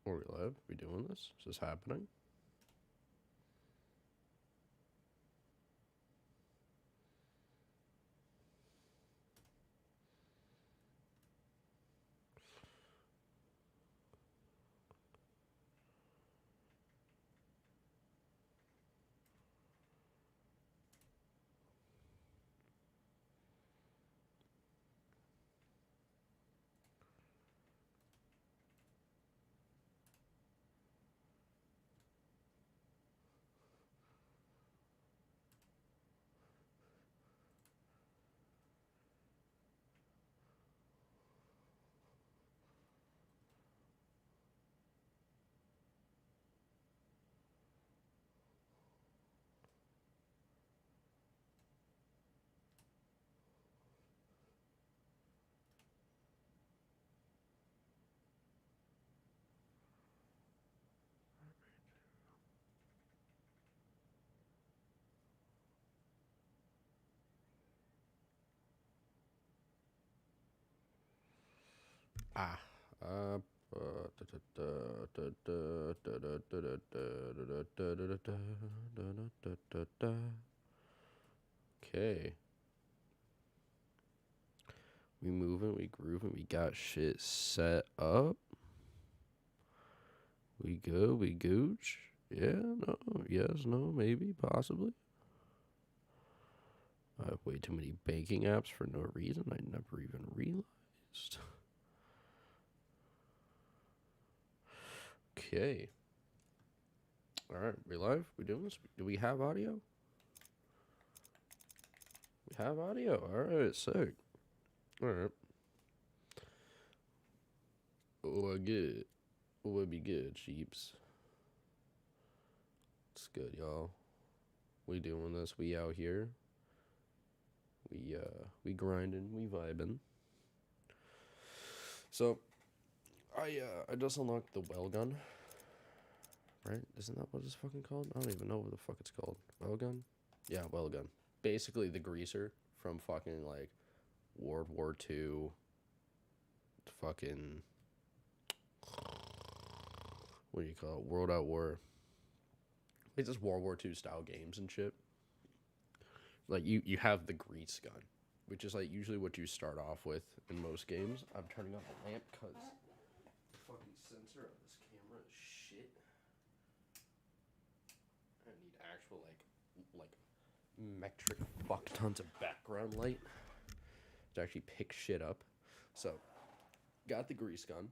Are we live? We doing this? Is this happening? Ah. Okay. We moving, we grooving, we got shit set up. We good, we gooch. Yeah, no, yes, no, maybe, possibly. I have way too many banking apps for no reason. I never even realized. Okay. All right, we live? We doing this? Do we have audio? We have audio. All right, sick. All right. Oh, good. Would be good, sheeps. It's good, y'all. We doing this. We out here. We grinding. We vibing. So, I just unlocked the well gun. Right? Isn't that what it's fucking called? I don't even know what the fuck it's called. Well gun? Yeah, well gun. Basically the greaser from fucking like World War II. Fucking what do you call it? World at War. It's just World War II style games and shit. Like you have the grease gun, which is like usually what you start off with in most games. I'm turning on the lamp because the fucking sensor of this camera is shit. I need actual like metric fuck tons of background light to actually pick shit up. So got the grease gun.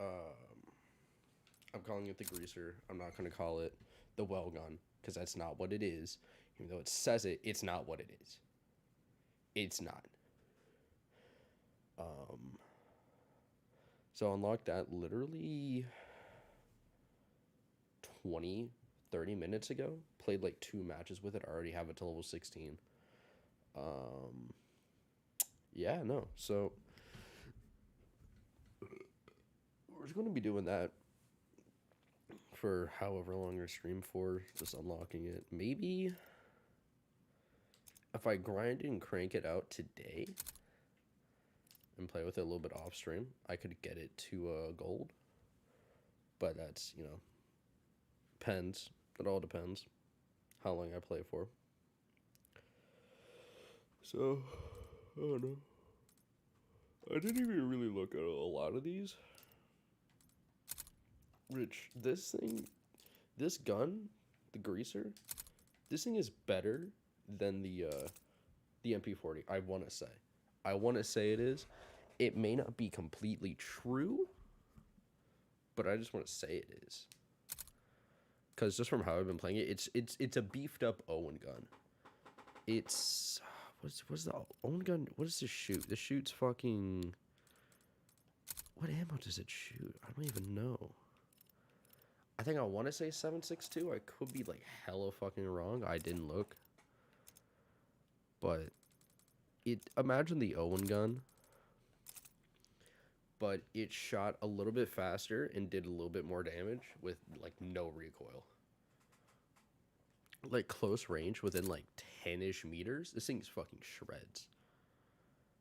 I'm calling it the greaser. I'm not gonna call it the well gun because that's not what it is. Even though it says it, it's not what it is. It's not. So I unlocked that literally 20, 30 minutes ago. Played like 2 matches with it. I already have it to level 16. Yeah, no. So we're just going to be doing that for however long I stream for, just unlocking it. Maybe if I grind and crank it out today and play with it a little bit off stream, I could get it to gold. But that's, depends. It all depends how long I play for. So, I don't know. I didn't even really look at a lot of these. Rich, this gun, the greaser, this thing is better than the MP40. I want to say it is. It may not be completely true, but I just want to say it is. Because just from how I've been playing it, it's a beefed up Owen gun. It's what's the Owen gun? What does this shoot? This shoots fucking. What ammo does it shoot? I don't even know. I think I want to say 7.62. I could be like hella fucking wrong. I didn't look. But imagine the Owen gun, but it shot a little bit faster and did a little bit more damage with like no recoil. Like close range within like 10-ish meters, this thing's fucking shreds.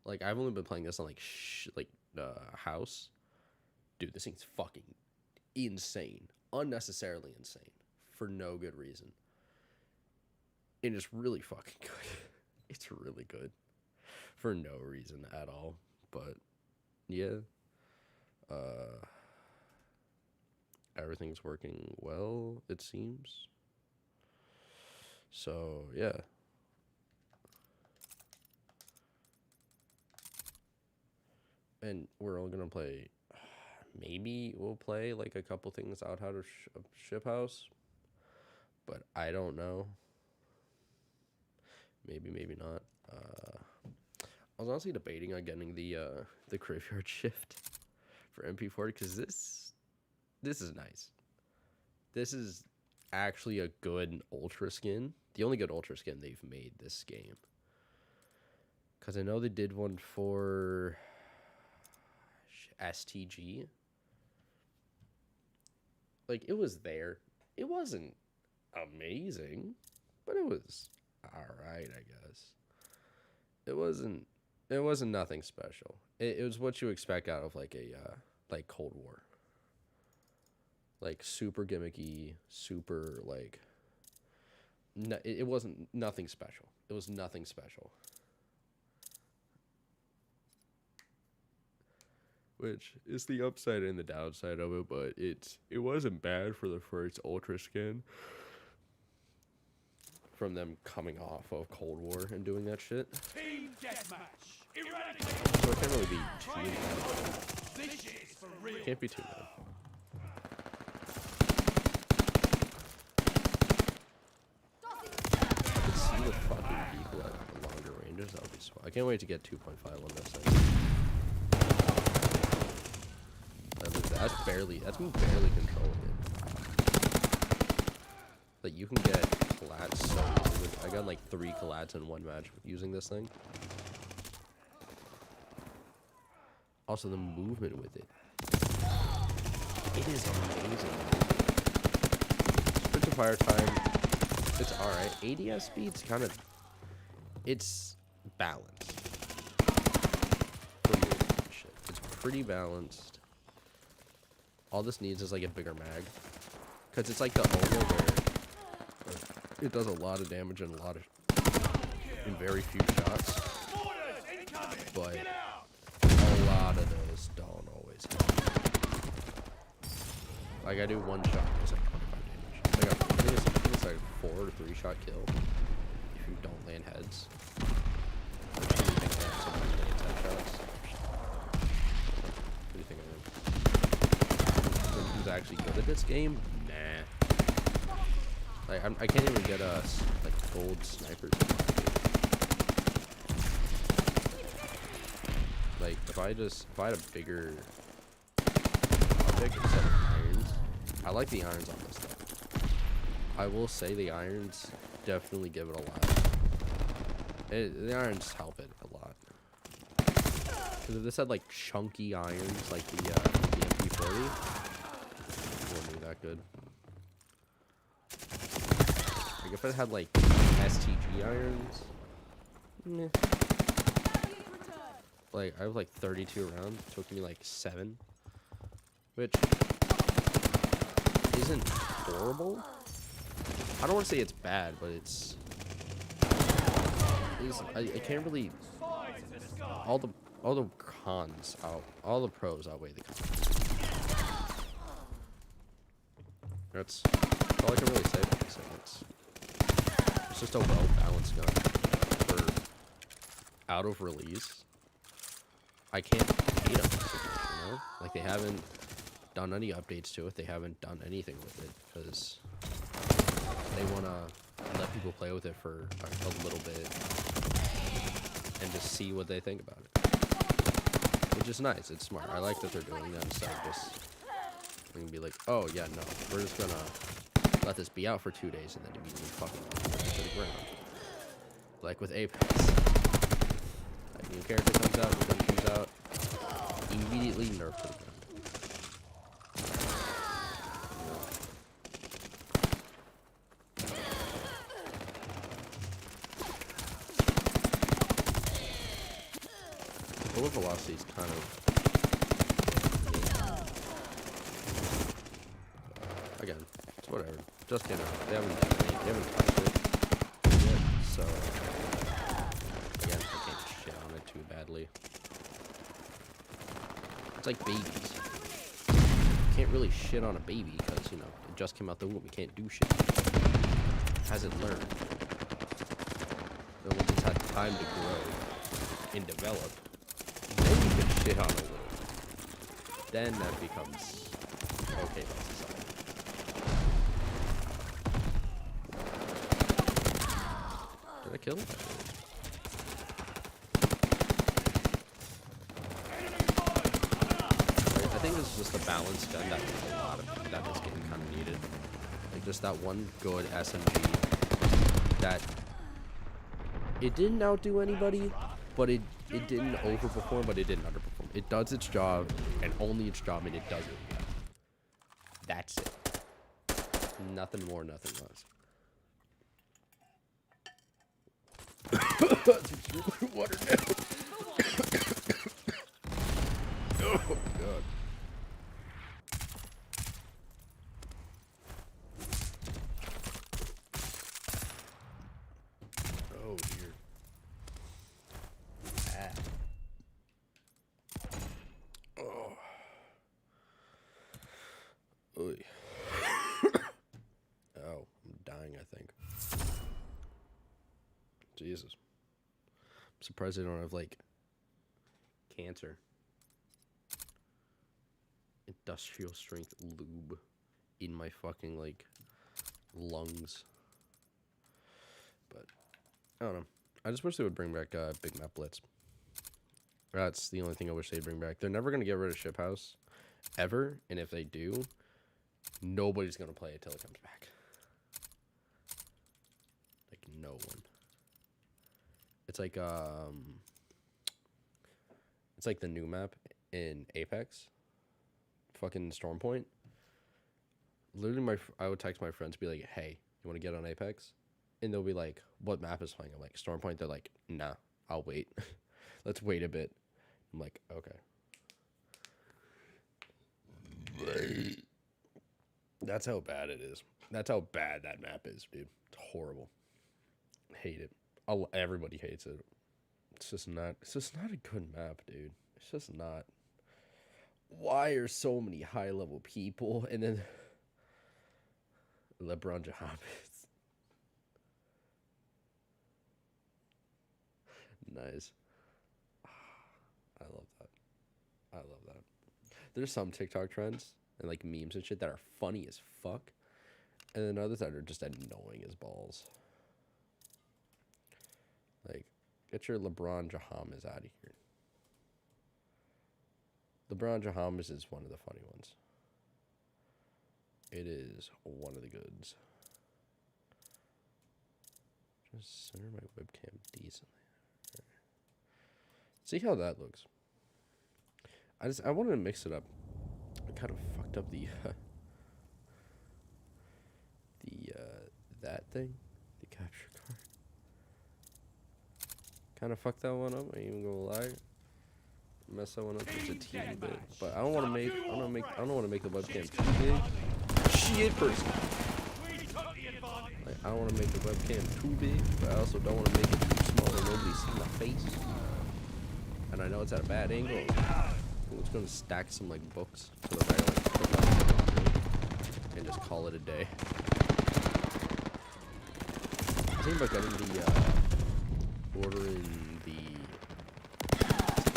Like I've only been playing this on like house. Dude, this thing's fucking insane, unnecessarily insane, for no good reason. And it's really fucking good. It's really good for no reason at all. But yeah, everything's working well, it seems. So yeah. And we're all gonna play. Maybe we'll play like a couple things out how to ship house, but I don't know. Maybe not. I was honestly debating on getting the graveyard shift for MP40 because this is nice. This is actually a good ultra skin. The only good ultra skin they've made this game. Because I know they did one for STG. Like, it was there. It wasn't amazing, but it was alright, I guess. It wasn't nothing special. It was what you expect out of like a like Cold War. Like super gimmicky, super like it wasn't nothing special. It was nothing special. Which is the upside and the downside of it, but it wasn't bad for the first Ultra skin. From them coming off of Cold War and doing that shit. Team deathmatch. So it can't really be too bad. This shit is for real. Can't be too bad. I could see the fucking people at the longer ranges. That would be swell. I can't wait to get 2.5 on this thing. That's me barely controlling it. Like, you can get collats so easily. I got like 3 collats in one match using this thing. Also, the movement with it. It is amazing. Sprint to fire time, it's alright. ADS speed's kind of... It's balanced. For movement and shit. It's pretty balanced. All this needs is like a bigger mag. Because it's like the Oma where it does a lot of damage in in very few shots. But a lot of those don't always hit. Like I do one shot, it's like 25 damage. Like I think it's like 4 or 3 shot kill if you don't land heads. What do you think of someone lands headshots? What do you think of him? Who's actually good at this game? Nah. Like I can't even get like gold snipers. Like if I had a bigger set of irons, I like the irons on this thing. I will say the irons definitely give it a lot. The irons help it a lot. Because if this had like chunky irons like the MP40, it wouldn't be that good. Like if it had like STG irons, meh. Like I have like 32 rounds, it took me like 7, which isn't horrible. I don't want to say it's bad, but I can't really. All the cons all the pros outweigh the cons. That's all I can really say about this thing. It's just a well-balanced gun for out of release. I can't hate on this situation, you know? Like, they haven't done any updates to it. They haven't done anything with it because they want to let people play with it for a little bit and just see what they think about it. Which is nice. It's smart. I like that they're doing that instead of just they can be like, oh, yeah, no, we're just going to let this be out for 2 days and then immediately fucking put it to the ground. Like with Apex. Like, new character comes out, new gun comes out, immediately nerf to the ground. Bullet velocity is kind of again, it's whatever. Just came out. They haven't touched it yet, so again, I can't shit on it too badly. It's like babies. You can't really shit on a baby because, you know, it just came out the womb. You can't do shit. It hasn't learned. Then once it's had time to grow and develop, then you can shit on a little. Then that becomes okay by society. Did I kill him? I think this is just a balanced gun that was a lot of that this game kind of needed. Like just that one good SMG that it didn't outdo anybody, but it didn't overperform, but it didn't underperform. It does its job, and only its job, and it does it. That's it. Nothing more, nothing less. Water now. Oh, God. Oh, dear. Oh. Oy. Oh, I'm dying, I think. Jesus. I'm surprised I don't have, like, cancer. Industrial strength lube in my fucking, like, lungs. But, I don't know. I just wish they would bring back Big Map Blitz. That's the only thing I wish they'd bring back. They're never going to get rid of Ship House. Ever. And if they do, nobody's going to play it till it comes back. Like, no one. It's like the new map in Apex. Fucking Storm Point. Literally, I would text my friends, be like, hey, you want to get on Apex? And they'll be like, what map is playing? I'm like, Storm Point. They're like, nah, I'll wait. Let's wait a bit. I'm like, okay. That's how bad it is. That's how bad that map is, dude. It's horrible. Hate it. Everybody hates it. It's just not a good map, dude. It's just not. Why are so many high level people and then LeBron James? Nice. I love that. I love that. There's some TikTok trends and like memes and shit that are funny as fuck, and then others that are just annoying as balls. Like, get your LeBron James out of here. LeBron James is one of the funny ones. It is one of the goods. Just center my webcam decently. Right. See how that looks. I wanted to mix it up. I kind of fucked up the that thing, the capture card. Kind of fucked that one up. I ain't even gonna lie. Mess that one up just a teeny bit. But I don't want to make the webcam too big. Shit, person. Like, I don't want to make the webcam too big, but I also don't want to make it too small where nobody's seeing my face. And I know it's at a bad angle. I'm just gonna stack some like books to the very like and just call it a day. I think about getting ordering the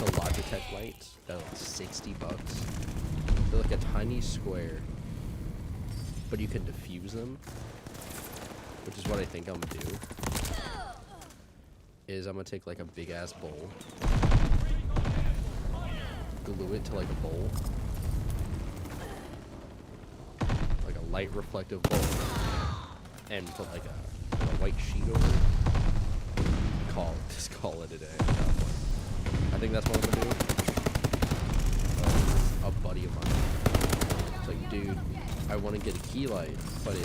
Logitech lights. They're like $60. They're like a tiny square, but you can diffuse them, which is what I think I'm gonna do. Is I'm gonna take like a big ass bowl, glue it to like a bowl, like a light reflective bowl, and put like a white sheet over it. Just call it a day. I think that's what I'm gonna do. A buddy of mine. It's like, dude, I want to get a key light, but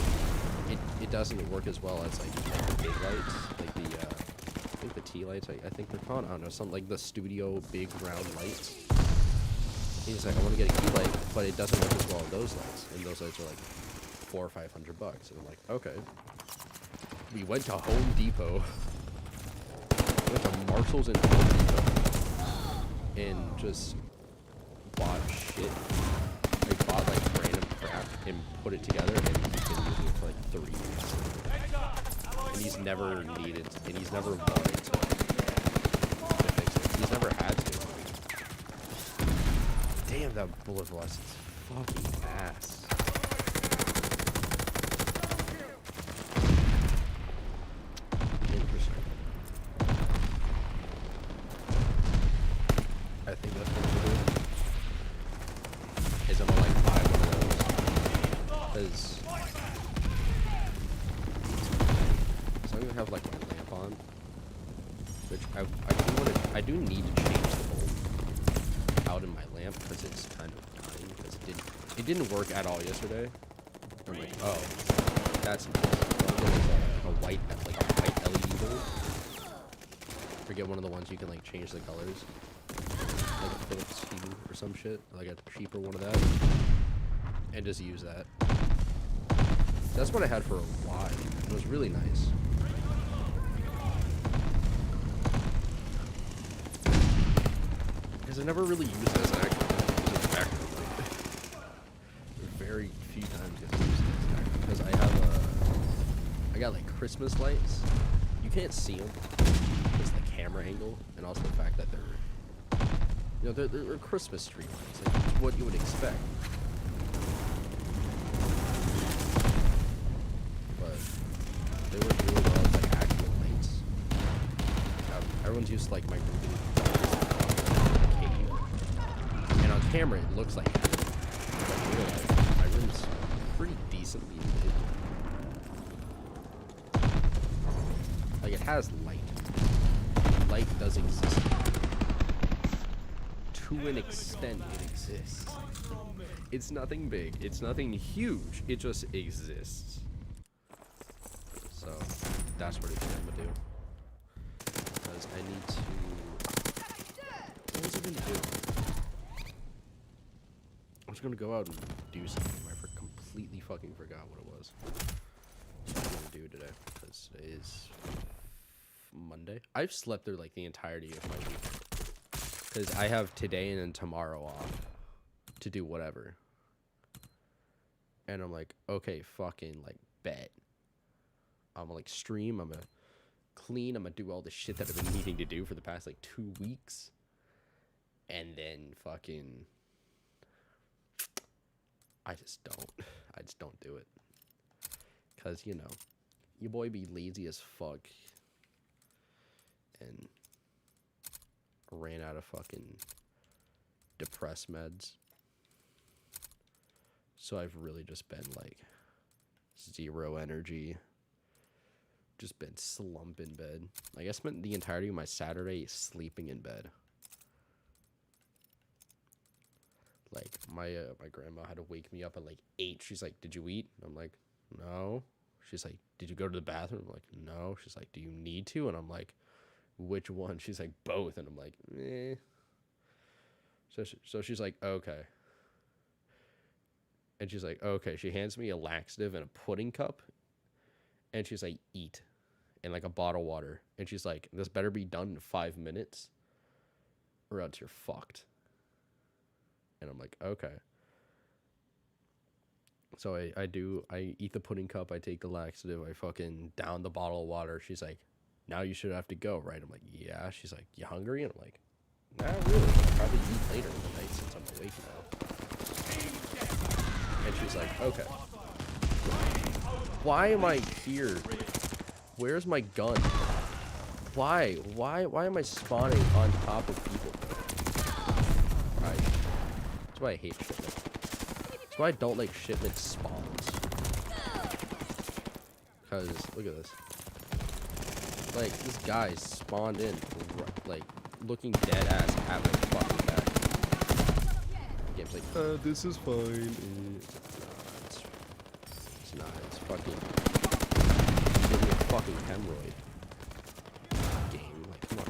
it doesn't work as well as like the big lights, like the I think the tea lights. I think they're called. I don't know, something like the studio big round lights. He's like, I want to get a key light, but it doesn't work as well as those lights, and those lights are like $400 or $500. And I'm like, okay. We went to Home Depot. Went to Marshall's and Home Depot. And just bought shit. Like, bought, like, random crap and put it together, and he's been using it for, like, 3 years. And he's never needed, and he's never wanted to fix it. He's never had to. Damn, that bullet velocity's fucking ass. Interesting. I think that's what we'll do. Is I'm gonna like buy one of those. Because so I'm gonna have like my lamp on. Which I do need to change the bulb out in my lamp because it's kind of dying because it didn't work at all yesterday. I'm like, oh, that's nice. So a white LED bulb. Forget one of the ones you can like change the colors, like a Philips Hue or some shit, like a cheaper one of that, and just use that. That's what I had for a while. It was really nice. Because I never really used it as an actual light. Very few times I used it as an actual, because I got like Christmas lights. You can't see them because the camera angle, and also the fact that they're Christmas tree lights, like what you would expect. But they work really well as like actual lights. Everyone's used to like my room. And on camera, it looks like that. But in real life, my room's pretty decently lit. Like, it has light. Light does exist. To an extent, it exists. It's nothing big. It's nothing huge. It just exists. So, that's what it's going to do. Because I need to... What was I going to do? I was gonna go out and do something. I completely fucking forgot what it was. What I'm gonna do today, because today is Monday. I've slept through like the entirety of my week, because I have today and then tomorrow off to do whatever. And I'm like, okay, fucking like bet. I'm gonna like stream. I'm gonna clean. I'm gonna do all the shit that I've been needing to do for the past like 2 weeks, and then fucking. I just don't do it. Because, you know, your boy be lazy as fuck. And ran out of fucking depressed meds. So I've really just been like zero energy. Just been slump in bed. Like I spent the entirety of my Saturday sleeping in bed. Like, my grandma had to wake me up at, like, 8. She's like, did you eat? I'm like, no. She's like, did you go to the bathroom? I'm like, no. She's like, do you need to? And I'm like, which one? She's like, both. And I'm like, eh. So she's like, okay. And she's like, okay. She hands me a laxative and a pudding cup. And she's like, eat. And, like, a bottle of water. And she's like, this better be done in 5 minutes, or else you're fucked. And I'm like, okay. So I eat the pudding cup, I take the laxative, I fucking down the bottle of water. She's like, now you should have to go, right? I'm like, yeah. She's like, you hungry? And I'm like, nah, really. I'll probably eat later in the night since I'm awake now. And she's like, okay. Why am I here? Where's my gun? Why am I spawning on top of people? That's why I hate shipment. That's why I don't like shipment spawns. Because, look at this. Like, this guy spawned in, like, looking dead ass at my fucking back. The game's like, this is fine. It's not. It's fucking... Give me a fucking hemorrhoid. Game, like, come on.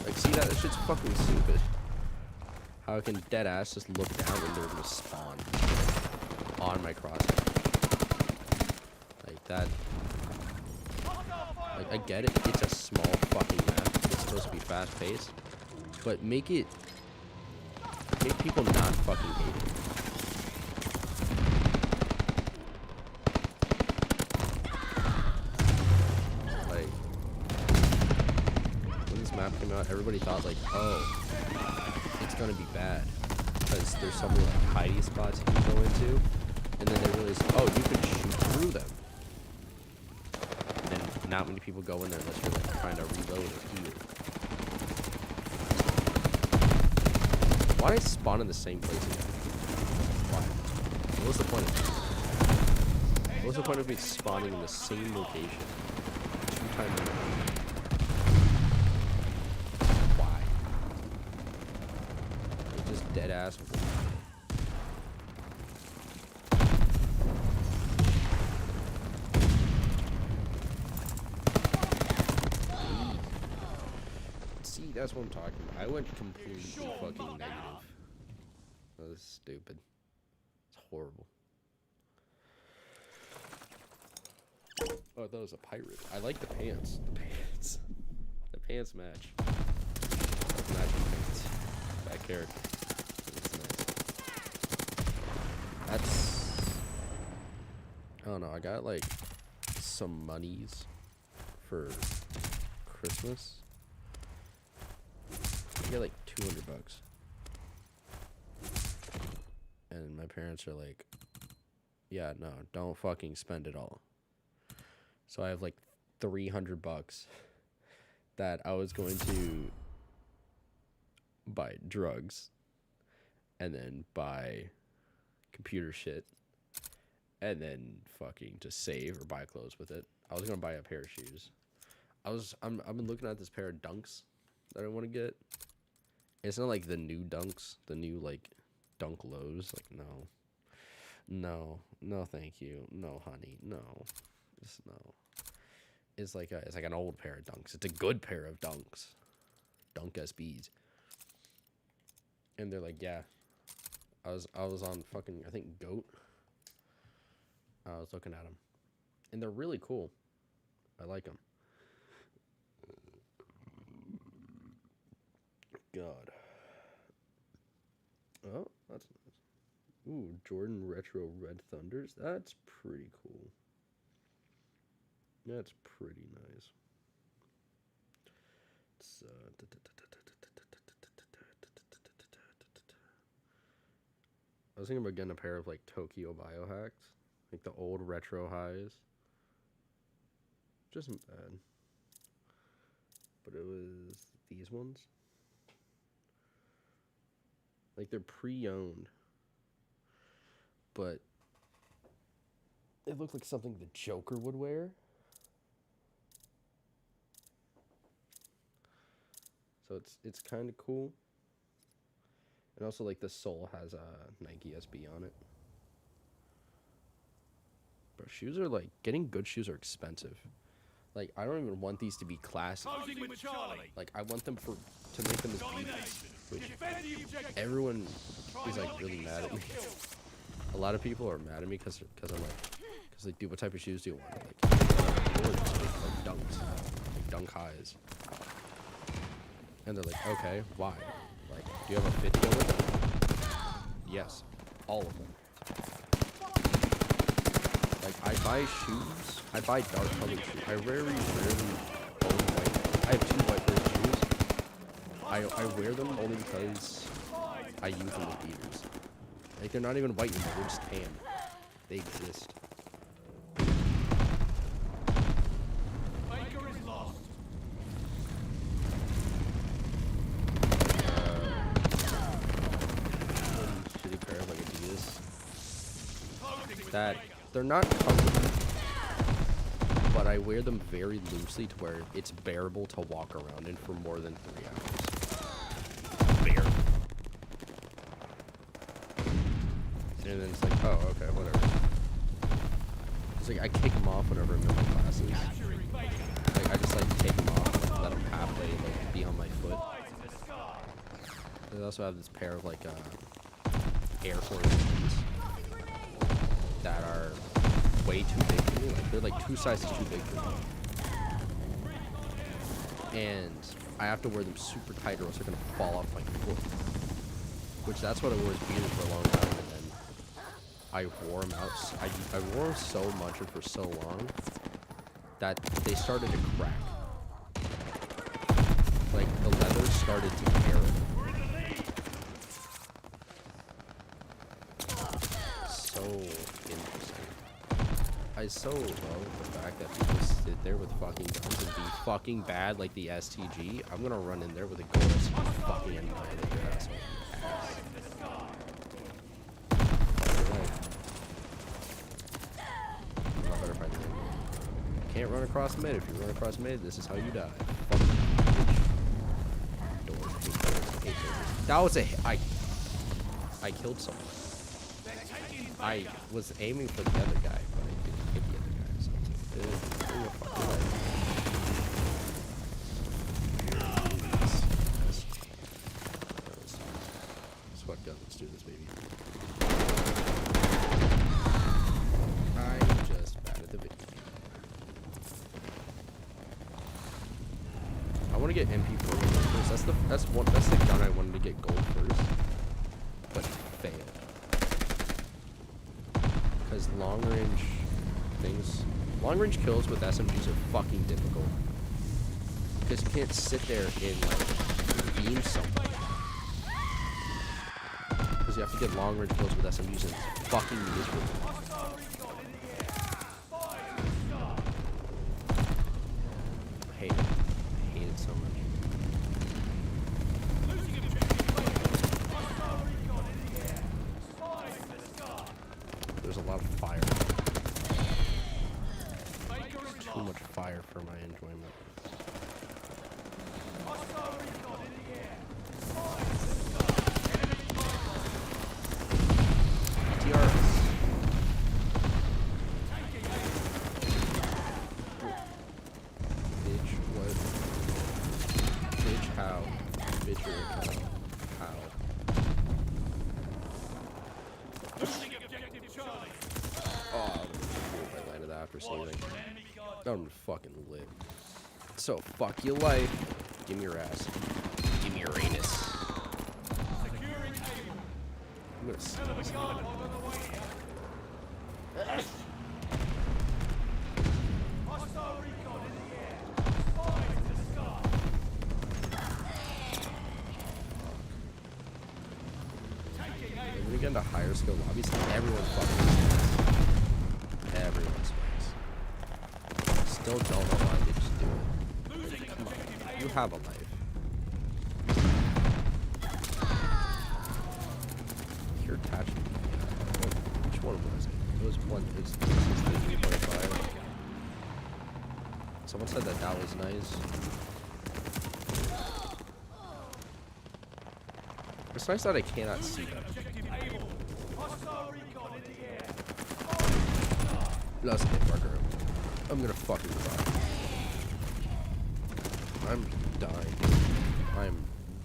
Like, see that? That shit's fucking stupid. how I can dead ass just look down and they're gonna spawn on my crosshair. Like that. Like I get it, it's a small fucking map. It's supposed to be fast paced, but make people not fucking hate it. Like when this map came out, everybody thought like, oh, it's gonna be bad because there's so many like hidey spots you can go into, and then they realized, oh, you can shoot through them. And then not many people go in there unless you're like trying to reload or heal. Why did I spawn in the same place again? Why? What's the point of this? What's the point of me spawning in the same location 2 times in a row? Why? It's just dead ass. See, that's what I'm talking about. I went completely fucking negative. That was stupid. It's horrible. Oh, that was a pirate. I like the pants. The pants. The pants match. Like matching pants. That character. It's nice. That's... I don't know. I got like some monies for Christmas. I get like $200. And my parents are like, yeah, no, don't fucking spend it all. So I have like $300 that I was going to buy drugs and then buy computer shit and then fucking just save or buy clothes with it. I was gonna buy a pair of shoes. I've been looking at this pair of Dunks that I want to get. It's not like the new Dunks, the new like Dunk Lows. Like no, thank you, no, honey, no, just no. It's like an old pair of Dunks. It's a good pair of Dunks, Dunk SBs. And they're like, yeah, I was on fucking I think Goat. I was looking at them, and they're really cool. I like them. God. Oh, that's nice. Ooh, Jordan Retro Red Thunders. That's pretty cool. That's pretty nice. It's, I was thinking about getting a pair of like Tokyo Biohacks, like the old retro highs. Just isn't bad. But it was these ones. Like they're pre-owned, but it looked like something the Joker would wear. So it's kind of cool. And also like the sole has a Nike SB on it. But shoes are like, getting good shoes are expensive. Like I don't even want these to be classic. Like I want them to make them as beautiful. Which everyone is like really mad at me. A lot of people are mad at me because I'm like, dude, what type of shoes do you want? Like Dunks, like Dunk highs. And they're like, okay, why? Like, do you have a video with them? Yes, all of them. Like, I buy shoes. I buy dark colored shoes. I rarely own white. I have 2 white pairs of shoes. I wear them only because I use them with beaters. Like, they're not even white anymore. They're just tan. They exist. Shitty pair of like Adidas. That they're not comfortable, but I wear them very loosely to where it's bearable to walk around in for more than 3 hours. Bearable. And then it's like, oh, okay, whatever. It's like I kick them off whenever I'm in my classes. Like I just like take them off and let them halfway like be on my foot. They also have this pair of like Air Force Ones that are way too big for me. Like they're like 2 sizes too big for me. And I have to wear them super tight or else they're gonna fall off my foot. Which that's what I wore as beginners for a long time, and then I wore them out. I wore them so much and for so long that they started to crack. Like the leather started to tear. So interesting. I so love the fact that people sit there with fucking guns and be fucking bad like the STG. I'm gonna run in there with a gun and fucking annihilate your asshole. Can't run across mid. If you run across mid, this is how you die. That was a hit. I killed someone. I was aiming for the other guy, but I didn't hit the other guy. So let's fuck up. Let's do this, baby. I'm just bad at the video. I want to get MP4 first. That's the gun I wanted to get gold first, but failed. Because long range kills with SMGs are fucking difficult. Because you can't sit there and like beam somebody. Because you have to get long range kills with SMGs and it's fucking miserable. I hate it. So much. There's a lot of fire. Too much fire for my enjoyment. TRS. How? Bitch, how? Oh, I landed after saving. I'm fucking lit. So, fuck your life. Give me your ass. Give me your anus. I'm gonna see this. When we get into higher skill lobbies, everyone fucking spins. Everyone spins. Still don't know why they just do it. Like, come on, you have a life. You're attached. Which one was it? It was one. It's the 3.5. Someone said that was nice. It's nice that I cannot see that. Let's hit marker. I'm gonna fucking cry. I'm dying. I'm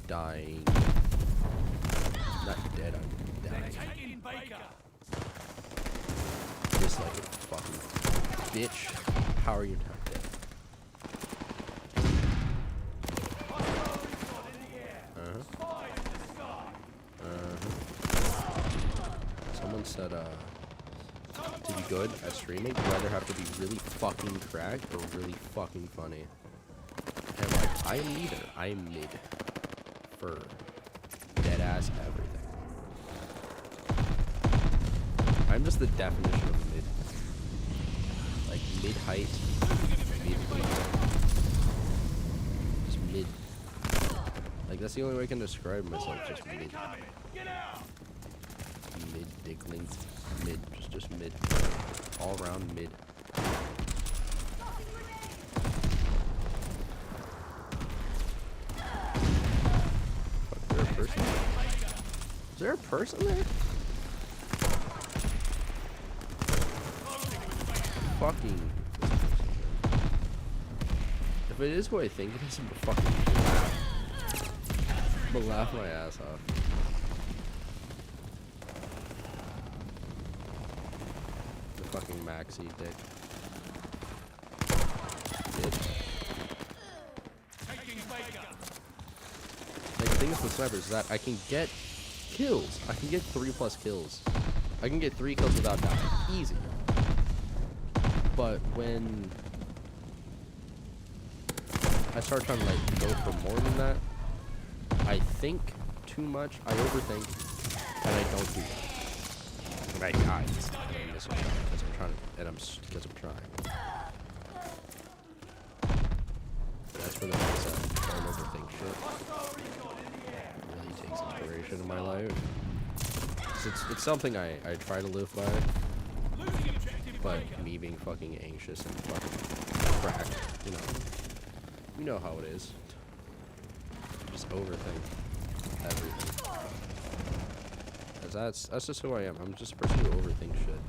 dying. Not dead, I'm dying. Just like a fucking bitch. How are you not dead? Someone said, to be good at streaming, you either have to be really fucking cracked or really fucking funny. And like, I am neither. I am mid. For dead ass everything. I'm just the definition of mid. Like, mid height, mid weight. Just mid. Like, that's the only way I can describe myself, just mid. Mid, big length, mid, just mid. All around mid. Fuck, is there a person? Is there a person there? Fucking. If it is who I think it is, I'm fucking. I'm gonna laugh my ass off. The fucking maxi dick. Bitch. Like, the thing is with snipers is that I can get kills. I can get 3+ kills. I can get 3 kills without dying. Easy. But when I start trying to like go for more than that, I think too much, I overthink, and I don't do that. And I die and I miss a shot because I'm trying to, and because I'm trying. That's where the mindset, don't overthink shit. It really takes inspiration in my life. It's something I try to live by, but me being fucking anxious and fucking cracked, you know how it is. Just overthink everything. Cause that's just who I am. I'm just a person who overthinks shit.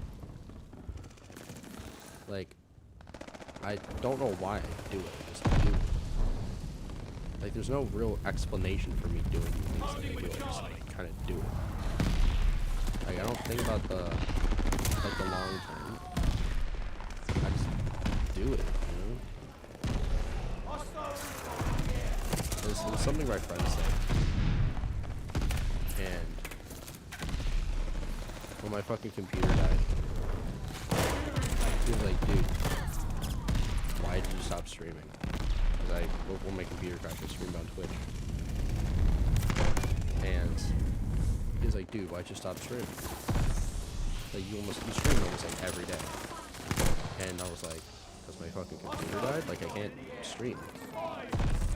Like, I don't know why I do it. I just do it. Like, there's no real explanation for me doing things that I do. I just like kind of do it. Like, I don't think about the long term. I just do it, There's something my friend said. And when my fucking computer died, he was like, dude, why did you stop streaming? Because when my computer crashed, I streamed on Twitch. And he was like, dude, why'd you stop streaming? Like, you stream almost like every day. And I was like, because my fucking computer died? Like, I can't stream.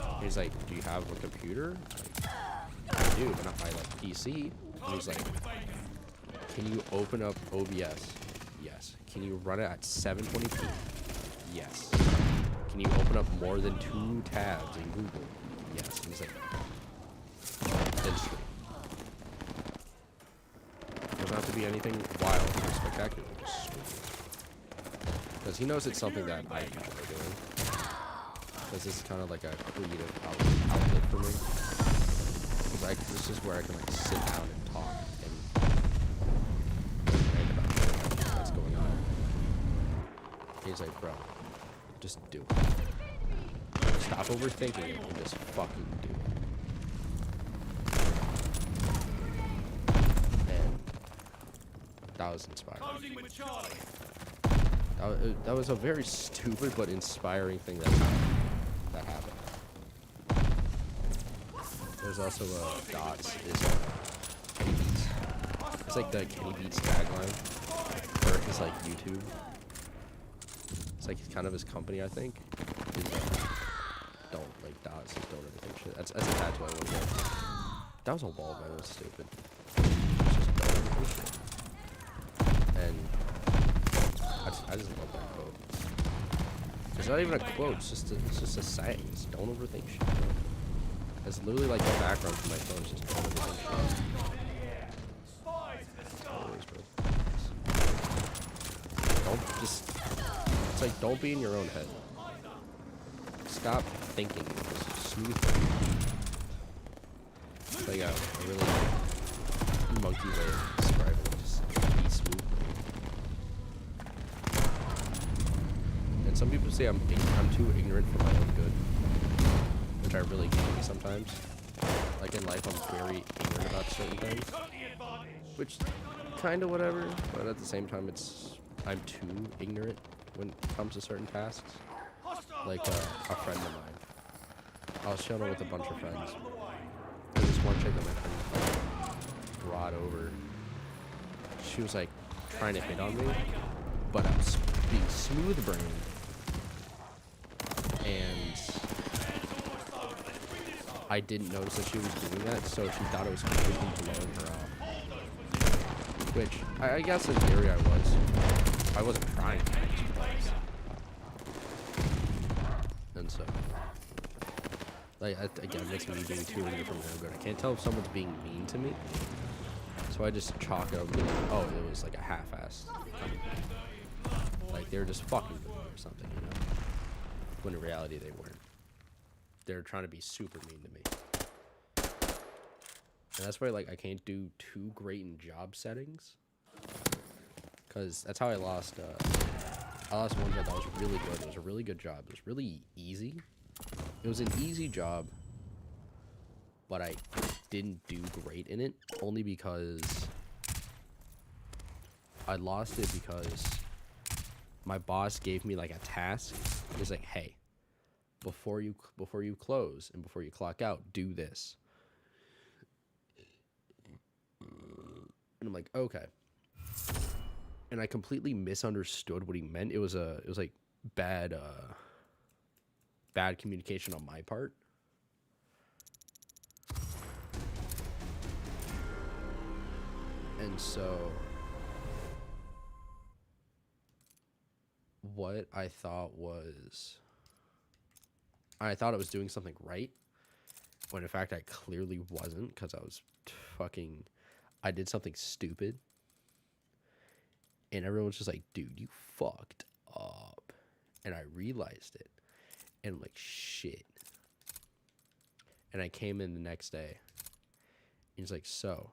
And he's like, do you have a computer? Like, I do, but not my like PC. And he's like, can you open up OBS? Yes. Can you run it at 720p? Yes. Can you open up more than 2 tabs in Google? Yes. And he's like, then stream. It doesn't have to be anything wild or spectacular. Just stream. Because he knows it's something that I enjoy doing. Because this is kind of like a creative outlet for me. Because this is where I can like sit down and talk and write about what's going on. He's like, bro, just do it. Stop overthinking it and just fucking do it. And that was inspiring. That was a very stupid but inspiring thing that happened. There's also Dots is Kenny Beats. It's like the Kenny Beats tagline for his like YouTube. It's like kind of his company, I think. Is don't like Dots, like don't overthink shit. That's a tattoo I want to get. That was a wall, man. It was stupid. It's just don't overthink shit. And I just love that quote. It's not even a quote, it's just a saying. It's don't overthink shit. It's literally like the background for my phone, it's just don't overthink shit. Don't just, it's like don't be in your own head. Stop thinking, just smooth thinking. It's like a really monkey way of describing it, just be smooth. And some people say I'm too ignorant for my own good, which I really can be sometimes. Like in life, I'm very ignorant about certain things, which kind of whatever. But at the same time, I'm too ignorant when it comes to certain tasks. Like a friend of mine, I was chilling with a bunch of friends. And this one chick that my friend brought over, she was like trying to hit on me, but I was being smooth-brained. And I didn't notice that she was doing that, so she thought it was completely blowing her off. Which, I guess in theory I wasn't trying to. And so, like, again, it makes me being too ignorant from no good. I can't tell if someone's being mean to me, so I just chalk it up and be like, oh, it was like a half-assed comment. Like, they were just fucking with me or something, you know? When in reality, they weren't. They were trying to be super mean to me. And that's why, like, I can't do too great in job settings. Because that's how I lost one job that was really good. It was a really good job. It was really easy. It was an easy job, but I didn't do great in it. Only because I lost it because my boss gave me, like, a task. He's like, hey, before you close and before you clock out, do this. And I'm like, okay. And I completely misunderstood what he meant. It was like bad communication on my part. And so what I thought I thought I was doing something right, when in fact I clearly wasn't, because I did something stupid. And everyone's just like, dude, you fucked up. And I realized it. And I'm like, shit. And I came in the next day. And he's like, so,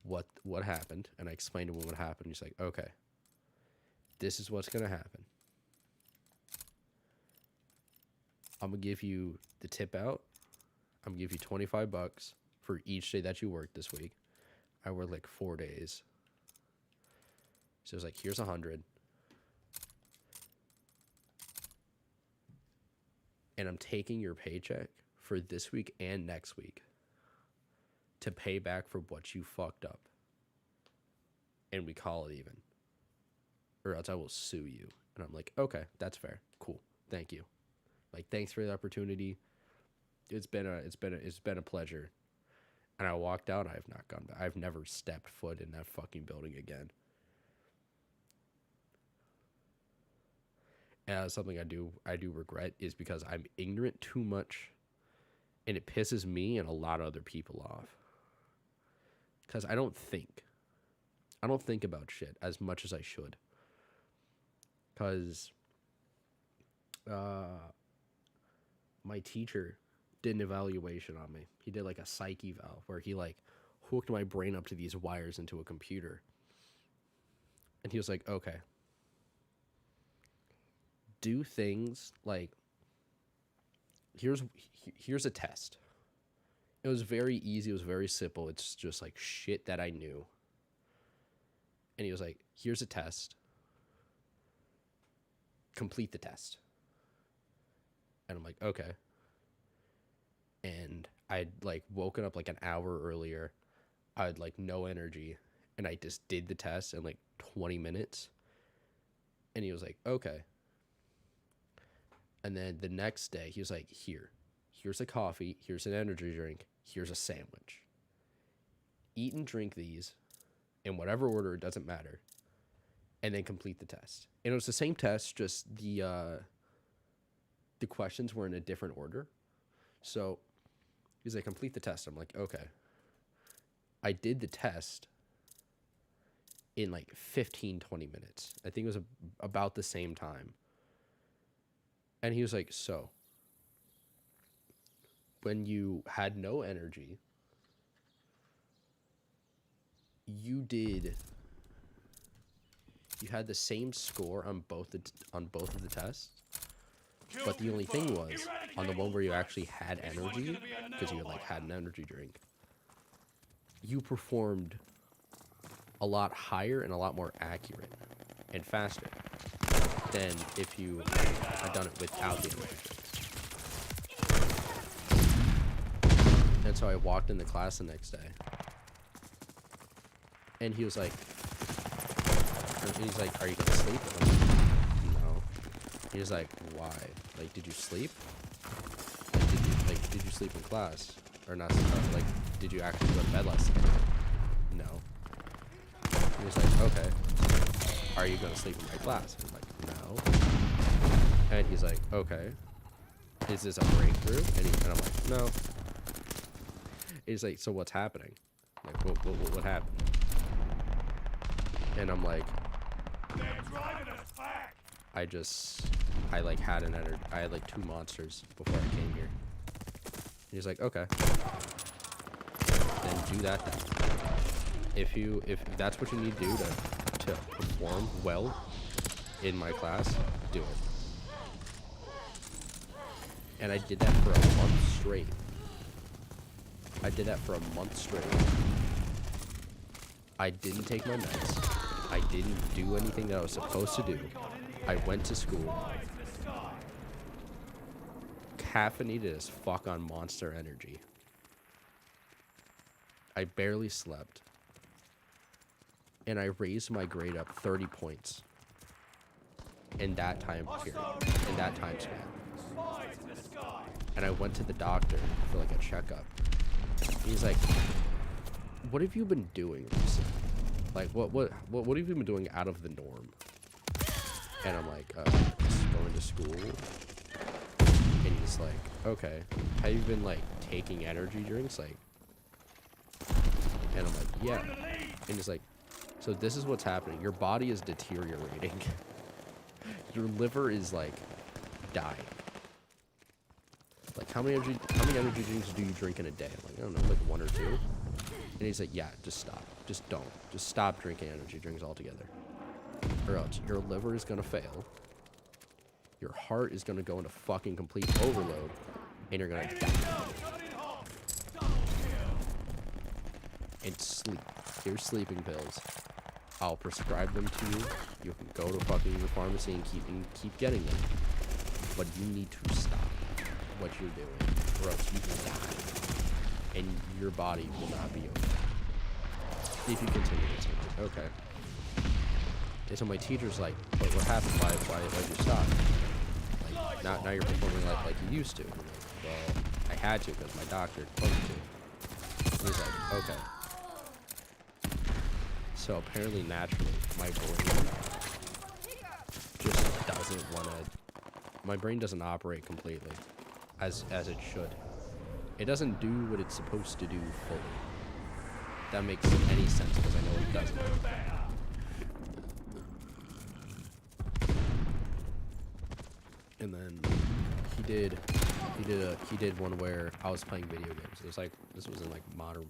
what happened? And I explained to him what happened. He's like, okay, this is what's going to happen. I'm going to give you the tip out. I'm going to give you $25 for each day that you worked this week. I worked like 4 days. So it was like, here's 100. And I'm taking your paycheck for this week and next week to pay back for what you fucked up. And we call it even. Or else I will sue you. And I'm like, okay, that's fair. Cool. Thank you. Like, thanks for the opportunity. It's been a pleasure. And I walked out. I have not gone back. I've never stepped foot in that fucking building again. And something I do regret is because I'm ignorant too much, and it pisses me and a lot of other people off. Because I don't think about shit as much as I should. Because my teacher did an evaluation on me. He did like a psych eval where he like hooked my brain up to these wires into a computer. And he was like, okay, do things like, here's a test. It was very easy. It was very simple. It's just like shit that I knew. And he was like, here's a test. Complete the test. And I'm like, okay. And I'd like woken up like an hour earlier. I had like no energy. And I just did the test in like 20 minutes. And he was like, okay. And then the next day, he was like, here's a coffee, here's an energy drink, here's a sandwich. Eat and drink these in whatever order, it doesn't matter. And then complete the test. And it was the same test, just the questions were in a different order. So he's like, complete the test. I'm like, okay. I did the test in like 15, 20 minutes. I think it was about the same time. And he was like, so, when you had no energy, you had the same score on both of the tests, but the only thing was, on the one where you actually had energy, because you had an energy drink, you performed a lot higher and a lot more accurate and faster than if you had done it without the energy drinks. And so I walked into class the next day, and he's like, are you gonna sleep? And I'm like, no. He's like, why? Like, did you sleep? Did you sleep in class? Or not? Like, did you actually go to bed last night? No. And he's like, okay. Are you gonna sleep in my class? And I'm like, no. And he's like, okay. Is this a breakthrough? And I'm like, no. He's like, so what's happening? Like, what happened? And I'm like, they're driving us back. I had like 2 monsters before I came here. He's like, okay, then do that then. If that's what you need to do to perform well in my class, do it. And I did that for a month straight. I didn't take my meds. I didn't do anything that I was supposed to do. I went to school. Caffeinated as fuck on Monster Energy. I barely slept. And I raised my grade up 30 points. In that time period. In that time span. And I went to the doctor for like a checkup. He's like, what have you been doing recently? Like, what have you been doing out of the norm? And I'm like, just going to school. And he's like, okay, have you been like taking energy drinks? Like, and I'm like, yeah. And he's like, so this is what's happening. Your body is deteriorating. Your liver is like dying. Like, how many energy drinks do you drink in a day? I'm like, I don't know, like 1 or 2. And he's like, yeah, just stop. Just don't. Just stop drinking energy drinks altogether. Or else your liver is gonna fail. Your heart is gonna go into fucking complete overload. And you're gonna die. And sleep. Here's sleeping pills. I'll prescribe them to you. You can go to fucking your pharmacy and keep getting them. But you need to stop what you're doing, or else you will die. And your body will not be okay. If you continue to take it. Okay. And so my teacher's like, what happened? Why did you stop? Like, now you're performing like you used to. And I'm like, well, I had to because my doctor told me to. And he's like, okay. So apparently, naturally, my brain just doesn't want to. My brain doesn't operate completely, as it should. It doesn't do what it's supposed to do fully. That makes any sense because I know it doesn't. And then he did one where I was playing video games. It was like, this was in like Modern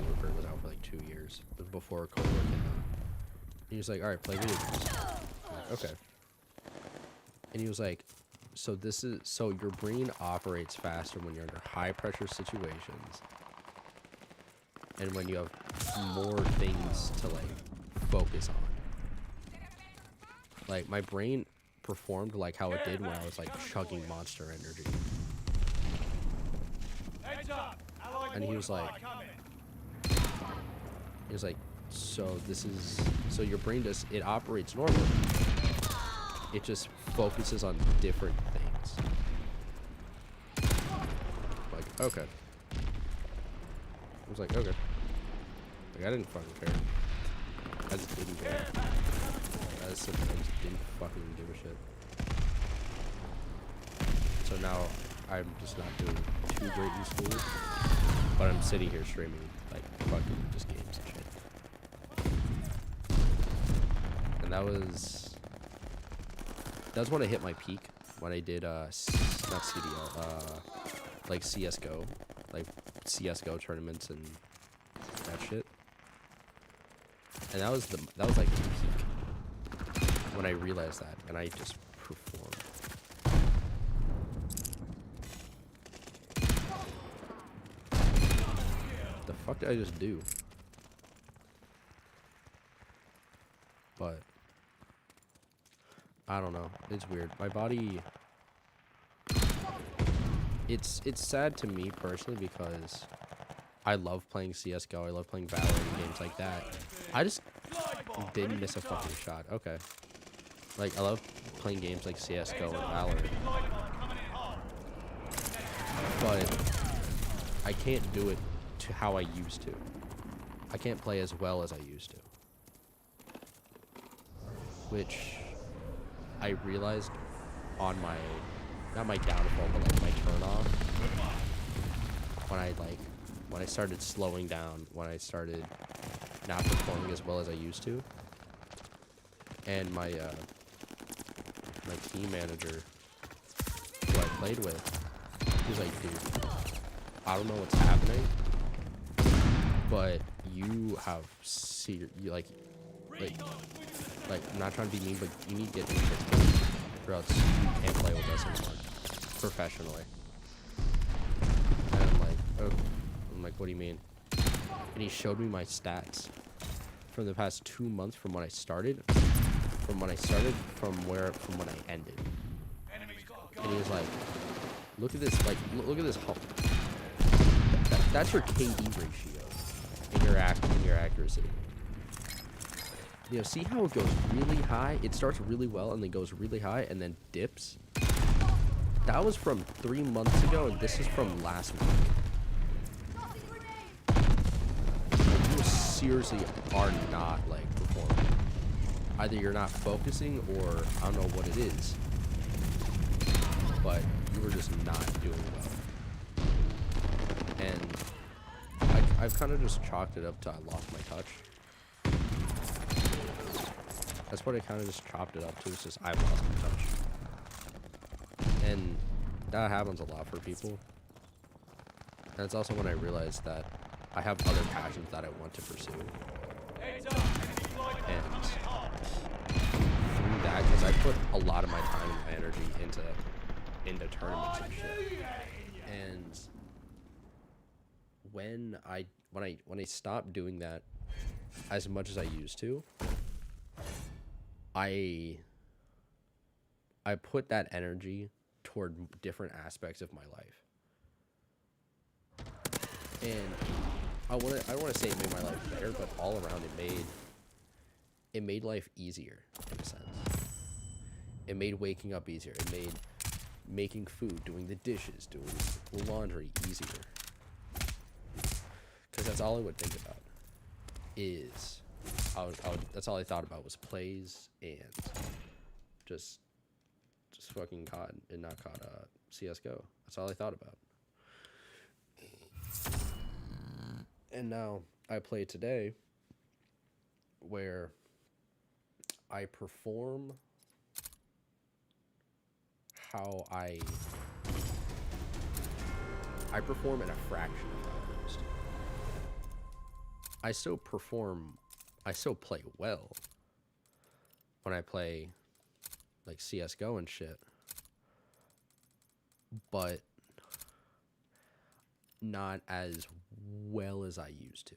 Warfare. It was out for like 2 years. It was before Cold War came out. And he was like, all right, play video games. I'm like, okay. And he was like, so your brain operates faster when you're under high pressure situations. And when you have more things to like focus on. Like my brain performed like how it did when I was like chugging Monster Energy. And he was like, so your brain it operates normally. It just focuses on different things. Like, okay. I was like, okay. Like, I didn't fucking care. I just didn't care. I just didn't fucking give a shit. So now, I'm just not doing too great in school. But I'm sitting here streaming, like, fucking just games and shit. And that was when I hit my peak. When I did, not CDL, like CSGO. Like, CSGO tournaments and that shit. And that was like the peak. When I realized that, and I just performed. The fuck did I just do? But I don't know. It's weird. My body. It's sad to me personally because I love playing CSGO. I love playing Valorant games like that. I just didn't miss a fucking shot. Okay. Like, I love playing games like CSGO and Valorant. But I can't do it to how I used to. I can't play as well as I used to. Which I realized on my, not my downfall, but like my turn off. When I started slowing down, when I started not performing as well as I used to. And my team manager, who I played with, he was like, dude, I don't know what's happening, but you have like, I'm not trying to be mean, but you need to get new kids, or else you can't play with us anymore, professionally. And I'm like, what do you mean? And he showed me my stats from the past 2 months from when I started, from when I ended. And he was like, look at this, like, look at this hump. That's your KD ratio in your accuracy. You know, see how it goes really high? It starts really well and then goes really high and then dips. That was from 3 months ago, and this is from last week. Like, you seriously are not, like, performing. Either you're not focusing, or I don't know what it is. But you were just not doing well. And I've kind of just chalked it up to I lost my touch. That's what I kind of just chopped it up to. It's just I lost my touch. And that happens a lot for people. And it's also when I realized that I have other passions that I want to pursue. And through that, because I put a lot of my time and my energy into tournaments and shit. And when I stopped doing that as much as I used to, I put that energy toward different aspects of my life. And I don't want to say it made my life better, but all around it made life easier in a sense. It made waking up easier. It made making food, doing the dishes, doing the laundry easier. Because that's all I would think about. That's all I thought about was plays and just fucking COD and not COD, CSGO. That's all I thought about. And now I play today where I perform how I perform in a fraction of how I used to. I still play well when I play like CSGO and shit, but not as well as I used to,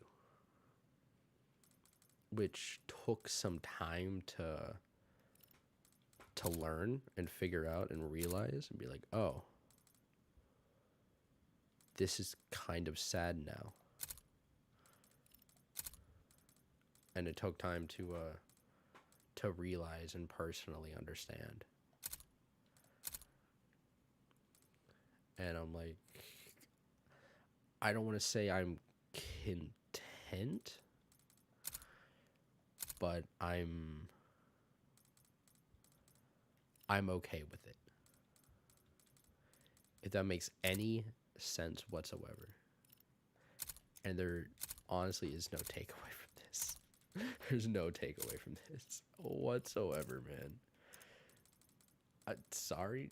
which took some time to learn and figure out and realize and be like, oh, this is kind of sad now. And it took time to realize and personally understand. And I'm like, I don't want to say I'm content, but I'm okay with it. If that makes any sense whatsoever. And there honestly is no takeaway from this. There's no takeaway from this whatsoever, man. Sorry.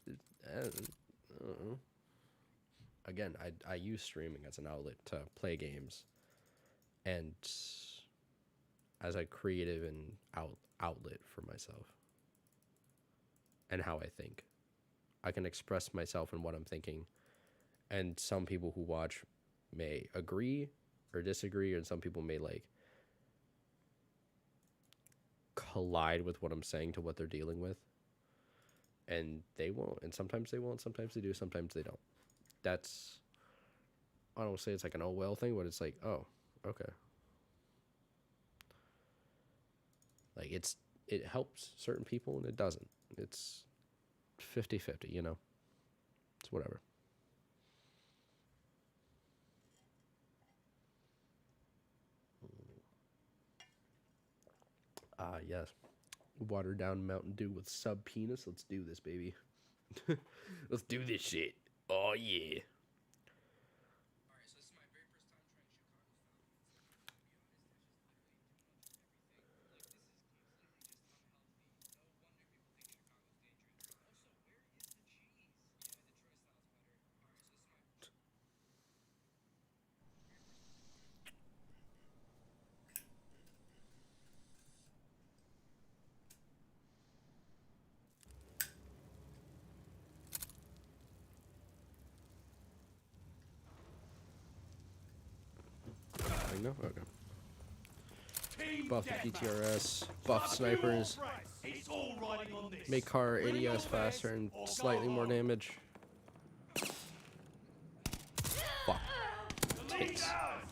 Again, I use streaming as an outlet to play games, and as a creative and outlet for myself and how I think. I can express myself in what I'm thinking, and some people who watch may agree or disagree, and some people may like collide with what I'm saying to what they're dealing with, and they won't, and sometimes they won't, sometimes they do, sometimes they don't. That's, I don't say it's like an oh well thing, but it's like, oh, okay. Like it helps certain people and it doesn't. It's 50-50, you know. It's whatever. Yes. Watered down Mountain Dew with sub penis. Let's do this, baby. Let's do this shit. Oh yeah. No? Okay. Team Buff the deathmatch. PTRS, buff snipers, It's all riding on this. make car Win your ADS faster best and or go slightly more home. damage. Fuck. The lead's Tits. ours.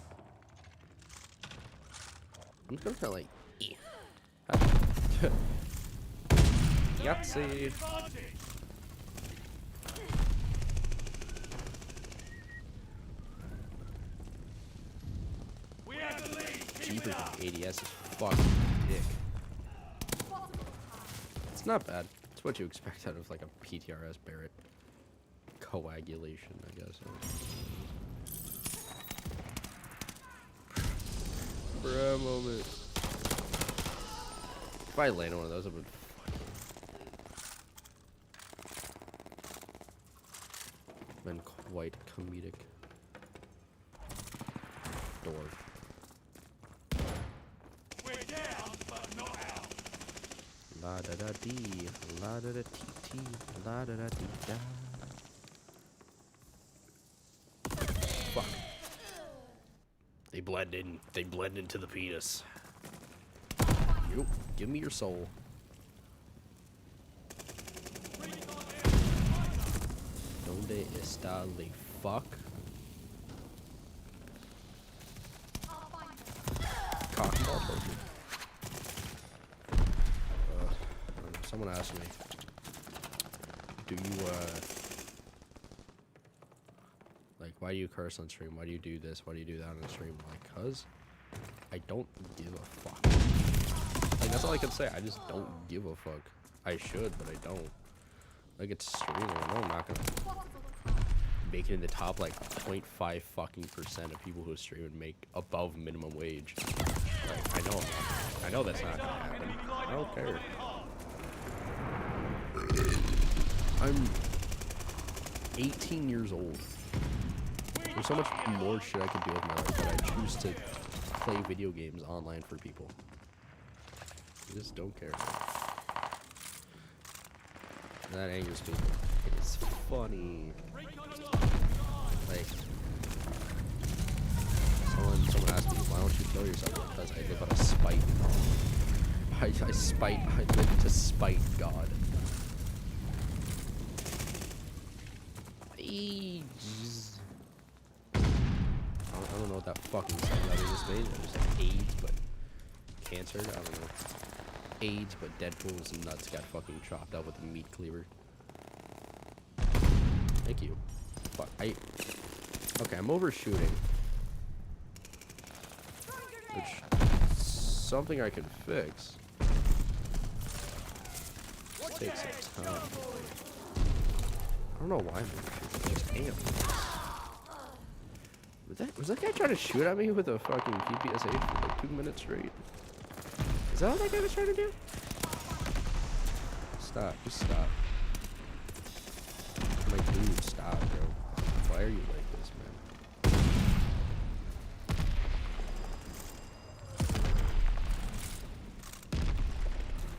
I'm just gonna kinda like Yahtzee. Advantage. We have the lead. Keep Jeepers it up. ADS is fucking dick. It's not bad. It's what you expect out of like a PTRS Barrett. Coagulation, I guess. Bruh moment. If I landed one of those, I would been quite comedic. Door. We're down, but not out. La da da dee, la da da tee tee, la da da dee da. Fuck. They blend in. They blend into the penis. Yup. Give me your soul. Donde está le fuck? Cock and ball trophy. Someone asked me, do you, like, why do you curse on stream? Why do you do this? Why do you do that on stream? I'm like, cuz I don't give a fuck. Like, that's all I can say. I just don't give a fuck. I should, but I don't. Like, it's streaming. I know I'm not gonna make it in the top, like, 0.5 fucking % of people who stream and make above minimum wage. Like, I know I'm not. I know that's not gonna happen. I don't care. I'm 18 years old. There's so much more shit I could do with my life, but I choose to play video games online for people. I just don't care. And that angers me. It's funny. Like, someone asked me, why don't you kill yourself? Because I live out of spite. I live to spite God. I don't know what that fucking song that I just made. It was like AIDS, but cancer. I don't know. AIDS, but Deadpool's nuts got fucking chopped up with a meat cleaver. Thank you. Fuck. Okay, I'm overshooting. Which something I can fix. Take some time. I don't know why I'm overshooting. I just am. Was that guy trying to shoot at me with a fucking PPSA for like 2 minutes straight? Is that what that guy was trying to do? Stop. Just stop. I'm like, dude, stop, bro. Why are you like this, man?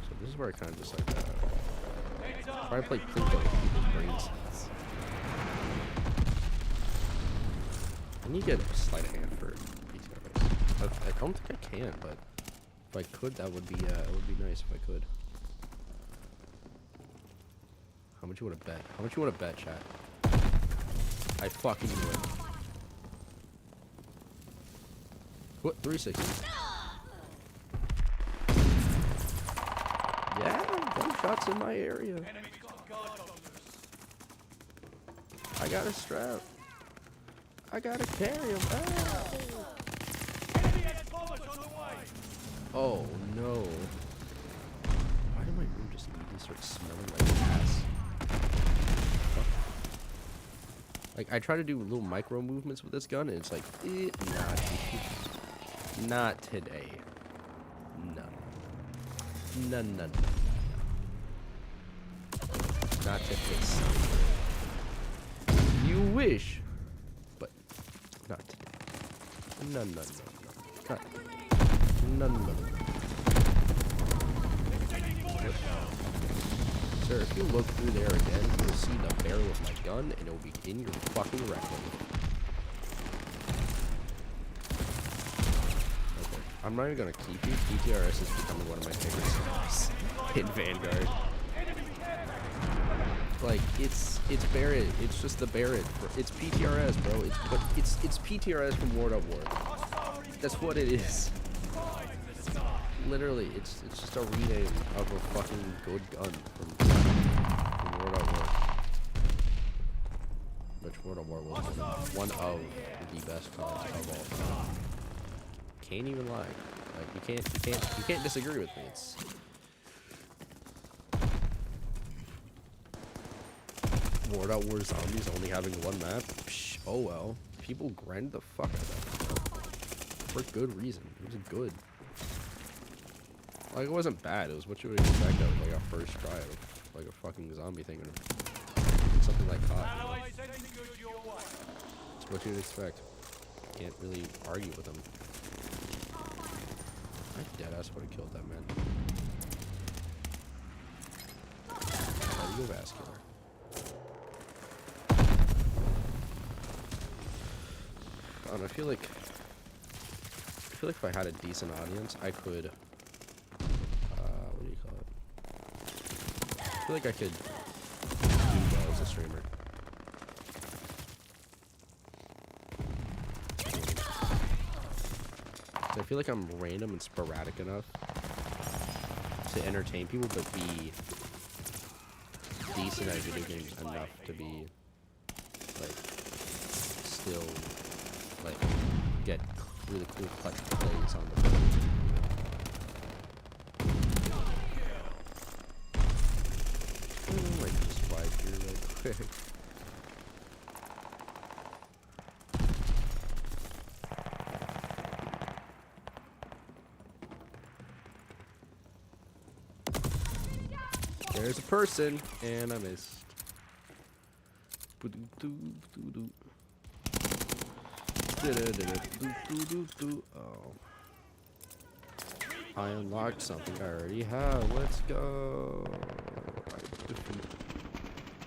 So this is where I kind of just like, try to play Plinko with people's brain cells. I need to get a sleight of hand for PTRS. I don't think I can, but if I could, that would be nice if I could. How much you want to bet? How much you want to bet, chat? I fucking would. What? 360. Yeah, gunshots in my area. I got a strap. I gotta carry him. Ah. Oh no. Why did my room just immediately start smelling like gas? Like, I try to do little micro movements with this gun, and it's like, not today. No. No. Not today. You wish, but not today. No. No. Sir, if you look through there again, you'll see the barrel of my gun, and it'll be in your fucking rectum. I'm not even gonna keep you. PTRS is becoming one of my favorite songs in Vanguard. Like it's Barrett. It's just the Barrett. It's PTRS, bro. It's PTRS from World at War. That's what it is. Literally, it's just a rename of a fucking good gun from World at War. Which World at War was one of the best guns of all time. Can't even lie. Like you can't disagree with me. It's World at War Zombies only having one map. Psh, oh well. People grind the fuck out of that for good reason. It was good. Like it wasn't bad. It was what you would expect out of like a first try of like a fucking zombie thing or something like COD. It's what you'd expect. Can't really argue with them. I deadass would have killed that man. Cardiovascular. I don't know, I feel like if I had a decent audience, I could what do you call it? I feel like I could do well as a streamer. I feel like I'm random and sporadic enough to entertain people, but be decent at video games enough to be like still like get really cool clutch plays on the field. Like just vibe here real quick. There's a person, and I missed. Oh. I unlocked something I already have. Let's go.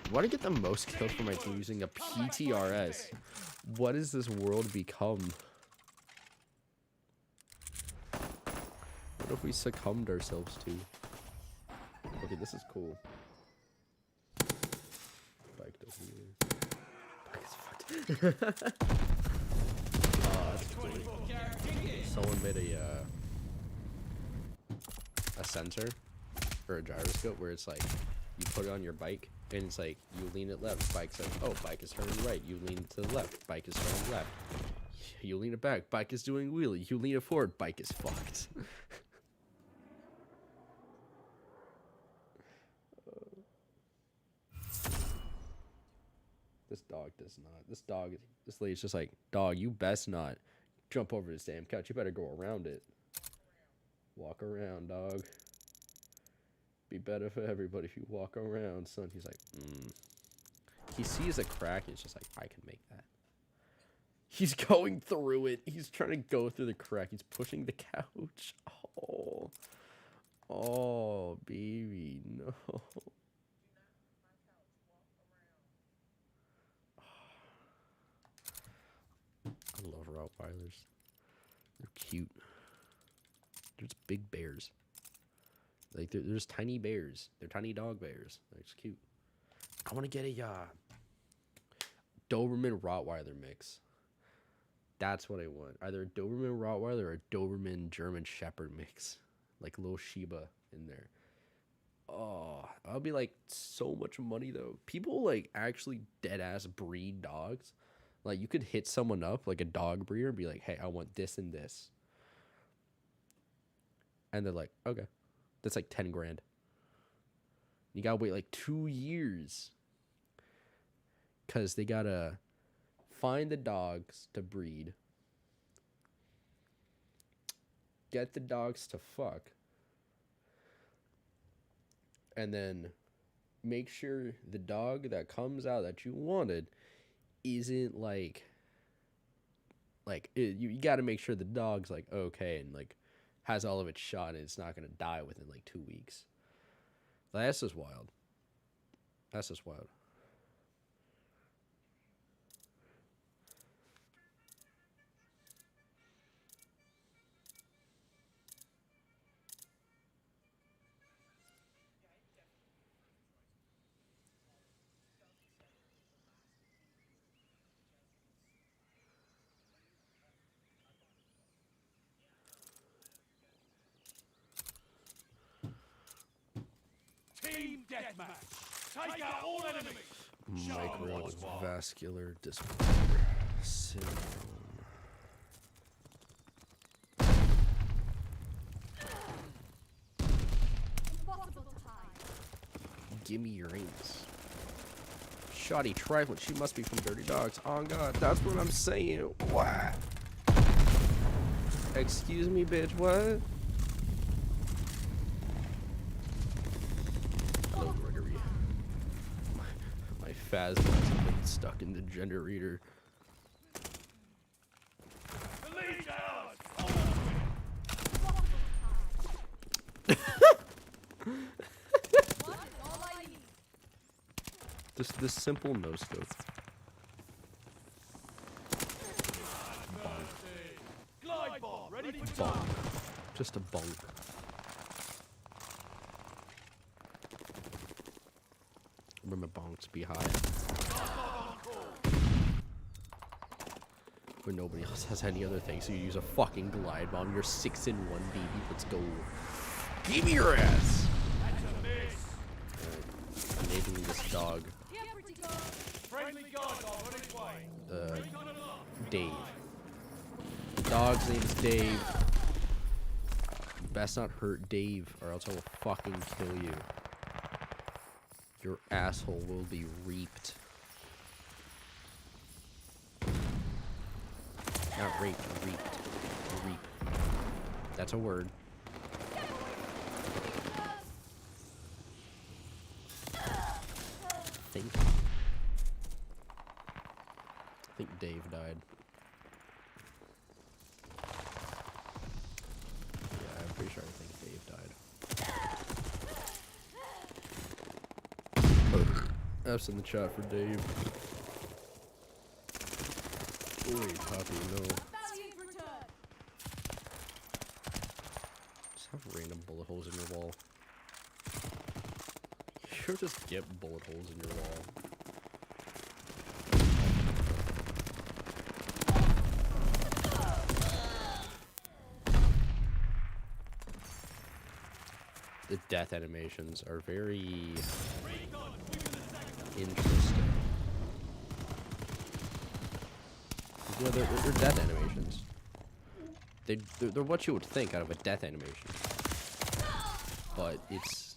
I want to get the most kills for my team using a PTRS. What has this world become? What if we succumbed ourselves to? Okay, this is cool. Biked over here. Bike is fucked. Oh, that's cool. Someone made a sensor or a gyroscope where it's like you put it on your bike and it's like you lean it left, bike says, oh, bike is turning right. You lean it to the left, bike is turning left. You lean it back, bike is doing wheelie. You lean it forward, bike is fucked. This dog does not. This lady's just like, dog, you best not jump over this damn couch. You better go around it. Walk around, dog. Be better for everybody if you walk around, son. He's like, He sees a crack. He's just like, I can make that. He's going through it. He's trying to go through the crack. He's pushing the couch. Oh. Oh, baby, no. I love Rottweilers. They're cute. There's big bears. Like, there's tiny bears. They're tiny dog bears. They're just cute. I want to get a Doberman Rottweiler mix. That's what I want. Either a Doberman Rottweiler or a Doberman German Shepherd mix. Like a little Shiba in there. Oh, that'll be like so much money though. People like actually dead ass breed dogs. Like you could hit someone up like a dog breeder and be like, hey, I want this and this. And they're like, okay. That's like 10 grand. You gotta wait like 2 years. Cause they gotta find the dogs to breed. Get the dogs to fuck. And then make sure the dog that comes out that you wanted isn't you gotta make sure the dog's like okay and like has all of its shot and it's not gonna die within like 2 weeks. That's just wild. That's just wild. deathmatch. Take out all enemies. Microvascular disorder syndrome. Gimme your rings. Shoddy trifling. She must be from Dirty Dogs. Oh god, that's what I'm saying. What? Excuse me, bitch. What? Hello, Gregory. My phasmas have been stuck in the gender reader. The lead's ours. Just this simple no scope. Glide bomb ready for Bonk. target. Just a bonk. Remember bonks be high. When nobody else has any other thing, so you use a fucking glide bomb. You're 6-in-1, baby. Let's go. Give me your ass! That's a miss. I'm naming this dog Friendly guard dog on its way. Dave. The dog's name is Dave. Best not hurt Dave, or else I will fucking kill you. Your asshole will be reaped. Not raped, reaped. Reap. That's a word. I think Dave died. Yeah, I'm pretty sure I think Dave died. F's in the chat for Dave. Oi, Poppy, no. Just have random bullet holes in your wall. You just get bullet holes in your wall. The death animations are very interesting. You know, they're death animations. They're what you would think out of a death animation. But it's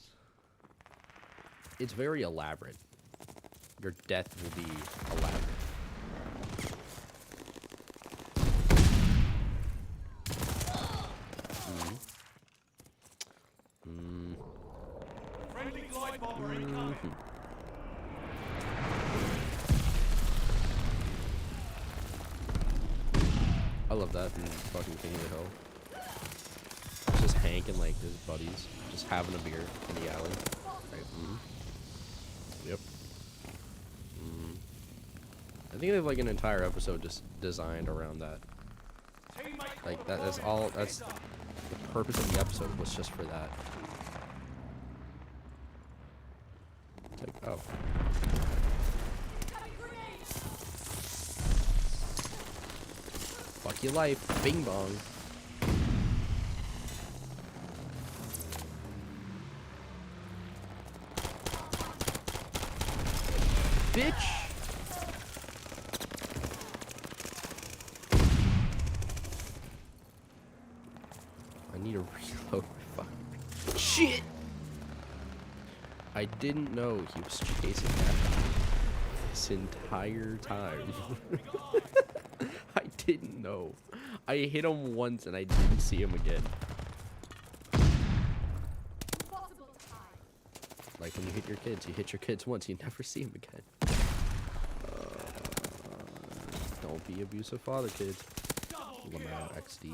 very elaborate. Your death will be elaborate. Friendly glide bomber incoming. I love that in fucking King of the Hill. It's just Hank and like his buddies just having a beer in the alley. Like, Yep. I think they have like an entire episode just designed around that. Like that's all. That's the purpose of the episode was just for that. It's like, oh. Fuck your life, bing bong. Bitch! I need to reload my fucking shit! I didn't know he was chasing after me this entire time. I didn't know. I hit him once and I didn't see him again. Like when you hit your kids once, you never see them again. Don't be abusive father, kids. Lamau XD.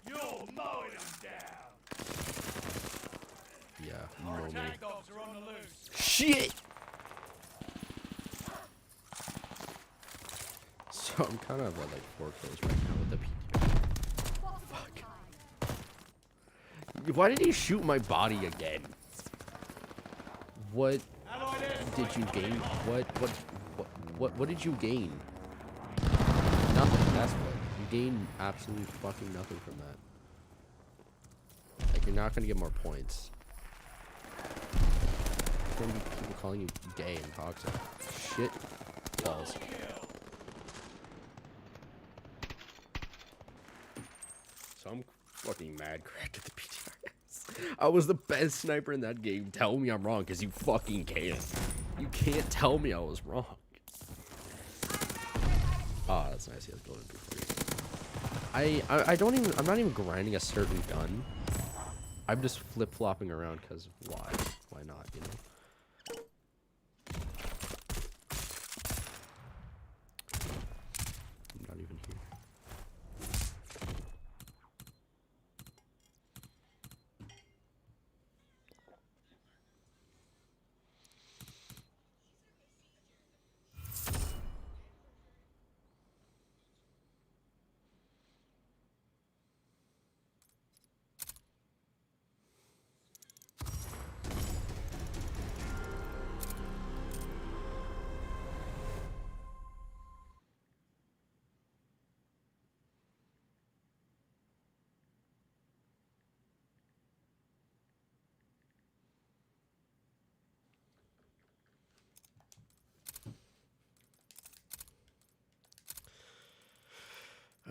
You're mowing them down. Yeah, Our mow me. attack dogs are on the loose. Shit! So I'm kind of at like 4 kills right now with the PTR. Fuck. Why did he shoot my body again? What did you gain? What did you gain? Nothing. That's what. You gain absolutely fucking nothing from that. Like you're not gonna get more points. can't be people calling you gay and toxic. Shit balls. So I'm fucking mad correct at the PTRS. I was the best sniper in that game. Tell me I'm wrong, because you fucking can't. You can't tell me I was wrong. Ah, oh, that's nice. He has golden MP40. I don't even, I'm not even grinding a certain gun. I'm just flip-flopping around, because why? Why not, you know? I'm not even here.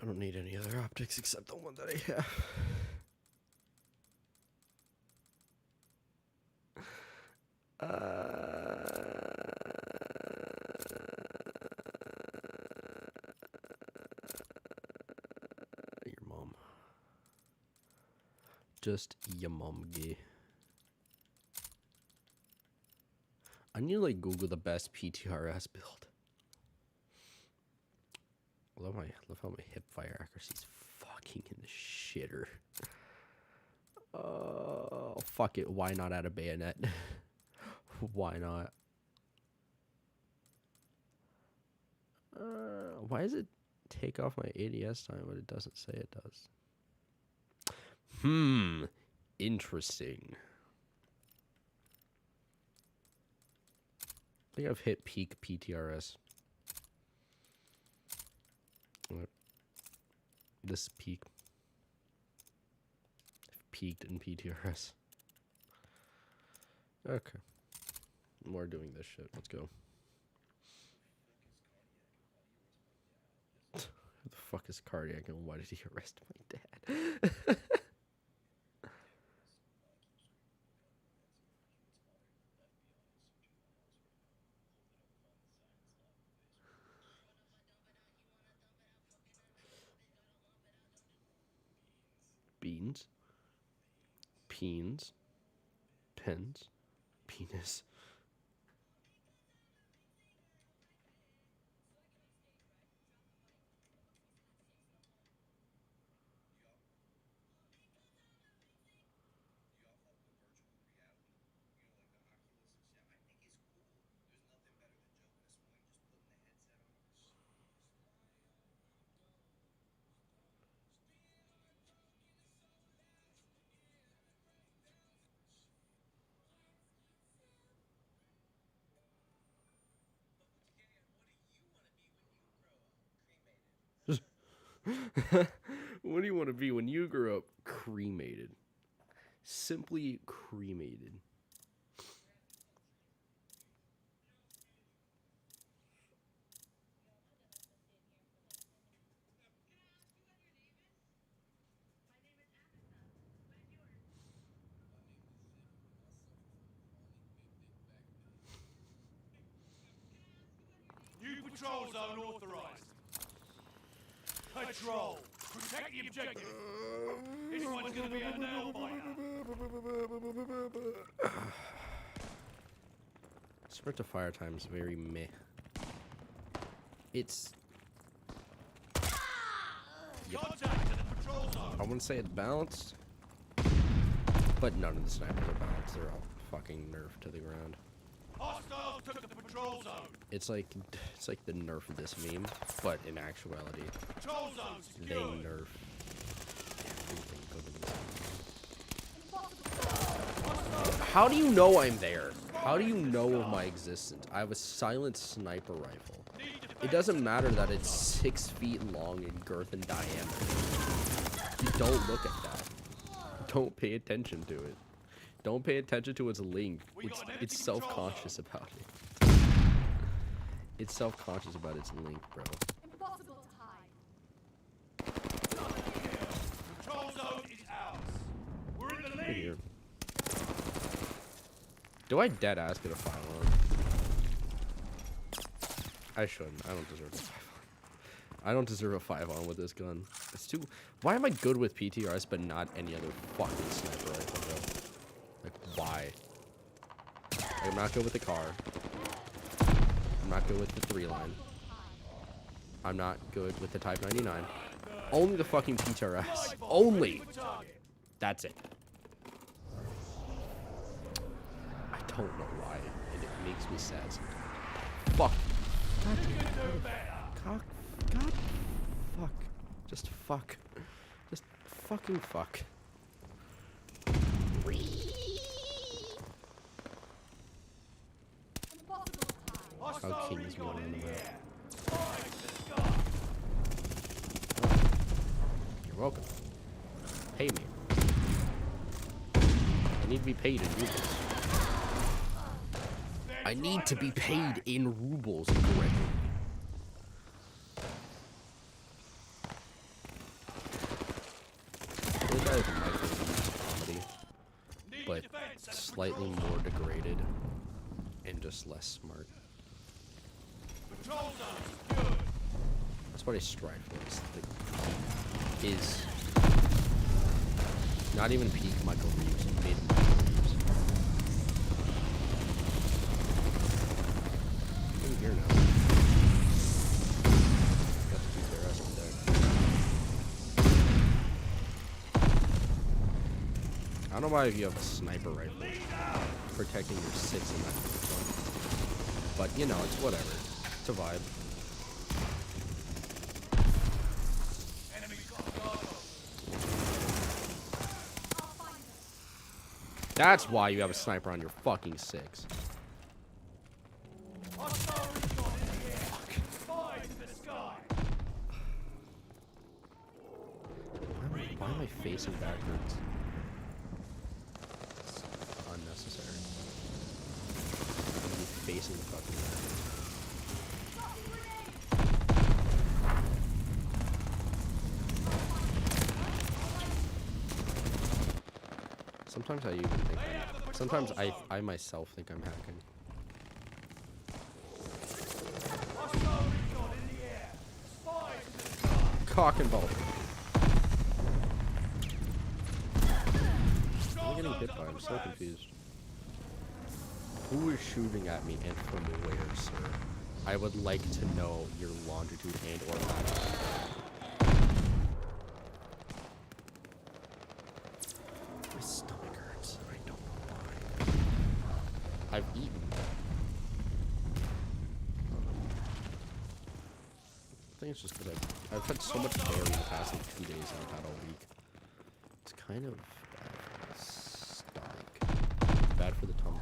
I don't need any other optics except the one that I have. Your mom. Just your mom gay. I need to like Google the best PTRS build. I love how my hip fire accuracy is fucking in the shitter. Oh, fuck it. Why not add a bayonet? Why not? Why does it take off my ADS time, but it doesn't say it does? Interesting. I think I've hit peak PTRS. This is peak. I've peaked in PTRS. Okay. More doing this shit. Let's go. Who the fuck is Cardiac and why did he arrest my dad? Beans. Peens. Pens. Penis. What do you want to be when you grow up? Cremated. Simply cremated. New patrol zone authorized. Patrol, protect the objective. This one's gonna be a nail biter. Sprint to fire time is very meh. It's... Yep. Contact to the patrol zone. I wouldn't say it's balanced, but none of the snipers are balanced. They're all fucking nerfed to the ground. Hostiles took the patrol zone. It's like the nerf of this meme, but in actuality, Patrol zone they secured. nerf everything for the... How do you know I'm there? How do you know of my existence? I have a silent sniper rifle. It doesn't matter that it's 6 feet long in girth and diameter. You don't look at that. Don't pay attention to it. Don't pay attention to its link. It's self-conscious about it. It's self-conscious about its link, bro. Impossible to hide. Control zone is ours. We're in the Right lead. here. Do I dead ass get a 5-on? I shouldn't. I don't deserve a 5-on. I don't deserve a 5-on with this gun. It's too. Why am I good with PTRs but not any other fucking sniper rifle, bro? Like, why? Like, I'm not good with the car. I'm not good with the 3-line. I'm not good with the Type 99. Only the fucking PTRS. Only. That's it. I don't know why, and it makes me sad sometimes. Fuck. God damn it. God. God. Fuck. Just fuck. Just fucking fuck. How king is one on the map. You're welcome. Pay me. I need to be paid in rubles. I need to be paid in rubles correctly. This guy is a comedy, but slightly more degraded and just less smart. That's what a strike was. Is not even peak Michael Reeves, mid Michael Reeves. I'm here now. Got to keep their ass up there. I don't know why you have a sniper rifle protecting your 6 in that one. But you know, it's whatever. It's a vibe. That's why you have a sniper on your fucking 6. Why am I facing backwards? It's unnecessary. I'm facing the fucking backwards. Sometimes I even think sometimes I myself think I'm hacking. Cock and ball. I'm getting hit by. I'm so confused. Who is shooting at me and from where, sir? I would like to know your longitude and or latitude. My stomach hurts. I don't know why. I've eaten. I think it's just because I've had so much hair in the past like 2 days and I've had all week. It's kind of bad for the stomach. Bad for the tum.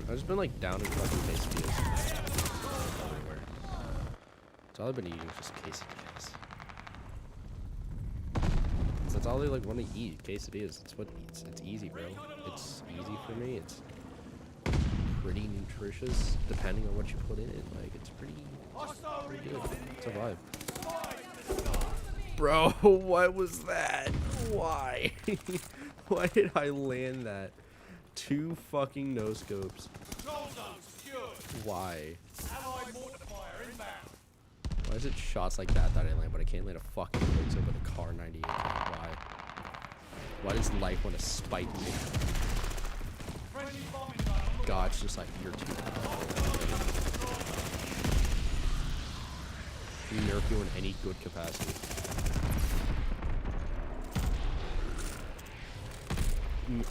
I've just been like down in fucking quesadillas everywhere. So all I've been eating is just quesadillas. So that's all they like want to eat, quesadillas. It's easy, bro. It's easy for me. It's pretty nutritious, depending on what you put in it. Like it's pretty good. It's a vibe. Bro, what was that? Why? Why did I land that? 2 fucking no scopes. Why? Why is it shots like that that I land, but I can't land a fucking laser with a car 98? Why? Why does life want to spite me? God's just like, you're too powerful. We nerf you in any good capacity.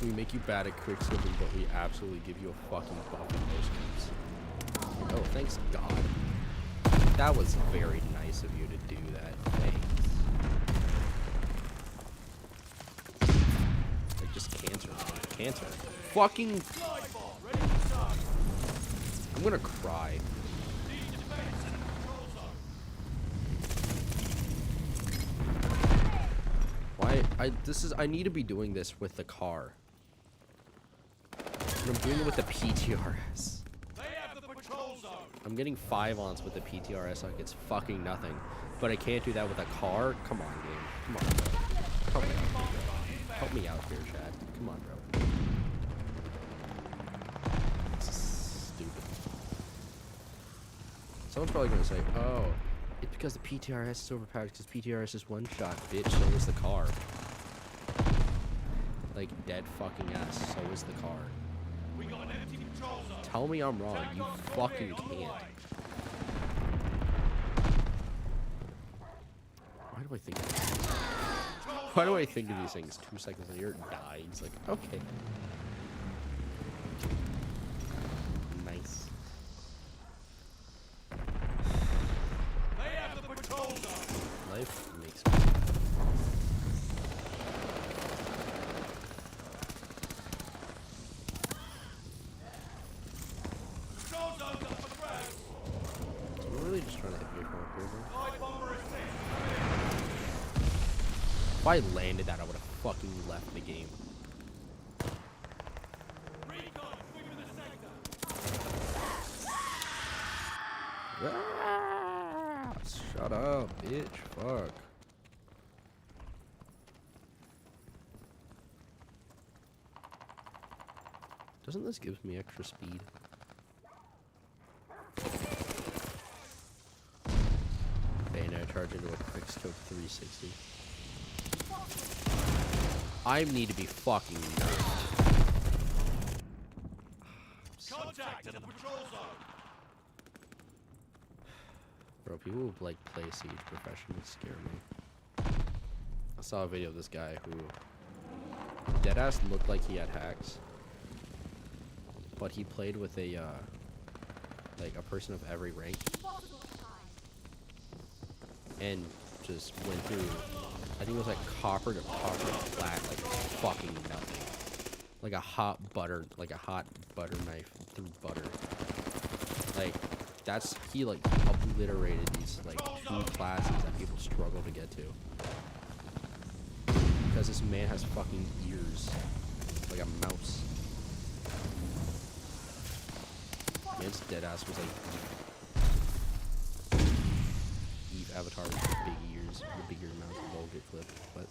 We make you bad at quick slipping, but we absolutely give you a fucking buff in those games. Oh, thanks God. That was very nice of you to do that. Thanks. Like just cancer. Cancer. Fucking. I'm gonna cry. Why I need to be doing this with the car. And I'm doing it with the PTRS. They have the patrol zone. I'm getting 5-ons with the PTRS like it's fucking nothing. But I can't do that with a car? Come on, game. Come on, bro. Help me out here. Help me out here, Chad. Come on, bro. This is stupid. Someone's probably gonna say, oh, it's because the PTRS is overpowered because PTRS is one-shot, bitch, so is the car. Like, dead fucking ass, so is the car. We got an empty patrol zone. Tell me I'm wrong, you fucking can't. Why do I think of these things? Why do I think of these things? 2 seconds later, it dies. Like, okay. Nice. They have the patrol zone. Life makes me. Patrol zone's up for grabs. I'm really just trying to hit me from up here, bro. Light bomber assist. If I landed that, I would have fucking left the game. Recon, swing to the sector. Ah, shut up, bitch. Fuck. Doesn't this give me extra speed? Bayonet charge into a quick scope 360. I need to be fucking nerfed. Contact at the patrol zone. Bro, people who like play Siege professionally scare me. I saw a video of this guy who deadass looked like he had hacks, but he played with a like a person of every rank Impossible to hide. and just went through. I think it was like copper to copper flat, like fucking nothing. Like a hot butter knife through butter. Like that's he like obliterated these like 2 classes that people struggle to get to. Because this man has fucking ears like a mouse. Man's dead ass was like Eve Avatar with the big ears, the bigger mouse will get clipped, but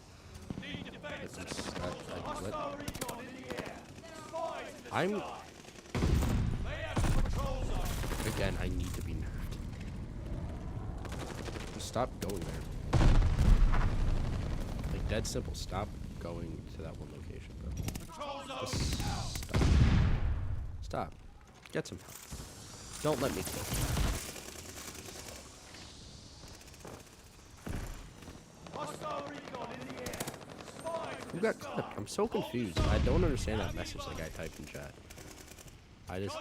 Hostile recon in the air. Spies in the I'm sky. They have the patrol zone. again I need to be nerfed. Just stop going there. Like dead simple, stop going to that one location, bro. Patrol zone Just is out. stop. Stop. Get some help. Don't let me kill you. Hostile recon in the air. Spies Who in got the sky. clipped? I'm so confused. I don't understand that message like I typed in chat. I just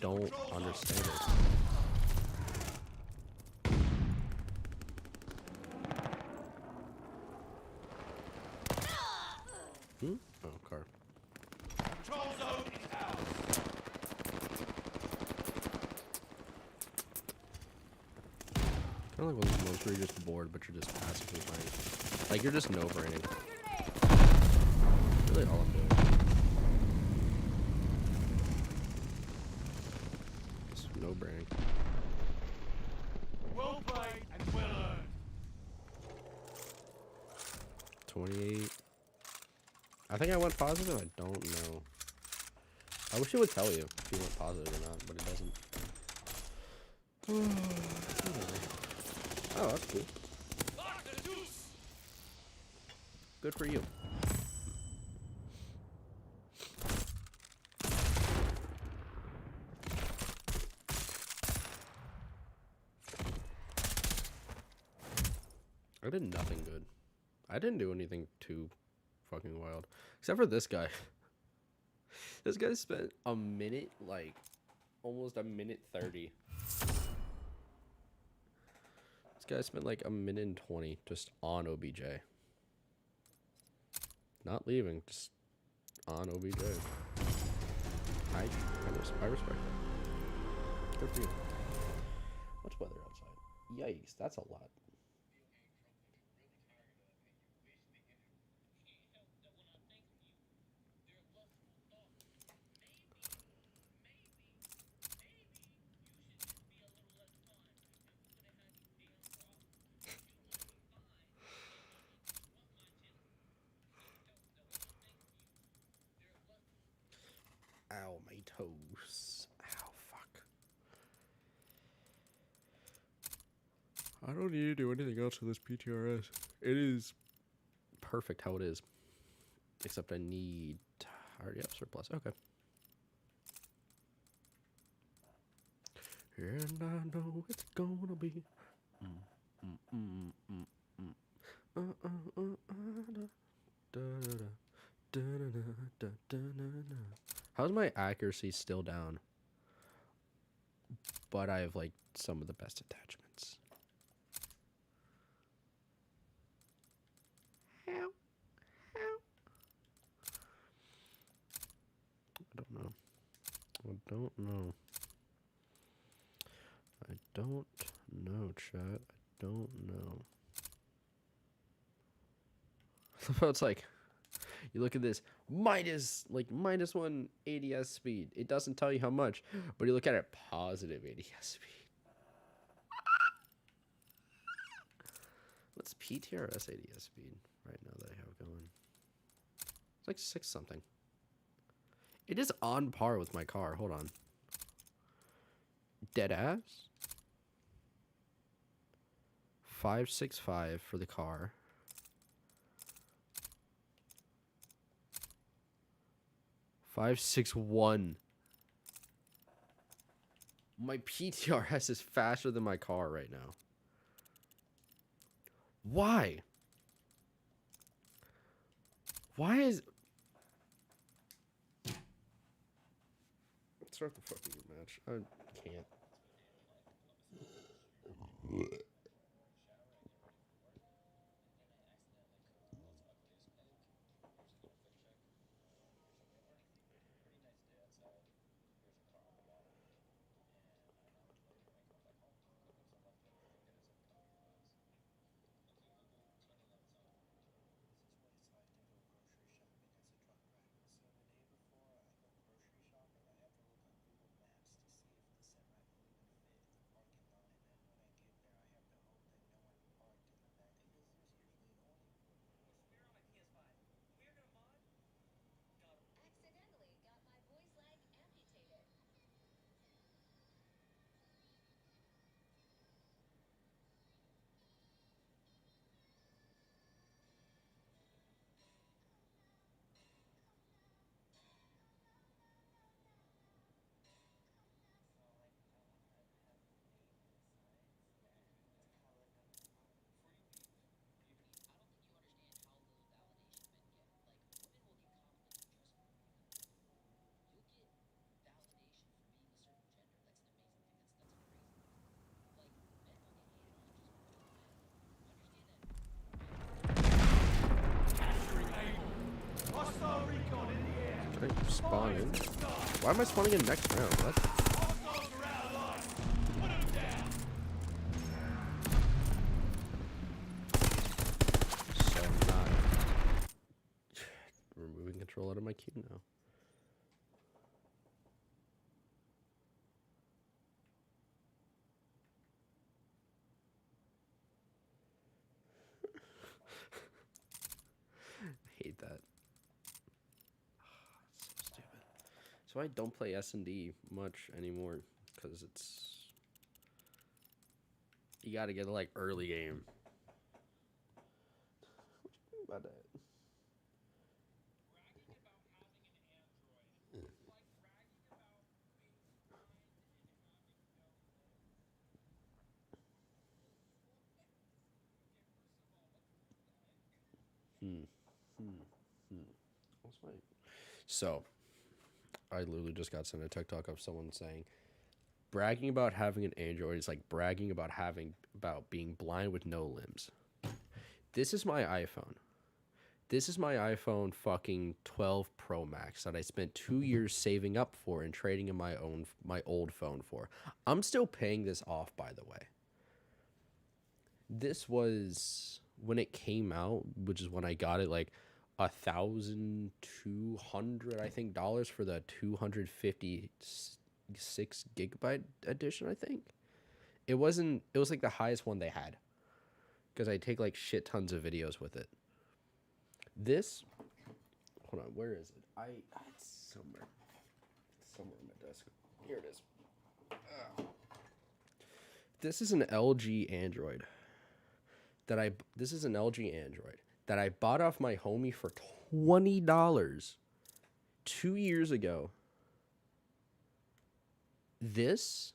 don't understand it. Hmm? Oh, car. Patrol zone is out. Kind of like one of those ones where you're just bored, but you're just passively playing. Like, you're just no-braining. Really all I'm doing. Just no-braining. Well played and well earned. 28. I think I went positive. I don't know. I wish it would tell you if you went positive or not, but it doesn't. Oh, that's cool. Lock the deuce. Good for you. I did nothing good. I didn't do anything too fucking wild. Except for this guy. This guy spent a minute, like, almost a minute 30. This guy spent like a minute and 20 just on OBJ. Not leaving, just on OBJ. I respect that. Good for you. What's weather outside? Yikes, that's a lot. I don't need to do anything else with this PTRS. It is perfect how it is. Except I need... I already have surplus. Okay. And I know it's gonna be... How's my accuracy still down? But I have, like, some of the best attachments. How? I don't know. I don't know. I don't know, chat. I don't know. It's like, you look at this, -1 ADS speed. It doesn't tell you how much, but you look at it, positive ADS speed. What's PTRS ADS speed right now that I have going? It's like 6 something. It is on par with my car. Hold on. Dead ass. 565 for the car. 561. My PTRS is faster than my car right now. Why? Why is... Let's start the fucking match. I can't. Hostile recon in the air. Can I spawn in? Why am I spawning in next round? What? Hostiles are out of line. Put them down. So I'm not removing control out of my queue now. I hate that. So stupid. So I don't play S&D much anymore because it's... You gotta get like early game. What you mean by that? What's my... So, I literally just got sent a TikTok of someone saying, bragging about having an Android is like bragging about being blind with no limbs. This is my iPhone. This is my iPhone fucking 12 Pro Max that I spent 2 years saving up for and trading in my old phone for. I'm still paying this off, by the way. This was when it came out, which is when I got it, like $1,200, I think, dollars for the 256 gigabyte edition. I think it was like the highest one they had because I take like shit tons of videos with it. This, hold on, where is it? It's somewhere on my desk. Here it is. This is an LG Android this is an LG Android that I bought off my homie for $20 2 years ago. This,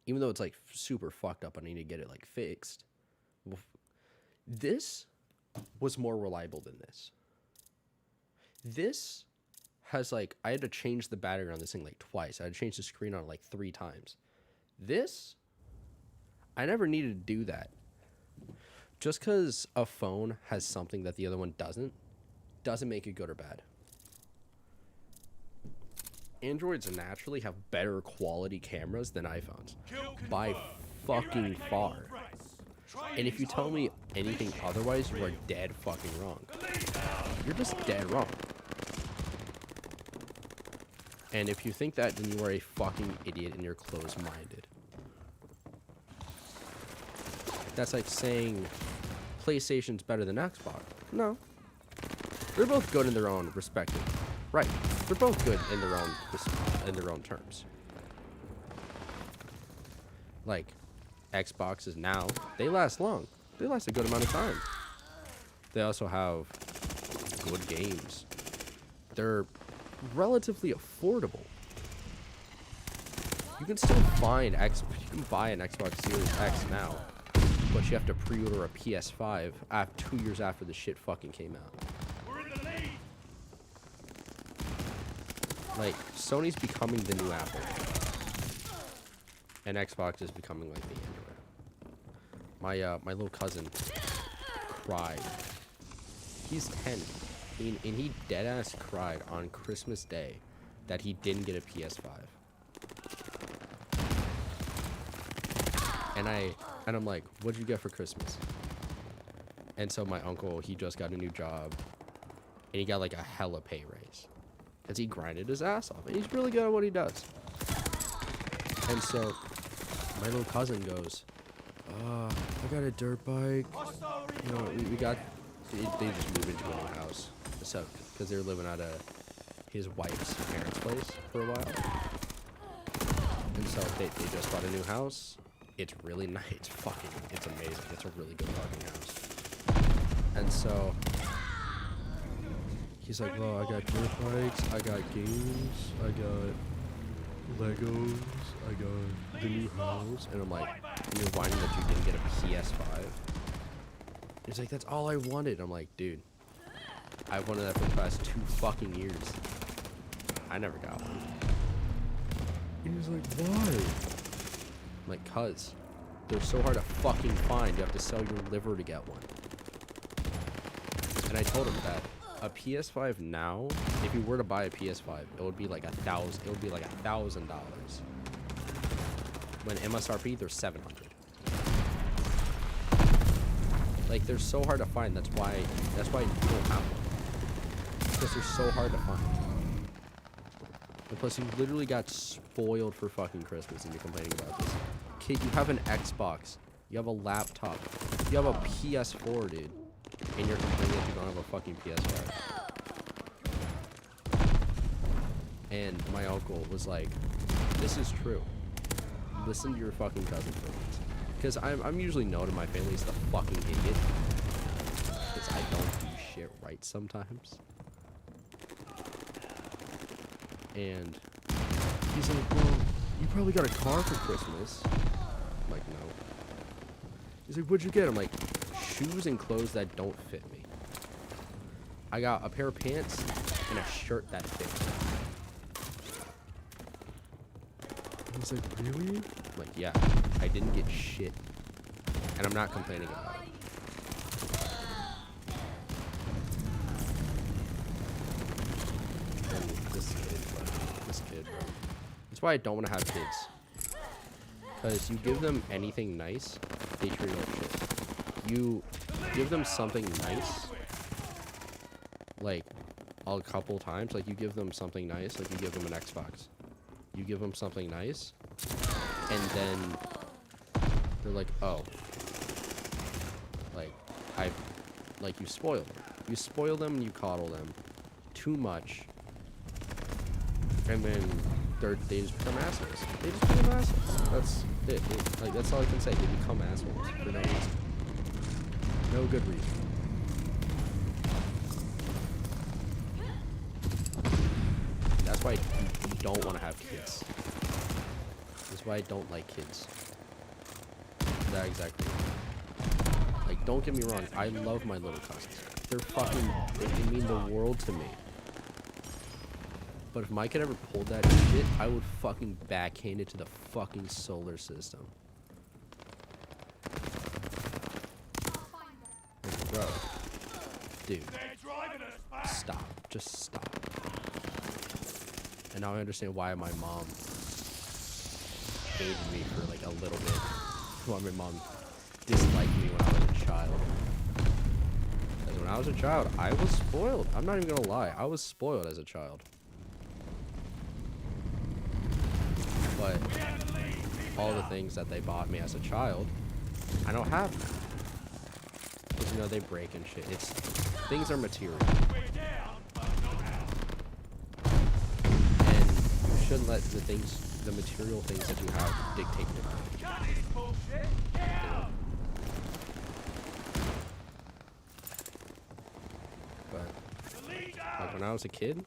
even though it's like super fucked up, I need to get it like fixed. This was more reliable than this. This has like, I had to change the battery on this thing like twice. I had to change the screen on it like 3 times. This, I never needed to do that. Just because a phone has something that the other one doesn't make it good or bad. Androids naturally have better quality cameras than iPhones. By fucking far. And if you tell me anything otherwise, you are dead fucking wrong. You're just dead wrong. And if you think that, then you are a fucking idiot and you're closed-minded. That's like saying PlayStation's better than Xbox. No. They're both good in their own respective. Right. They're both good in their own terms. Like Xboxes now, they last long. They last a good amount of time. They also have good games. They're relatively affordable. You can still find you can buy an Xbox Series X now, but you have to pre-order a PS5 2 years after the shit fucking came out. We're in the lead. Like, Sony's becoming the new Apple. And Xbox is becoming like the Android. My little cousin cried. He's 10. And he deadass cried on Christmas Day that he didn't get a PS5. And I'm like, what'd you get for Christmas? And so my uncle, he just got a new job. And he got like a hella pay raise. Because he grinded his ass off. And he's really good at what he does. And so my little cousin goes, I got a dirt bike. You know, we got, they just moved into a new house. So, because they were living at his wife's parents' place for a while. And so they just bought a new house. It's really nice. It's amazing. It's a really good fucking house. And so he's like, well, I got dirt bikes, I got games, I got Legos, I got the new house. And I'm like, you're whining that you didn't get a PS5? He's like, that's all I wanted. I'm like, dude, I wanted that for the past 2 fucking years. I never got one. And he's like, why? I'm like, cuz they're so hard to fucking find. You have to sell your liver to get one. And I told him that a PS5 now, if you were to buy a PS5, it would be like $1,000. It would be like $1,000. When MSRP, they're $700. Like, they're so hard to find. That's why you don't have one. Because they're so hard to find. And plus, you literally got spoiled for fucking Christmas, and you're complaining about this. Kid, you have an Xbox. You have a laptop. You have a PS4, dude. And you're complaining that you don't have a fucking PS5. And my uncle was like, this is true. Listen to your fucking cousin for once. Because I'm usually known in my family as the fucking idiot. Because I don't do shit right sometimes. And he's like, well, you probably got a car for Christmas. I'm like, no. He's like, what'd you get? I'm like, shoes and clothes that don't fit me. I got a pair of pants and a shirt that fits. He's like, really? I'm like, yeah, I didn't get shit. And I'm not complaining about it. And this kid, bro. That's why I don't want to have kids. Because you give them anything nice, they treat it like shit. You give them something nice, like, a couple times. Like, you give them something nice, like you give them an Xbox. You give them something nice, and then they're like, oh. Like, you spoil them. You spoil them and you coddle them too much. And then they just become assholes. They just become assholes. That's it. Like that's all I can say. They become assholes for no reason. No good reason. That's why you don't want to have kids. That's why I don't like kids. That exactly. Like, don't get me wrong. I love my little cousins. They're fucking. They mean the world to me. But if my kid ever pulled that shit, I would fucking backhand it to the fucking solar system. Bro. Dude. Stop. Just stop. And now I understand why my mom hated me for like a little bit. Why my mom disliked me when I was a child. Because when I was a child, I was spoiled. I'm not even gonna lie. I was spoiled as a child. But all the things that they bought me as a child, I don't have now. Because, you know, they break and shit. Things are material. And you shouldn't let the material things that you have dictate your life. But, like, when I was a kid,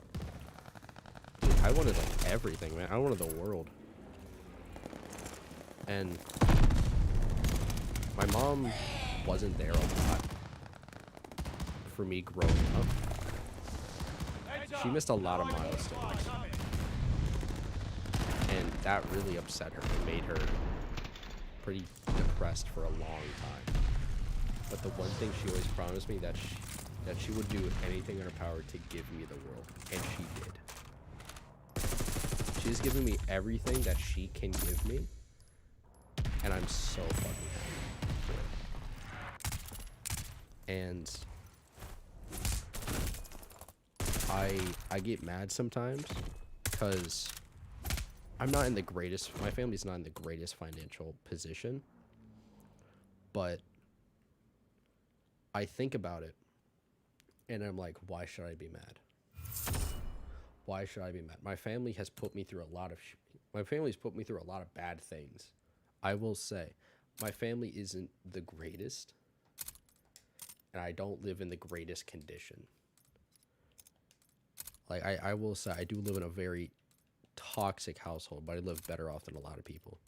dude, I wanted, like, everything, man. I wanted the world. And my mom wasn't there a lot for me growing up. She missed a lot of milestones. And that really upset her and made her pretty depressed for a long time. But the one thing she always promised me that she would do anything in her power to give me the world. And she did. She's giving me everything that she can give me. And I'm so fucking happy for it. And I get mad sometimes because I'm not in the greatest, my family's not in the greatest financial position, but I think about it and I'm like, why should I be mad? Why should I be mad? My family has put me through a lot of bad things. I will say, my family isn't the greatest, and I don't live in the greatest condition. Like, I will say, I do live in a very toxic household, but I live better off than a lot of people.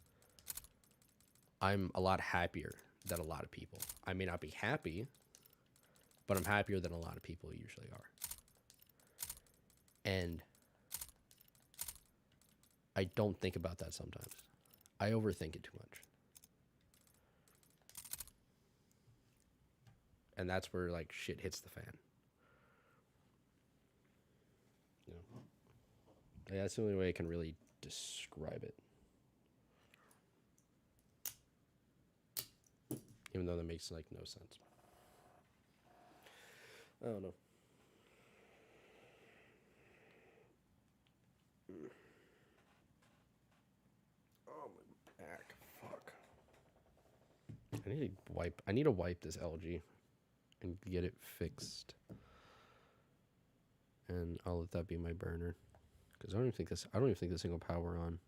I'm a lot happier than a lot of people. I may not be happy, but I'm happier than a lot of people usually are. And I don't think about that sometimes. I overthink it too much. And that's where, like, shit hits the fan. You know? Like, that's the only way I can really describe it. Even though that makes, like, no sense. I don't know. Oh, my back. Fuck. I need to wipe this LG and get it fixed. And I'll let that be my burner. Because I don't even think this thing will power on.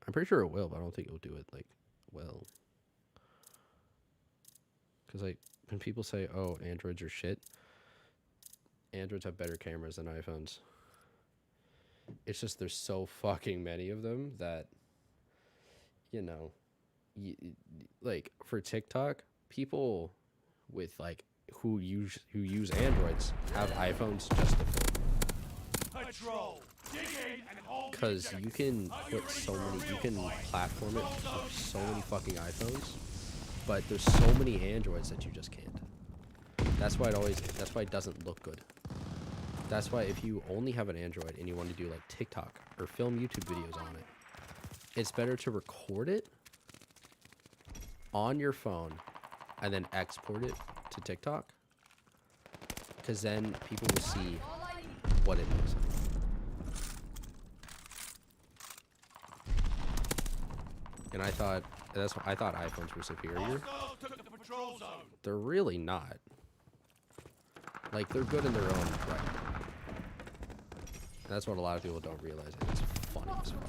I'm pretty sure it will, but I don't think it will do it, like, well. Because, like, when people say, oh, Androids are shit, Androids have better cameras than iPhones. It's just there's so fucking many of them that, you know, like, for TikTok, people with, like, who use Androids have iPhones just to film. Because you can put you can platform it with so many fucking iPhones, but there's so many Androids that you just can't. That's why it doesn't look good. That's why if you only have an Android and you want to do, like, TikTok or film YouTube videos on it, it's better to record it on your phone and then export it to TikTok, because then people will see what it looks like. And I thought iPhones were superior. They're really not. Like, they're good in their own right. That's what a lot of people don't realize. It's funny as fuck.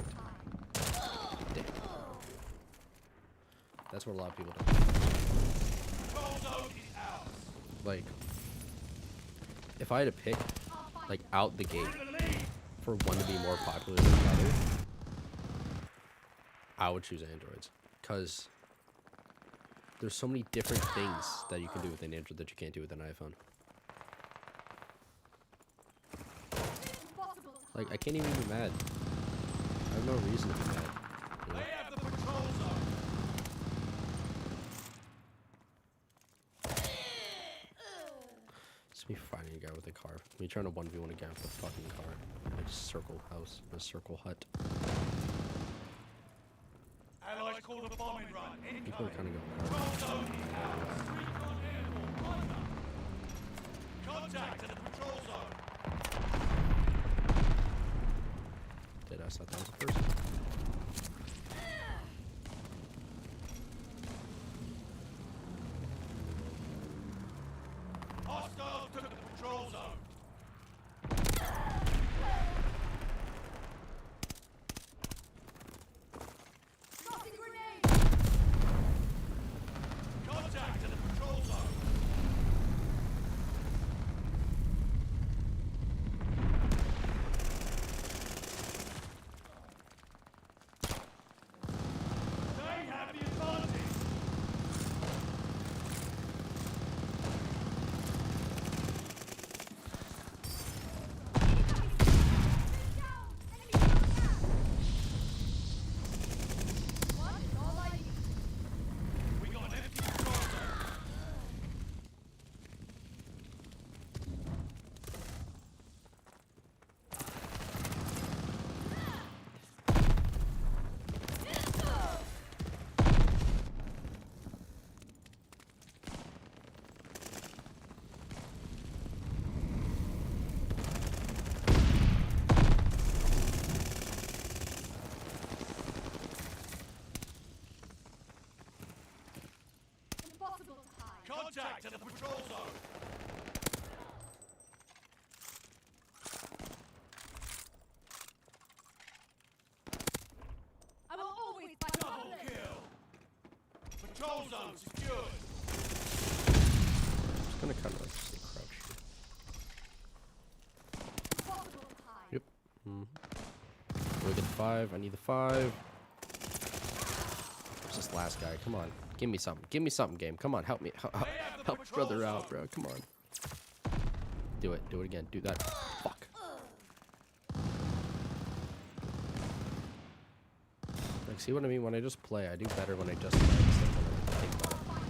Damn. That's what a lot of people do. Control zone is ours. Like, if I had to pick, like, out the gate for one to be more popular than the other, I would choose Androids. Because there's so many different things that you can do with an Android that you can't do with an iPhone. Like, I can't even be mad. I have no reason to be mad. You know? They have the patrol zone. It's me fighting a guy with a car. Me trying to 1v1 a guy with a fucking car. Like a circle house, a circle hut. Allies call a bombing run. People are Incoming. kind of going Control zone is ours. Recon airborne. Contact to the patrol zone. Did I thought that was a person? Hostiles took the patrol zone. Tossing grenade! Contact to the patrol zone. They have the advantage. Down! Enemy coming out! One is all I need. We got an empty patrol zone. Impossible to hide. Contact to the patrol zone. I will always fight Double public. kill. Patrol zone secured. Just gonna kind of stay crouched here. Impossible to hide. Yep. We get the 5. I need the 5. Where's this last guy? Come on. Give me something. Give me something, game. Come on. Help me. Help brother out, bro. Come on. Do it. Do it again. Do that. Fuck. Like, see what I mean? When I just play, I do better when I just play instead of when I think about it.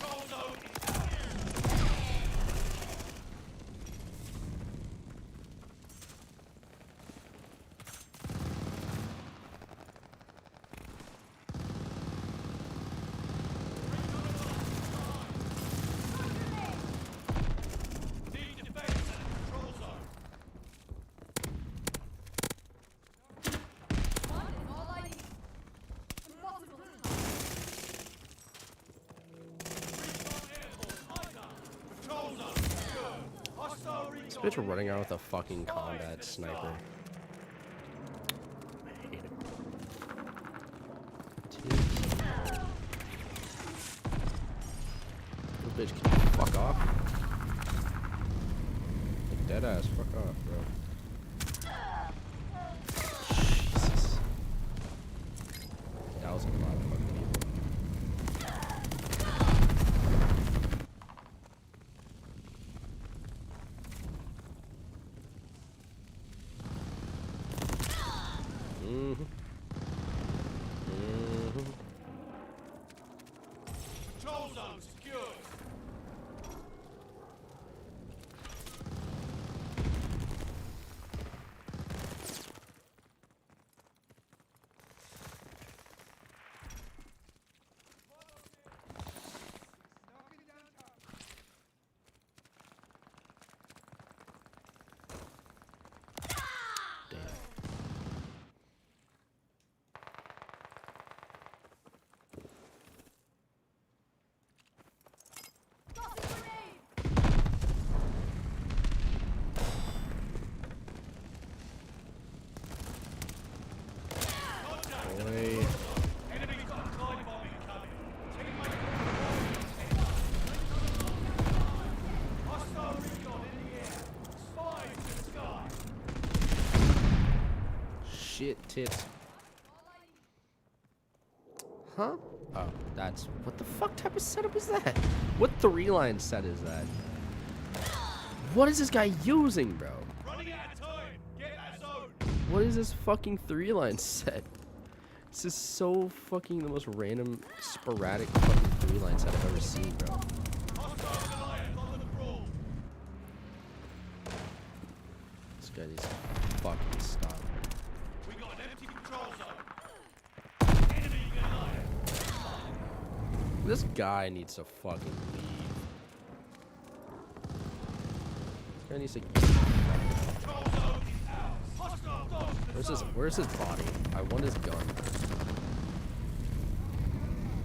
Control zone is Need defense at the patrol zone. One is all I need. Impossible to hide. Patrol zone secured. Hostile recon. This bitch running around with a fucking combat sniper. I hate it. Little bitch, can you fuck off? Like, deadass, fuck off, bro. Jesus. That was a lot of fucking people. Patrol zone secured. shit, tits. Huh? Oh, that's... What the fuck type of setup is that? What 3-line set is that? What is this guy using, bro? Running out of time. Get that zone. What is this fucking 3-line set? This is so fucking the most random, sporadic fucking 3-line set I've ever seen, bro. Hostile Goliath on the brawl. This guy needs to fucking stop. We got an empty control zone. Enemy Goliath. This guy needs to fucking leave. This guy needs to... Control zone is ours. Hostile dogs to the zone. Where's his body? I want his gun.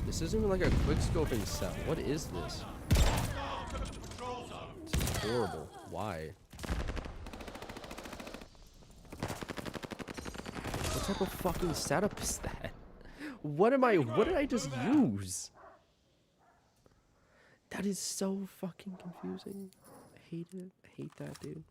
This isn't even like a quick scoping set. What is this? Hostile took the control zone. This is horrible. Why? What type of fucking setup is that? What did I just use? That is so fucking confusing. I hate it. I hate that, dude.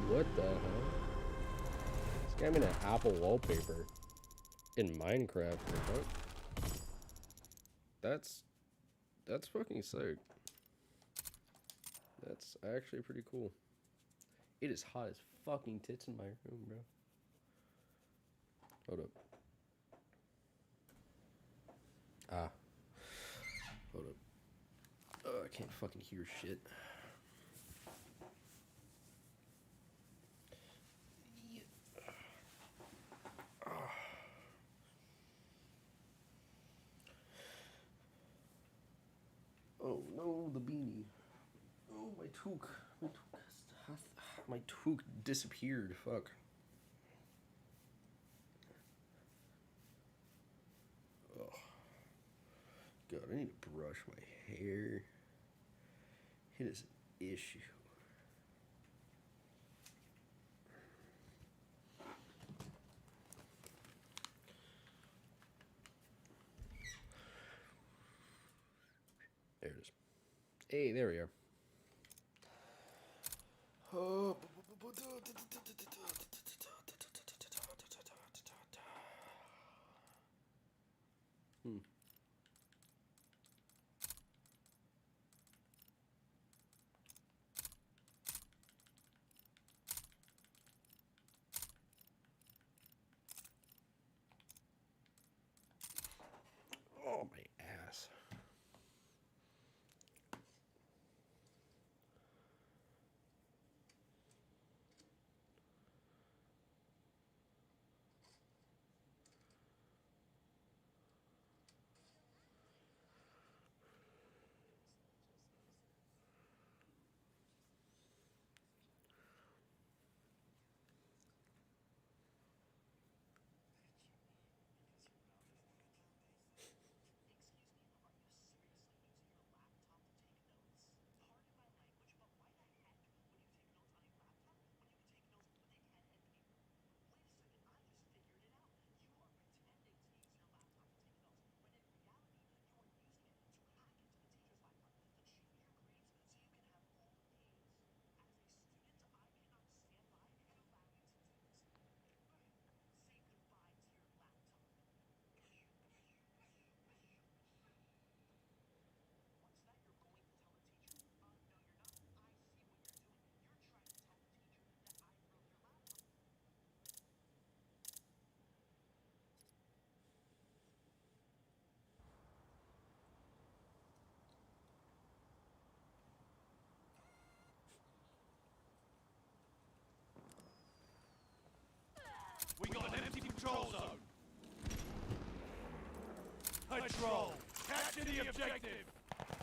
What the hell? This guy made an Apple wallpaper in Minecraft. What? That's fucking sick. That's actually pretty cool. It is hot as fucking tits in my room, bro. Hold up. Ah. Hold up. Oh, I can't fucking hear shit. Oh no, the beanie. Oh, my toque. My toque disappeared. Fuck. Oh. God, I need to brush my hair. It is an issue. There it is. Hey, there we are. Oh, my ass. Patrol! Capture the objective!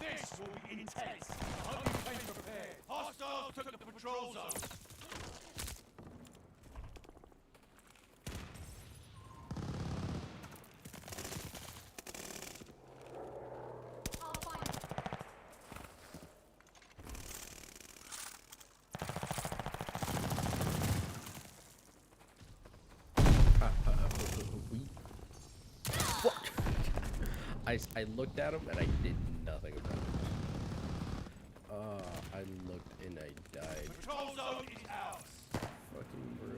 This will be intense! I hope you came prepared! Hostiles took the patrol zone! I'll find it. Fuck. I looked at him and I did nothing about it. I looked and I died. Patrol zone is ours! Fucking bro.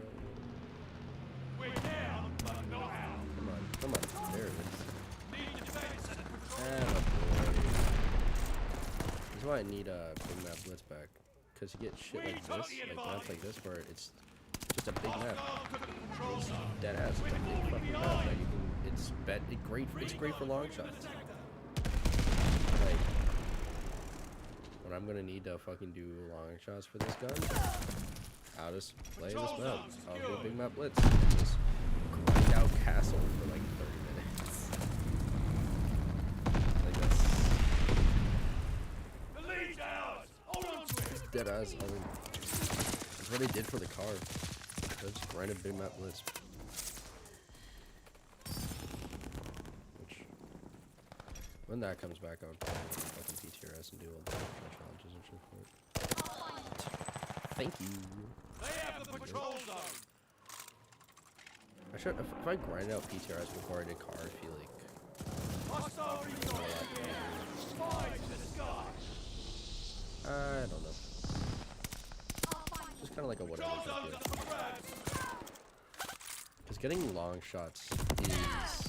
We're down, but not out! Come on. There it is. Need defense at the patrol Ah, zone! boy. This is why I need Big Map Blitz back. Because you get shit like this, like maps like this, where it's just a big map. Hostiles took the patrol zone! Dead ass. It's a big fucking map that you can. It's great for long shots. Like when I'm gonna need to fucking do long shots for this gun, I'll just play this map. I'll go Big Map Blitz. Just grind out Castle for like 30 minutes. Like that's The lead's ours! Hold on to it! dead ass. I mean, that's what I did for the car. I just grinded Big Map Blitz. When that comes back, I'll fucking PTRS and do all the challenges and shit for it. Thank you. They have the patrol zone! I should, if I grind out PTRS before I did car, I feel like Hostile recon! Spies in the sky! I don't know. I'll find it. Just kind of like a whatever. Patrol zone's up for grabs! Because getting long shots is,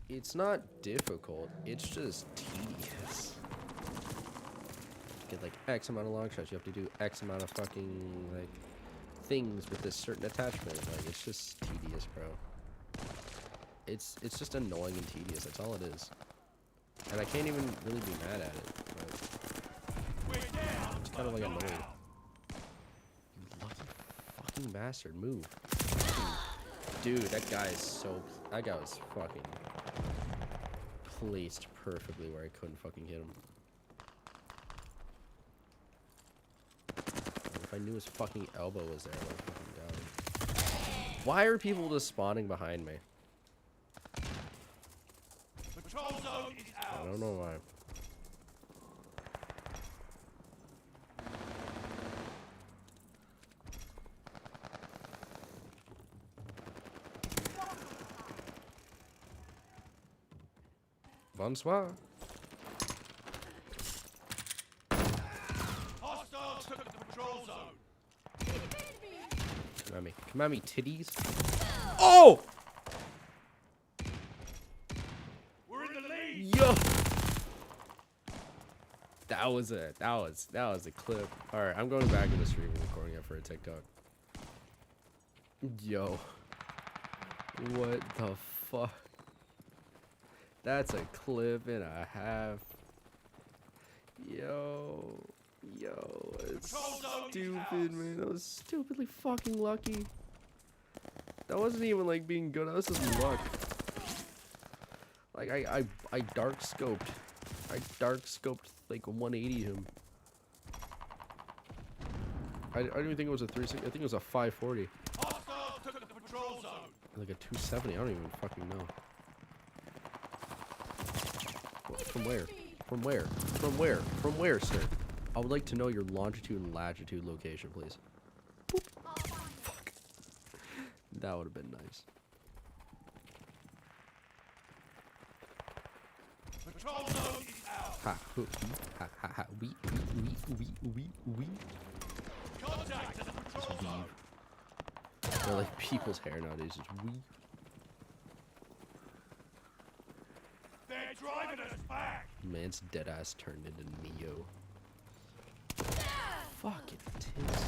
it's not difficult. It's just tedious. Get like X amount of long shots. You have to do X amount of fucking like things with this certain attachment. Like it's just tedious, bro. It's just annoying and tedious. That's all it is. And I can't even really be mad at it. But We're down! it's kind of like annoying. You lucky fucking bastard, move. Dude, that guy is so. That guy was fucking placed perfectly where I couldn't fucking hit him. If I knew his fucking elbow was there, I would have fucking died. Why are people just spawning behind me? Patrol zone is I ours! don't know why. Bonsoir. Hostiles took the patrol zone! Come at me, titties. Oh! We're in the lead! Yo! That was a clip. Alright, I'm going back to the stream and recording it for a TikTok. Yo. What the fuck? That's a clip and a half. Yo. It's stupid, man. That was stupidly fucking lucky. That wasn't even like being good. That was just luck. Like I dark scoped. I dark scoped like 180 him. I don't even think it was a 360. I think it was a 540. Hostiles took the patrol zone! Like a 270. I don't even fucking know. From where? From where? From where? From where, sir? I would like to know your longitude and latitude location, please. Boop. Fuck. That would have been nice. Patrol zone is ours! Ha, hoo, ha, ha, ha, wee. Contact at the patrol zone! They're like people's hair nowadays. It's wee. They're driving us back! Man's dead ass turned into Neo. Fucking tits.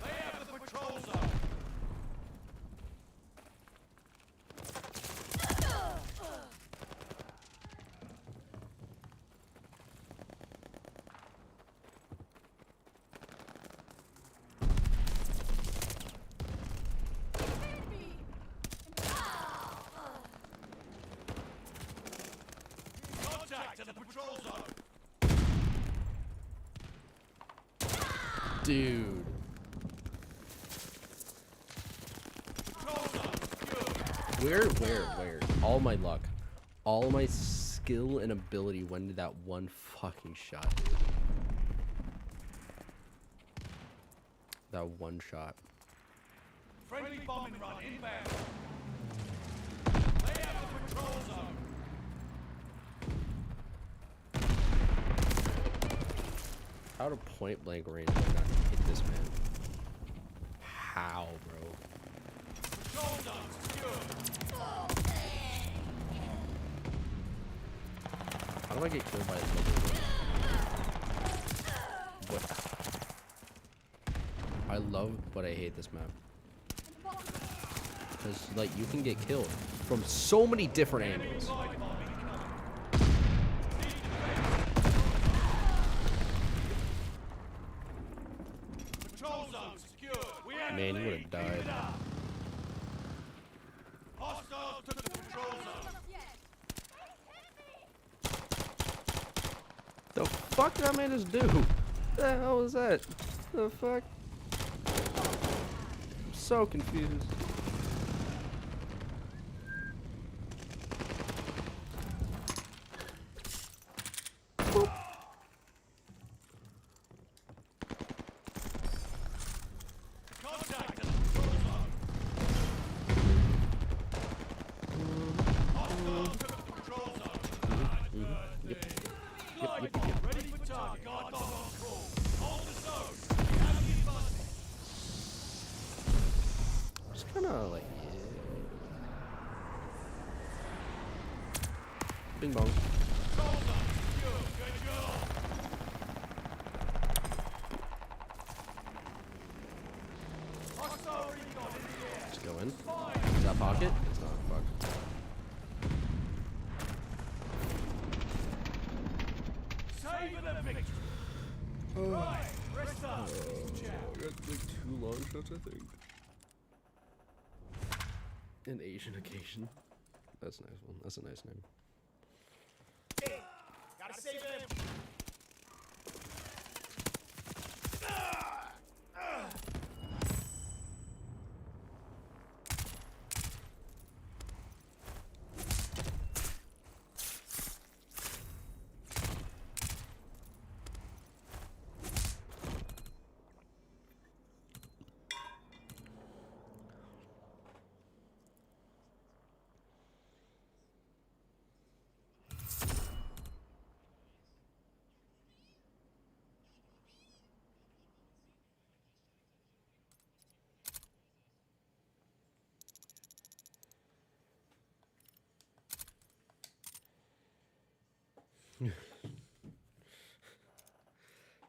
They have the patrol zone! patrol zone. Dude. Patrol zone secured. Where? All my luck. All my skill and ability went into that one fucking shot, dude. That one shot. Friendly bombing run inbound. Lay out the patrol zone. How to point blank range did I not hit this man? How, bro? Patrol zone secured. How do I get killed by a level? What? I love, but I hate this map. Because, like, you can get killed from so many different angles. Patrol zone secured. We have Man, the you lead. would've died. Keep it up. Hostiles took the patrol zone. The fuck did that man just do? The hell was that? The fuck? I'm so confused. Boop. Contact at the patrol zone. Hostiles took the patrol zone. Yep. Glide bomb ready for target. Guard dog on call. Hold the zone. We have the advantage. Just kind of like, bing bong. Patrol zone secured. Good job. Hostile recon in the air. Let's go in. Fire. Is that pocket? It's not. Fuck. Savor the victory. Right. Rest up. Chap. I got like 2 long shots, I think. An Asian occasion. That's a nice one. That's a nice name. Gotta save him.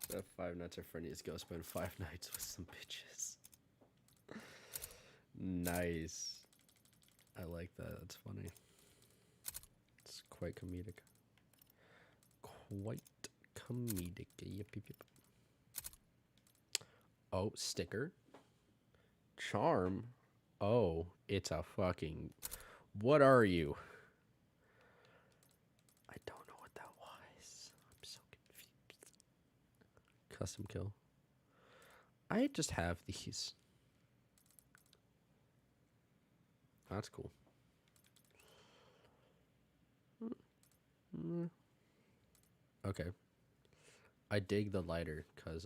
That 5 Nights at Freddy's go spend 5 nights with some bitches. Nice. I like that. That's funny. It's quite comedic. Quite comedic. Yep, yep, yep. Oh, sticker. Charm. Oh, it's a fucking... What are you? I don't know what that was. I'm so confused. Custom kill. I just have these. That's cool. Okay. I dig the lighter because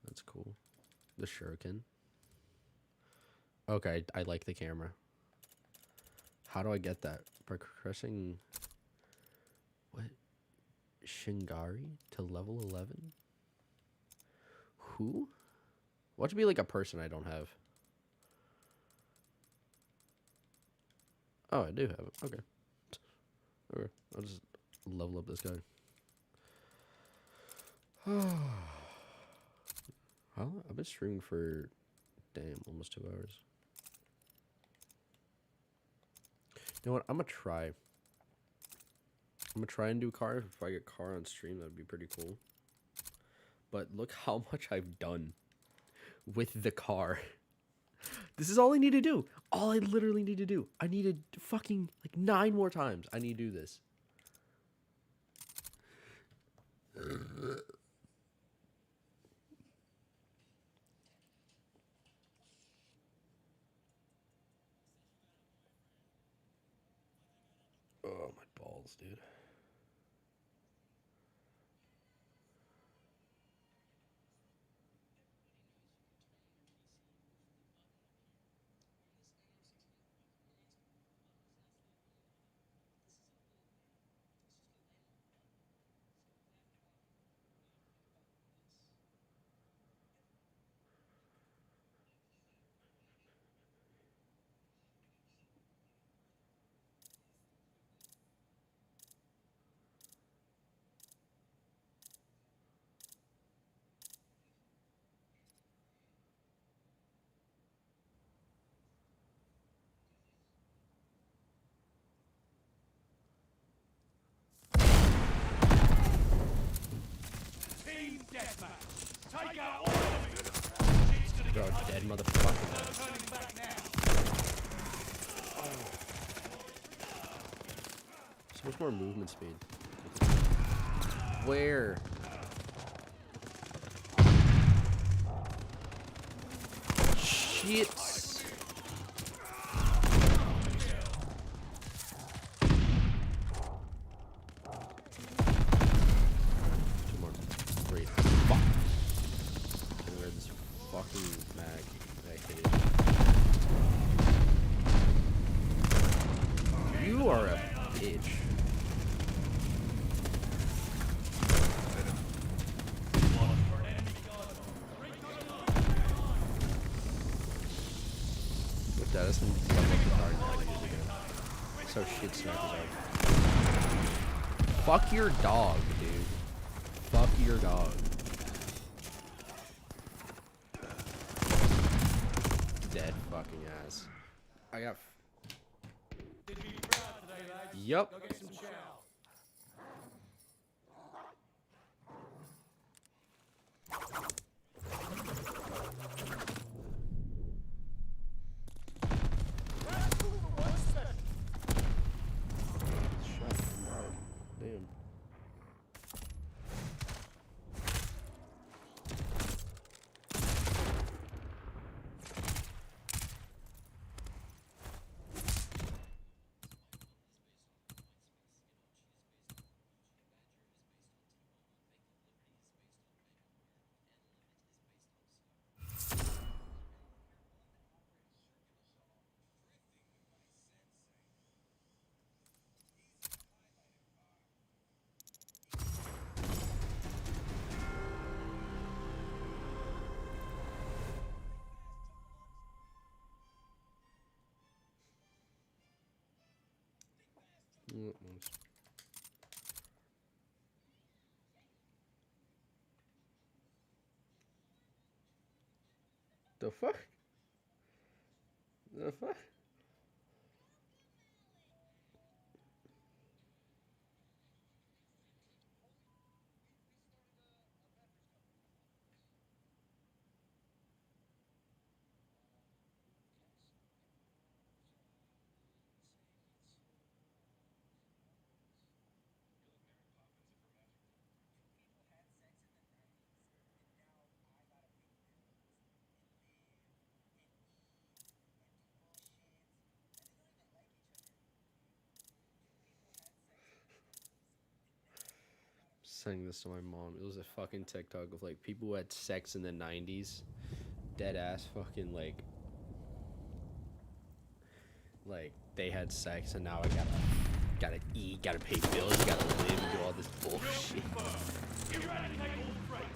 that's cool. The shuriken. Okay, I like the camera. How do I get that? By crushing what? Shingari to level 11? Who? What should be like a person I don't have? Oh, I do have it. Okay. Okay. I'll just level up this guy. I've been streaming for, damn, almost 2 hours. You know what? I'm gonna try. I'm gonna try and do car. If I get car on stream, that'd be pretty cool. But look how much I've done with the car. This is all I need to do. All I literally need to do. I need to fucking like 9 more times. I need to do this. Oh, my balls, dude. Team deathmatch. Take out all of it. Bro, dead motherfucker. Turning back now. So much more movement speed. Where? Shit. Two more. 3. Fuck. Where this fucking mag? I hate it. You are a bitch. With that, that's some so shit snipers are. Fuck your dog, dude. Fuck your dog. Dead fucking ass. I got. Yup. Go get some chow. Shut up. Damn. The fuck? The fuck? Saying this to my mom. It was a fucking TikTok of like people who had sex in the 90s. Dead ass fucking like they had sex and now I gotta eat, gotta pay bills, gotta live and do all this bullshit.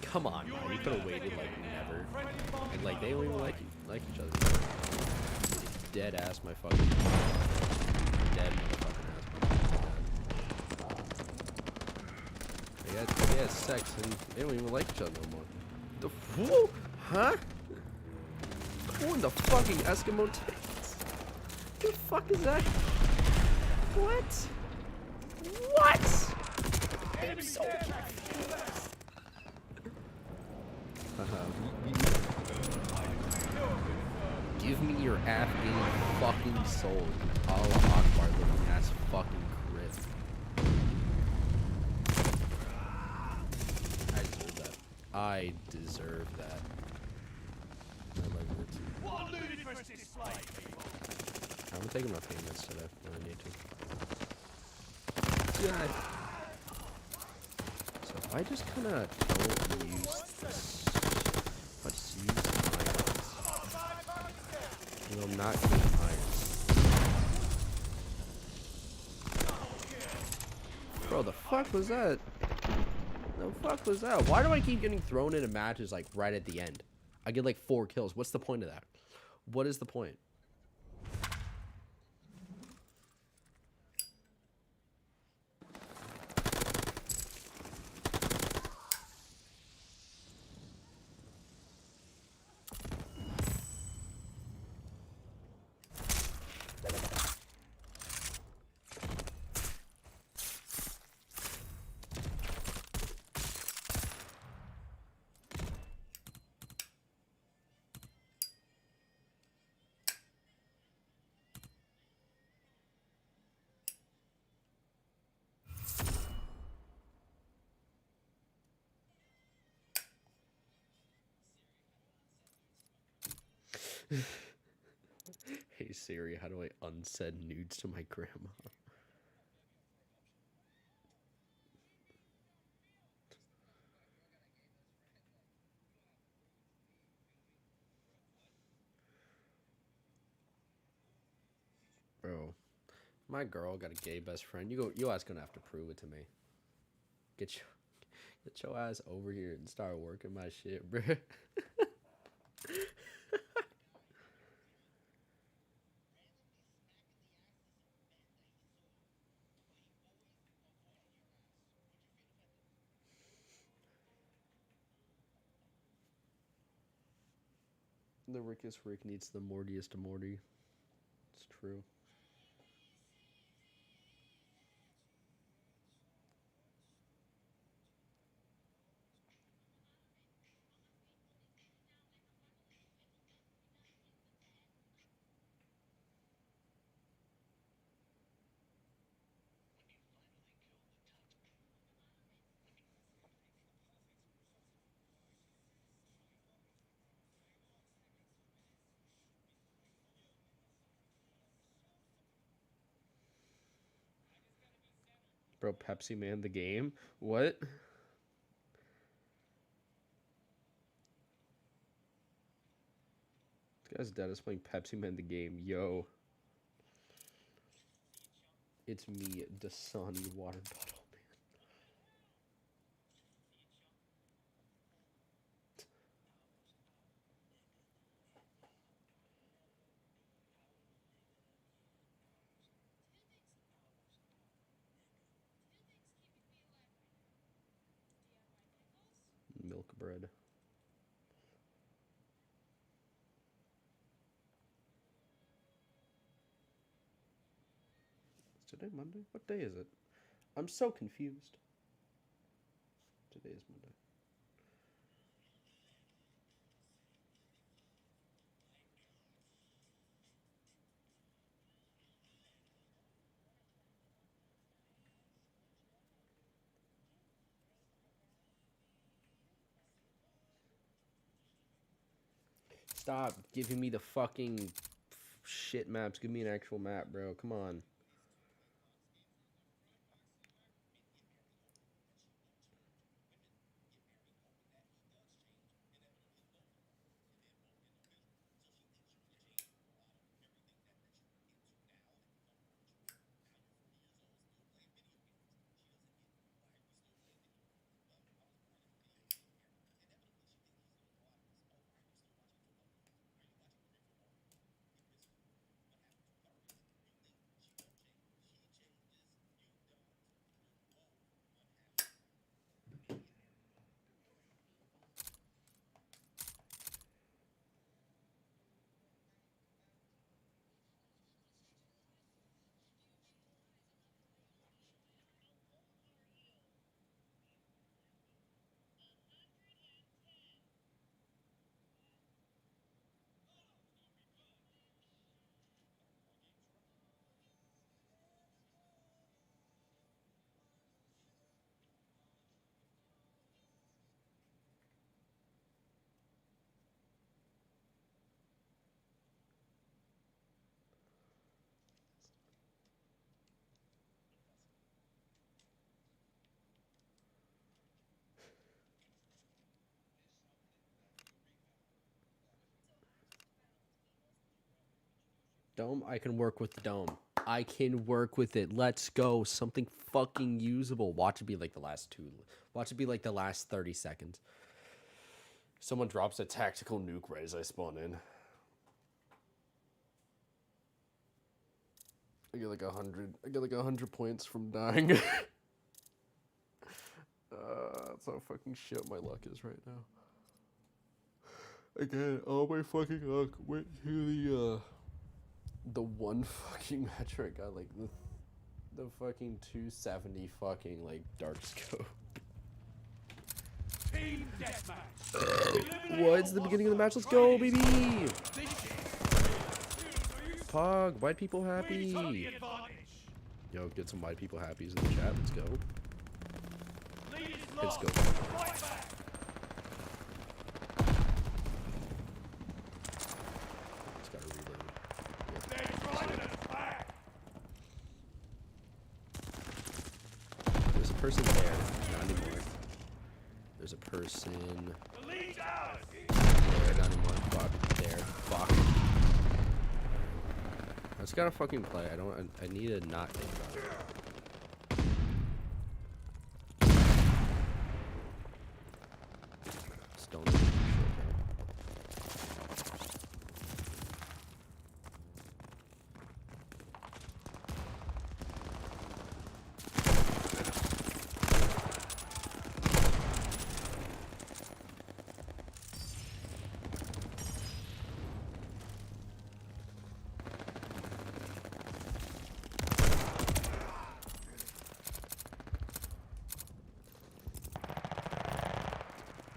Come on, man. You could have waited like never. And like they don't even like each other. Dead ass my fucking dead motherfucking ass. They had sex and they don't even like each other no more. The fool? Huh? Who in the fucking Eskimo tits? The fuck is that? What? What? I'm so confused. Give me your Afghan fucking soul. Allah Akbar looking ass fucking crib. I deserve that. I deserve that. I like it. What a ludicrous display, people! I'm taking my payments today when I need to. Yeah. So if I just kind of don't use this, if I just use irons, and I'm not getting irons. Bro, the fuck was that? The fuck was that? Why do I keep getting thrown into matches like right at the end? I get like 4 kills. What's the point of that? What is the point? Hey Siri, how do I unsend nudes to my grandma? Bro, my girl got a gay best friend. Your ass gonna have to prove it to me. Get your ass over here and start working my shit, bro. The rickest Rick needs the Mortiest Morty. It's true. Bro, Pepsi Man the game? What? This guy's dad is playing Pepsi Man the game. Yo. It's me, Dasani water bottle man. Milk bread. Is today Monday? What day is it? I'm so confused. Today is Monday. Stop giving me the fucking shit maps. Give me an actual map, bro. Come on. Dome? I can work with the dome. I can work with it. Let's go. Something fucking usable. Watch it be like the last two. Watch it be like the last 30 seconds. Someone drops a tactical nuke right as I spawn in. I get like 100. I get like 100 points from dying. That's how fucking shit my luck is right now. Again, all my fucking luck went to the one fucking match where I got like the fucking 270 fucking like dark scope. Team deathmatch. What? It's the beginning of the match. Let's go, baby! Pog, white people happy. Yo, get some white people happies in the chat. Let's go. Let's go. Just gotta reload. There's a person there. Not anymore. There's a person there. Not anymore. Fuck. There. Fuck. I just gotta fucking play. I need to not think about it. Just don't do shit,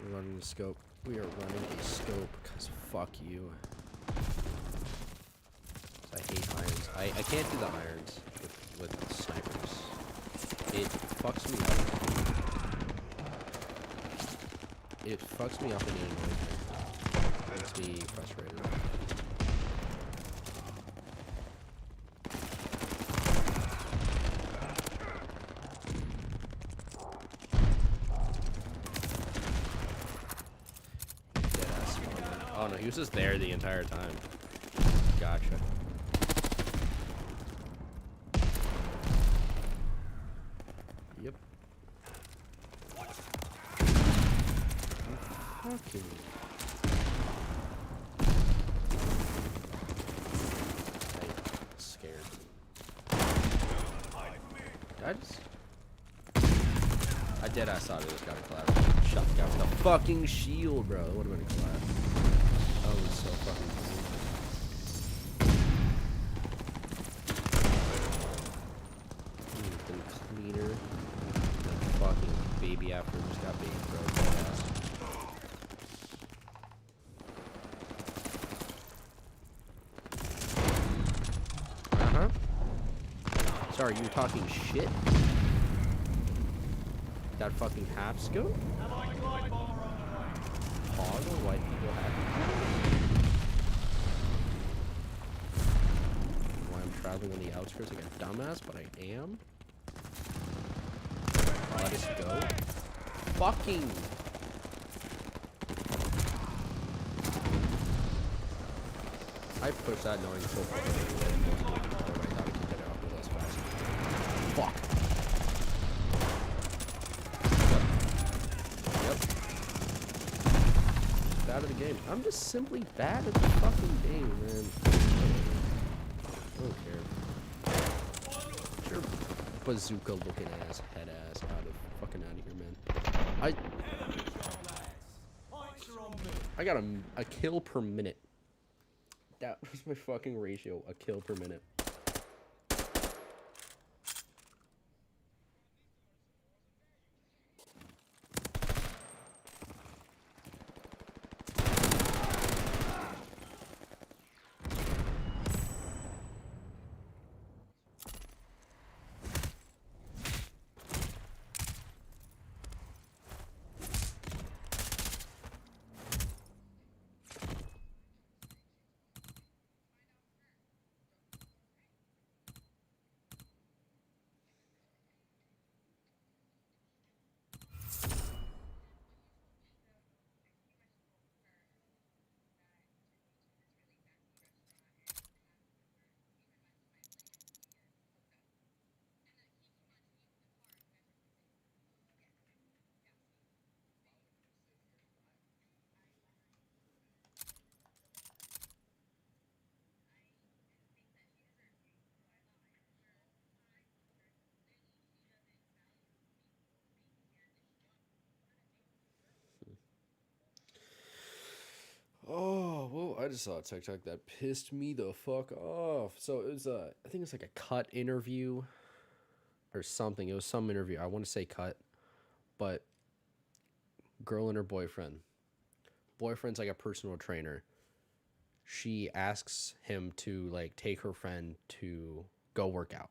We're running the scope. We are running a scope because fuck you. I hate irons. I can't do the irons with snipers. It fucks me up. It fucks me up and it annoys me. It makes me frustrated. Oh no, he was just there the entire time. Gotcha. Yep. Fucking. I'm scared. I deadass thought it was gonna collapse. Shot the guy with the fucking shield, bro. That would've been a collapse. That was so fucking cool. Been cleaner than fucking baby after just got baby, bro. Uh-huh. Sorry, you were talking shit? That fucking half scope? Pog or white people happy? Why I'm traveling on the outskirts like a dumbass, but I am? Let us go. Fucking! I pushed that knowing so far. I thought we could get it off with us fast. Fuck! Out of the game. I'm just simply bad at the fucking game, man. I don't care. Get your bazooka looking ass, head ass fucking out of here, man. I got a kill per minute. That was my fucking ratio, a kill per minute. just saw a TikTok that pissed me the fuck off. So it was I think it's like a cut interview or something. It was some interview. I want to say cut, but girl and her boyfriend. Boyfriend's like a personal trainer. She asks him to like take her friend to go work out.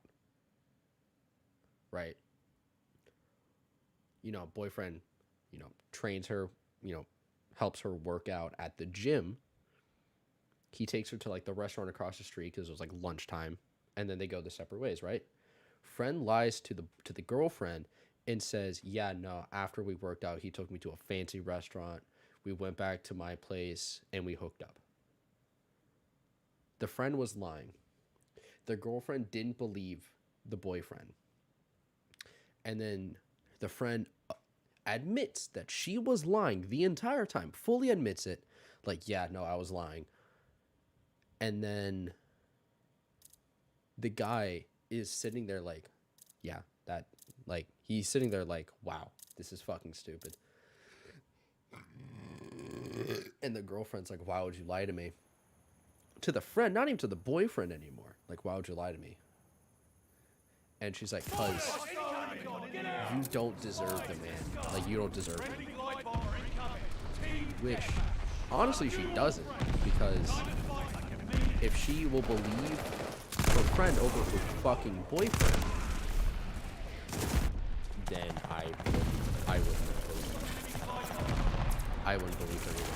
Right? Boyfriend, trains her, helps her work out at the gym. He takes her to like the restaurant across the street because it was like lunchtime, and then they go the separate ways, right? Friend lies to the girlfriend and says, "Yeah, no, after we worked out, he took me to a fancy restaurant. We went back to my place and we hooked up." The friend was lying. The girlfriend didn't believe the boyfriend. And then the friend admits that she was lying the entire time, fully admits it. Like, yeah, no, I was lying. And then the guy is sitting there like, yeah, he's sitting there like, wow, this is fucking stupid. And the girlfriend's like, why would you lie to me? To the friend, not even to the boyfriend anymore. Like, why would you lie to me? And she's like, cause you don't deserve the man. Like, you don't deserve him. Which, honestly, she doesn't. Because if she will believe her friend over her fucking boyfriend, then I wouldn't believe her. I wouldn't believe her either.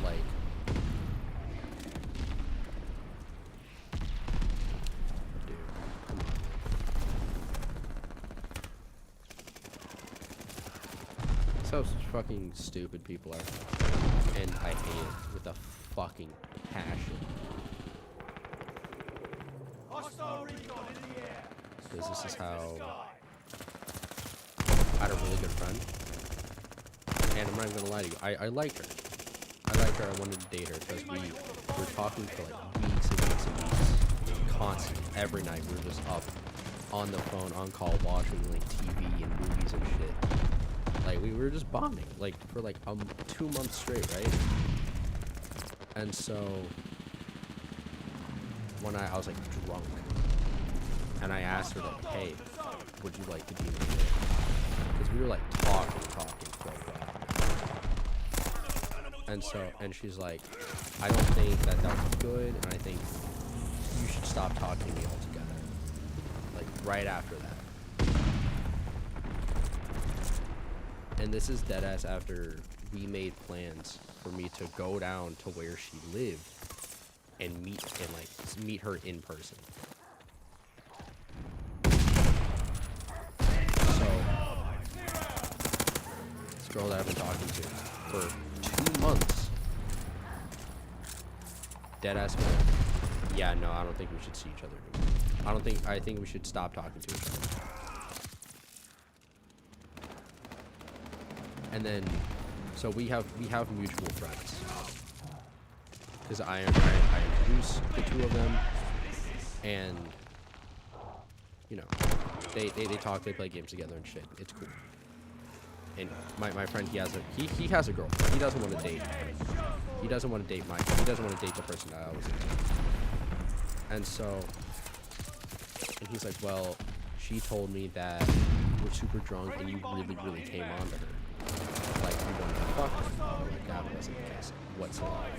Like, dude, come on. So fucking stupid people are. And I hate it with a fucking passion. Because this is how I had a really good friend. And I'm not even gonna lie to you, I liked her. I wanted to date her because we were talking for like weeks and weeks and weeks. Constantly. Every night we were just up on the phone, on call, watching like TV and movies and shit. Like we were just bonding like for like 2 months straight, right? And so one night I was like drunk. And I asked her like, hey, would you like to be my date? Because we were like talking for a while. And she's like, I don't think that was good, and I think you should stop talking to me altogether. Like right after that. And this is deadass after we made plans for me to go down to where she lived and meet her in person. Girl that I've been talking to for 2 months. Deadass man. Yeah, no, I don't think we should see each other anymore. I think we should stop talking to each other. And then, so we have mutual friends. Because I introduced the two of them, and they talk, they play games together and shit. It's cool. And my friend, he has a girl. He doesn't want to date her. He doesn't want to date he doesn't want to date the person that I was into. And so, and he's like, well, she told me that you were super drunk and you really, really came on to her. Like, you wanted to fuck her. I'm like, that wasn't the case whatsoever.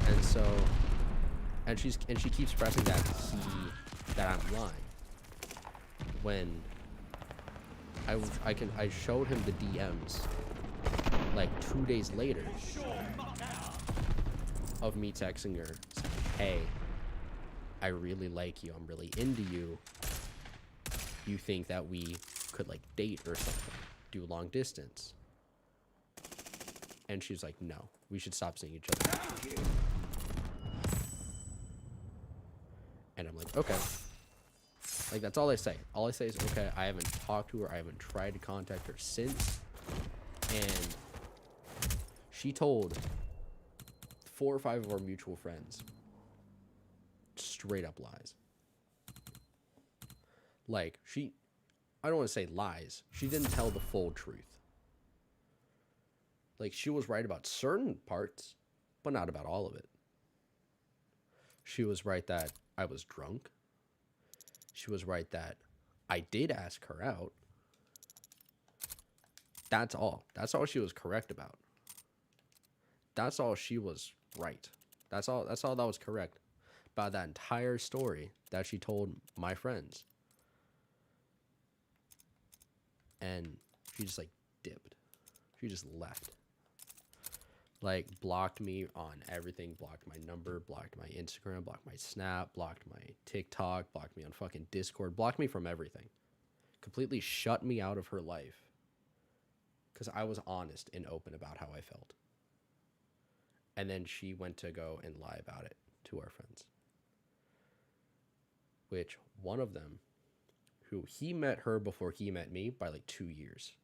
And so, and she keeps pressing that that I'm lying. When I showed him the DMs like 2 days later of me texting her saying, hey, I really like you, I'm really into you. You think that we could like date or something, do long distance? And she's like, no, we should stop seeing each other. And I'm like, okay. Like, that's all I say. All I say is, okay, I haven't talked to her. I haven't tried to contact her since. And she told 4 or 5 of our mutual friends straight up lies. Like, I don't want to say lies. She didn't tell the full truth. Like, she was right about certain parts, but not about all of it. She was right that I was drunk. She was right that I did ask her out. That's all. That's all she was correct about. That's all she was right. That's all that was correct about that entire story that she told my friends. And she just like dipped. She just left. Like, blocked me on everything, blocked my number, blocked my Instagram, blocked my Snap, blocked my TikTok, blocked me on fucking Discord, blocked me from everything. Completely shut me out of her life. Because I was honest and open about how I felt. And then she went to go and lie about it to our friends. Which, one of them, who he met her before he met me by like 2 years.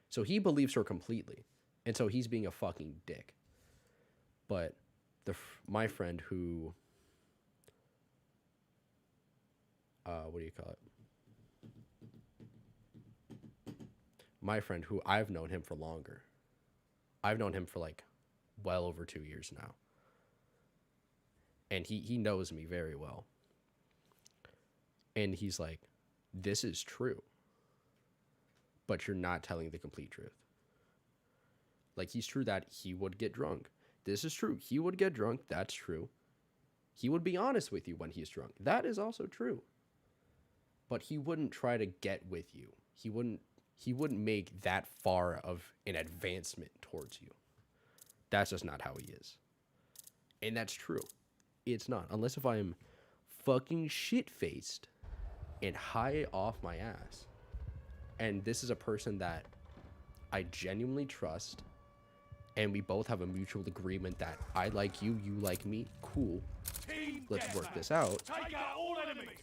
So he believes her completely. And so he's being a fucking dick. But my friend who, what do you call it? My friend who I've known him for longer. I've known him for like well over 2 years now. And he knows me very well. And he's like, this is true. But you're not telling the complete truth. Like, he's true that he would get drunk. This is true. He would get drunk. That's true. He would be honest with you when he's drunk. That is also true. But he wouldn't try to get with you. He wouldn't make that far of an advancement towards you. That's just not how he is. And that's true. It's not. Unless if I'm fucking shit-faced and high off my ass. And this is a person that I genuinely trust. And we both have a mutual agreement that I like you, you like me. Cool. Let's work this out. Take out all enemies.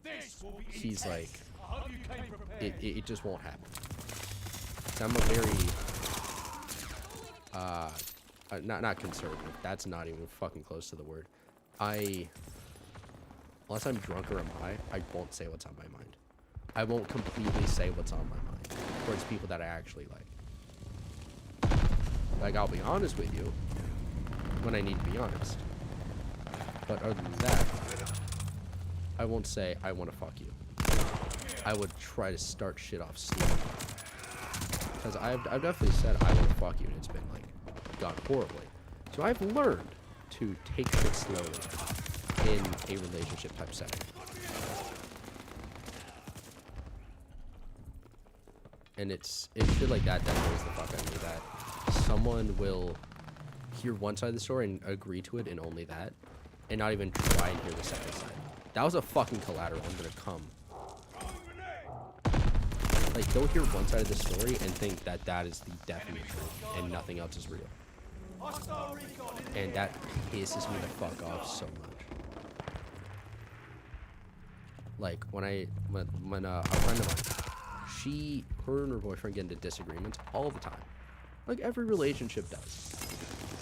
This will be He's like, I hope you came prepared. it just won't happen. I'm a very, not conservative. That's not even fucking close to the word. Unless I'm drunk or I'm high, I won't say what's on my mind. I won't completely say what's on my mind towards people that I actually like. Like, I'll be honest with you when I need to be honest. But other than that, I won't say I want to fuck you. I would try to start shit off slowly. Because I've definitely said I want to fuck you and it's been like, gone horribly. So I've learned to take shit slowly in a relationship type setting. And it's shit like that annoys the fuck out of me, that someone will hear one side of the story and agree to it and only that, and not even try and hear the second side. That was a fucking collateral I'm gonna come. Like, they'll hear one side of the story and think that that is the definite truth and nothing else is real. And that pisses me the fuck off so much. Like, when a friend of mine, her and her boyfriend get into disagreements all the time. Like every relationship does.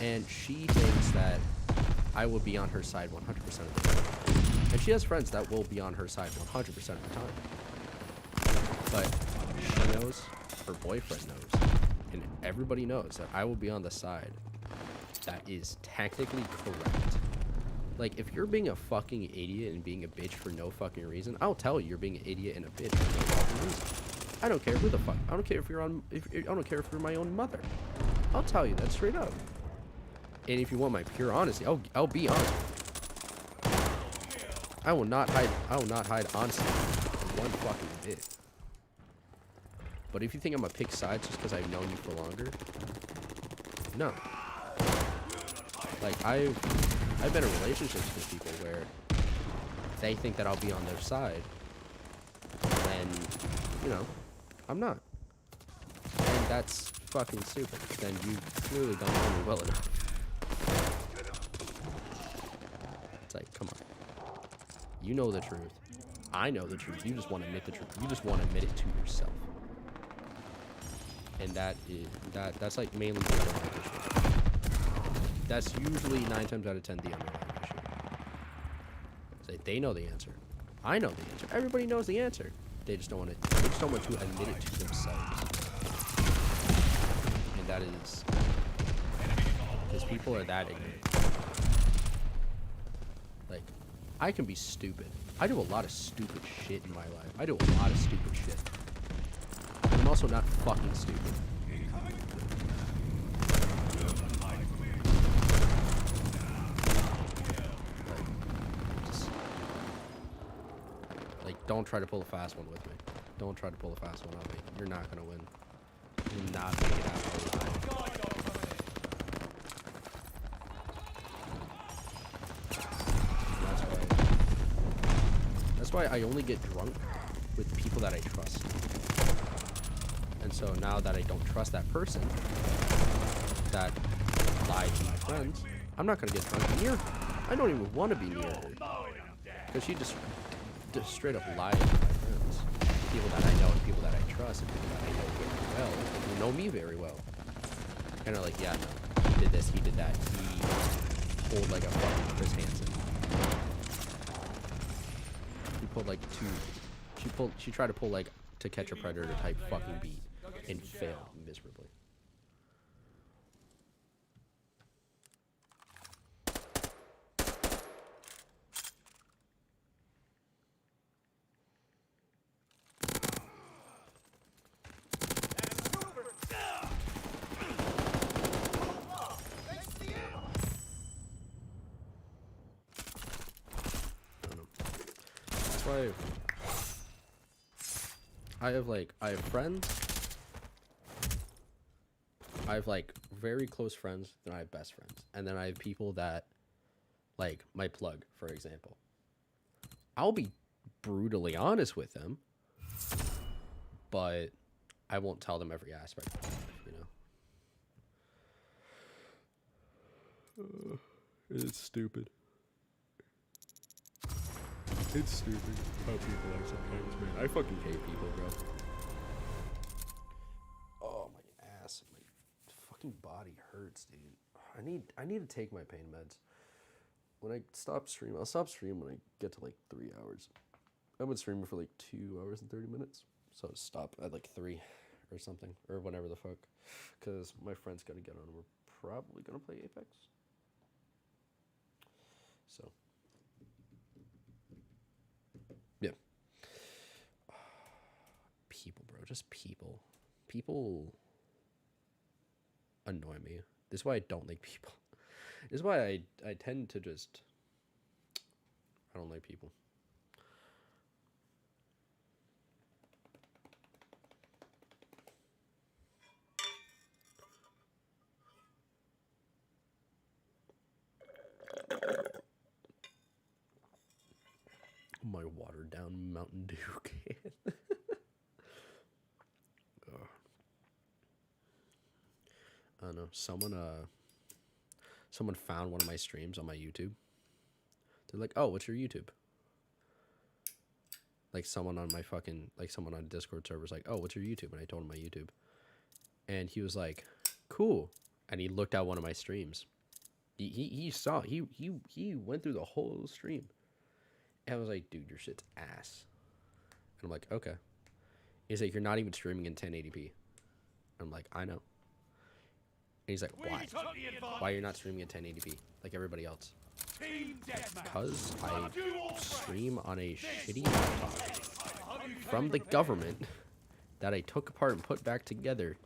And she thinks that I will be on her side 100% of the time. And she has friends that will be on her side 100% of the time. But she knows, her boyfriend knows, and everybody knows that I will be on the side that is technically correct. Like, if you're being a fucking idiot and being a bitch for no fucking reason, I'll tell you you're being an idiot and a bitch for no fucking reason. I don't care who the fuck. I don't care if you're I don't care if you're my own mother. I'll tell you that straight up. And if you want my pure honesty, I'll be honest. I will not hide honesty one fucking bit. But if you think I'm gonna pick sides just because I've known you for longer, no. Like, I've been in relationships with people where they think that I'll be on their side, and you know, I'm not. And that's fucking stupid. Then you clearly don't know me well enough. It's like, come on. You know the truth. I know the truth. You just want to admit the truth. You just want to admit it to yourself. And that's like mainly the underlying issue. That's usually 9 times out of 10 the underlying issue. It's like, they know the answer. I know the answer. Everybody knows the answer. They just don't want to. They just don't want to admit it to themselves. And that is People are that ignorant. Like, I can be stupid. I do a lot of stupid shit in my life. I do a lot of stupid shit. But I'm also not fucking stupid. Like, don't try to pull a fast one with me. Don't try to pull a fast one on me. You're not gonna win. You're not gonna get out alive. That's why I only get drunk with people that I trust. And so now that I don't trust that person that lied to my friends, I'm not gonna get drunk near her. I don't even want to be near her because she just straight up lied to my friends, people that I know and people that I trust and people that I know very well, who know me very well. And they're like, yeah, no, he did this, he did that, he pulled like a fucking Chris Hansen. He pulled like she tried to pull like To Catch a Predator type fucking beat and failed miserably. I have friends. I have like very close friends, then I have best friends. And then I have people that, like my plug, for example. I'll be brutally honest with them, but I won't tell them every aspect of life, you know? It's stupid. It's stupid how people are sometimes, man. I fucking hate people, bro. Oh, my ass. My fucking body hurts, dude. I need to take my pain meds. When I stop streaming, I'll stop streaming when I get to like 3 hours. I've been streaming for like 2 hours and 30 minutes. So I'll stop at like 3 or something. Or whenever the fuck. Because my friend's gonna get on and we're probably gonna play Apex. So. Yeah. People, bro. Just people. People annoy me. This is why I don't like people. This is why I tend to just... I don't like people. My watered down Mountain Dew can. I don't know. Someone found one of my streams on my YouTube. They're like, "Oh, what's your YouTube?" Like someone on someone on Discord server was like, "Oh, what's your YouTube?" And I told him my YouTube. And he was like, "Cool." And he looked at one of my streams. He went through the whole stream. And I was like, "Dude, your shit's ass." And I'm like, "Okay." He's like, "You're not even streaming in 1080p." I'm like, "I know." And he's like, "Why? Why you're not streaming in 1080p like everybody else?" Because I stream on a shitty laptop from the government that I took apart and put back together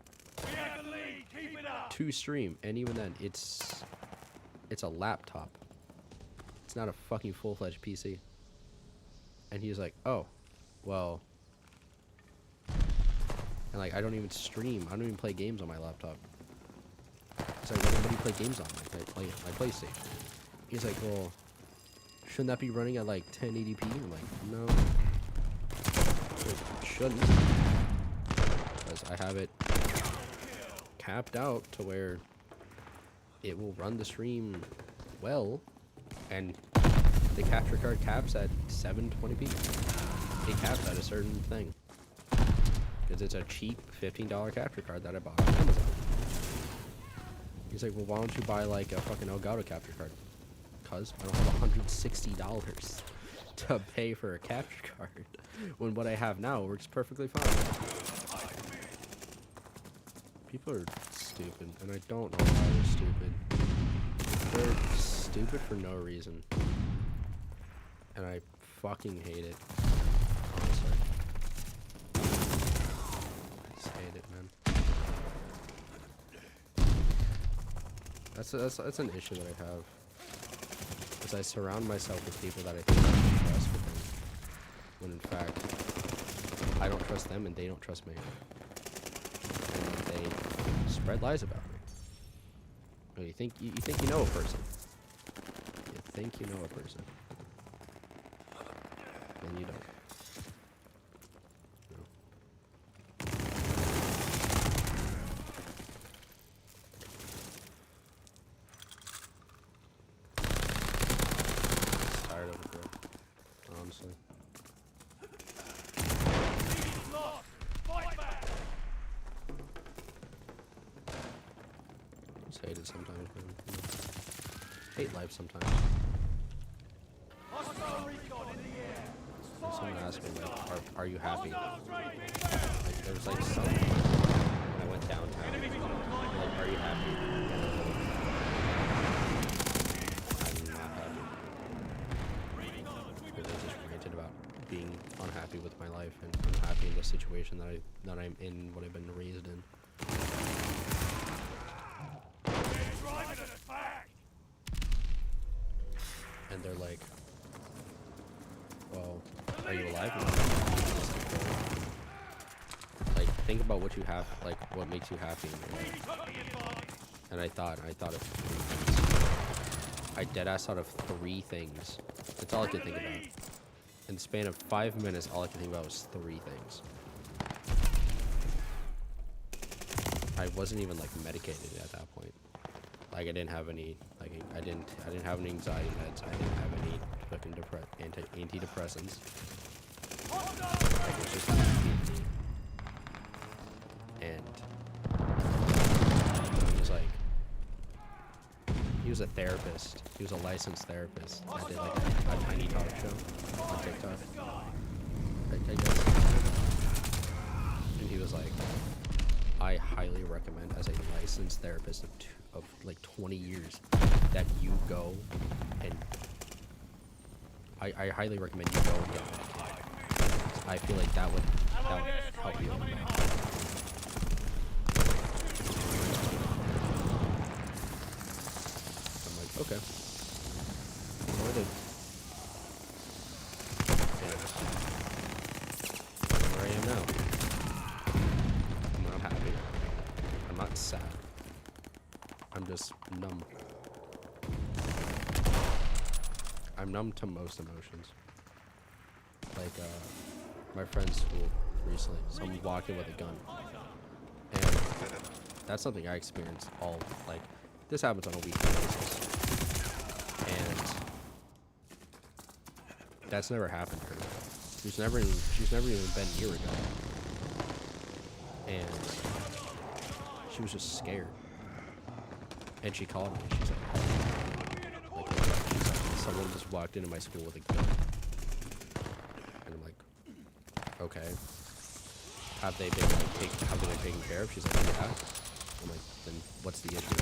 to stream. And even then, it's a laptop. It's not a fucking full-fledged PC. And he's like, "Oh, well." And like, I don't even stream. I don't even play games on my laptop. He's like, "What do you play games on?" Like, I play my PlayStation. He's like, "Well, shouldn't that be running at like 1080p?" I'm like, "No, it shouldn't, because I have it capped out to where it will run the stream well, and the capture card caps at 720p. It caps at a certain thing, because it's a cheap $15 capture card that I bought on Amazon." He's like, "Well, why don't you buy like a fucking Elgato capture card?" Because I don't have $160 to pay for a capture card, when what I have now works perfectly fine. People are stupid, and I don't know why they're stupid. stupid for no reason. And I fucking hate it. Honestly. I just hate it, man. That's an issue that I have. Is I surround myself with people that I think I can trust with them. When in fact, I don't trust them and they don't trust me. And they spread lies about me. Well, you think you know a person. You think you know a person. And you don't. No. Tired of it, bro. Honestly. Just hate it sometimes, man. You know. Hate life sometimes. Someone asked me, like, are you happy? Like, there was like something when I went downtown. Like, are you happy? I'm not happy. Because I just ranted about being unhappy with my life and unhappy in the situation that I'm in, what I've been raised in. And they're like, well, are you alive? Like, think about what you have, like, what makes you happy in your life. And I thought of 3 things. I deadass thought of 3 things. That's all I could think about. In the span of 5 minutes, all I could think about was 3 things. I wasn't even, like, medicated at that point. Like, I didn't have any, like, I didn't have any anxiety meds. I didn't have any fucking antidepressants. Like, it was just me. And he was a therapist. He was a licensed therapist. I did, like, a tiny talk show on TikTok. I guess. And he was like, I highly recommend, as a licensed therapist of like 20 years, that you go and I highly recommend you go and get medicated. I feel like that would help you a lot. I'm like, okay. So I did. And where I am now. I'm not happy. I'm not sad. I'm just numb. I'm numb to most emotions. Like, my friend's school recently, someone walked in with a gun. And that's something I experience like, this happens on a weekly basis. And that's never happened to her. She's never even been near a gun. And she was just scared. And she called me. She's like, someone just walked into my school with a gun. And I'm like, okay. Have they been taken care of? She's like, yeah. I'm like, then what's the issue?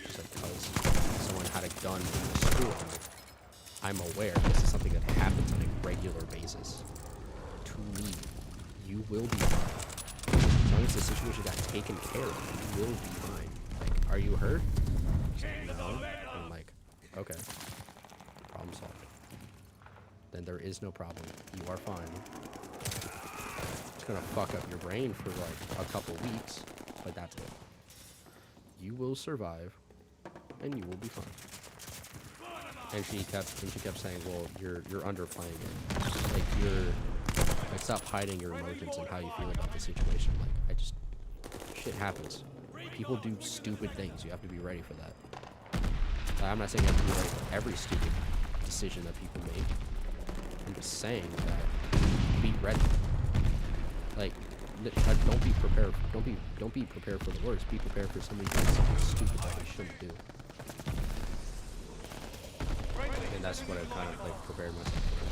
She's like, because someone had a gun in the school. I'm aware this is something that happens on a regular basis. To me, you will be fine. As long as the situation got taken care of, you will be fine. Like, are you hurt? She's like, no. And I'm like, okay. Problem solved. Then there is no problem. You are fine. It's gonna fuck up your brain for like a couple weeks, but that's it. You will survive, and you will be fine. And she kept saying, well, you're underplaying it. Like, stop hiding your emotions and how you feel about the situation. Like, shit happens. People do stupid things. You have to be ready for that. I'm not saying you have to be ready for every stupid decision that people make. I'm just saying that be ready. Like, don't be prepared. Don't be prepared for the worst. Be prepared for somebody doing something stupid that they shouldn't do. And that's what I kind of like prepared myself for.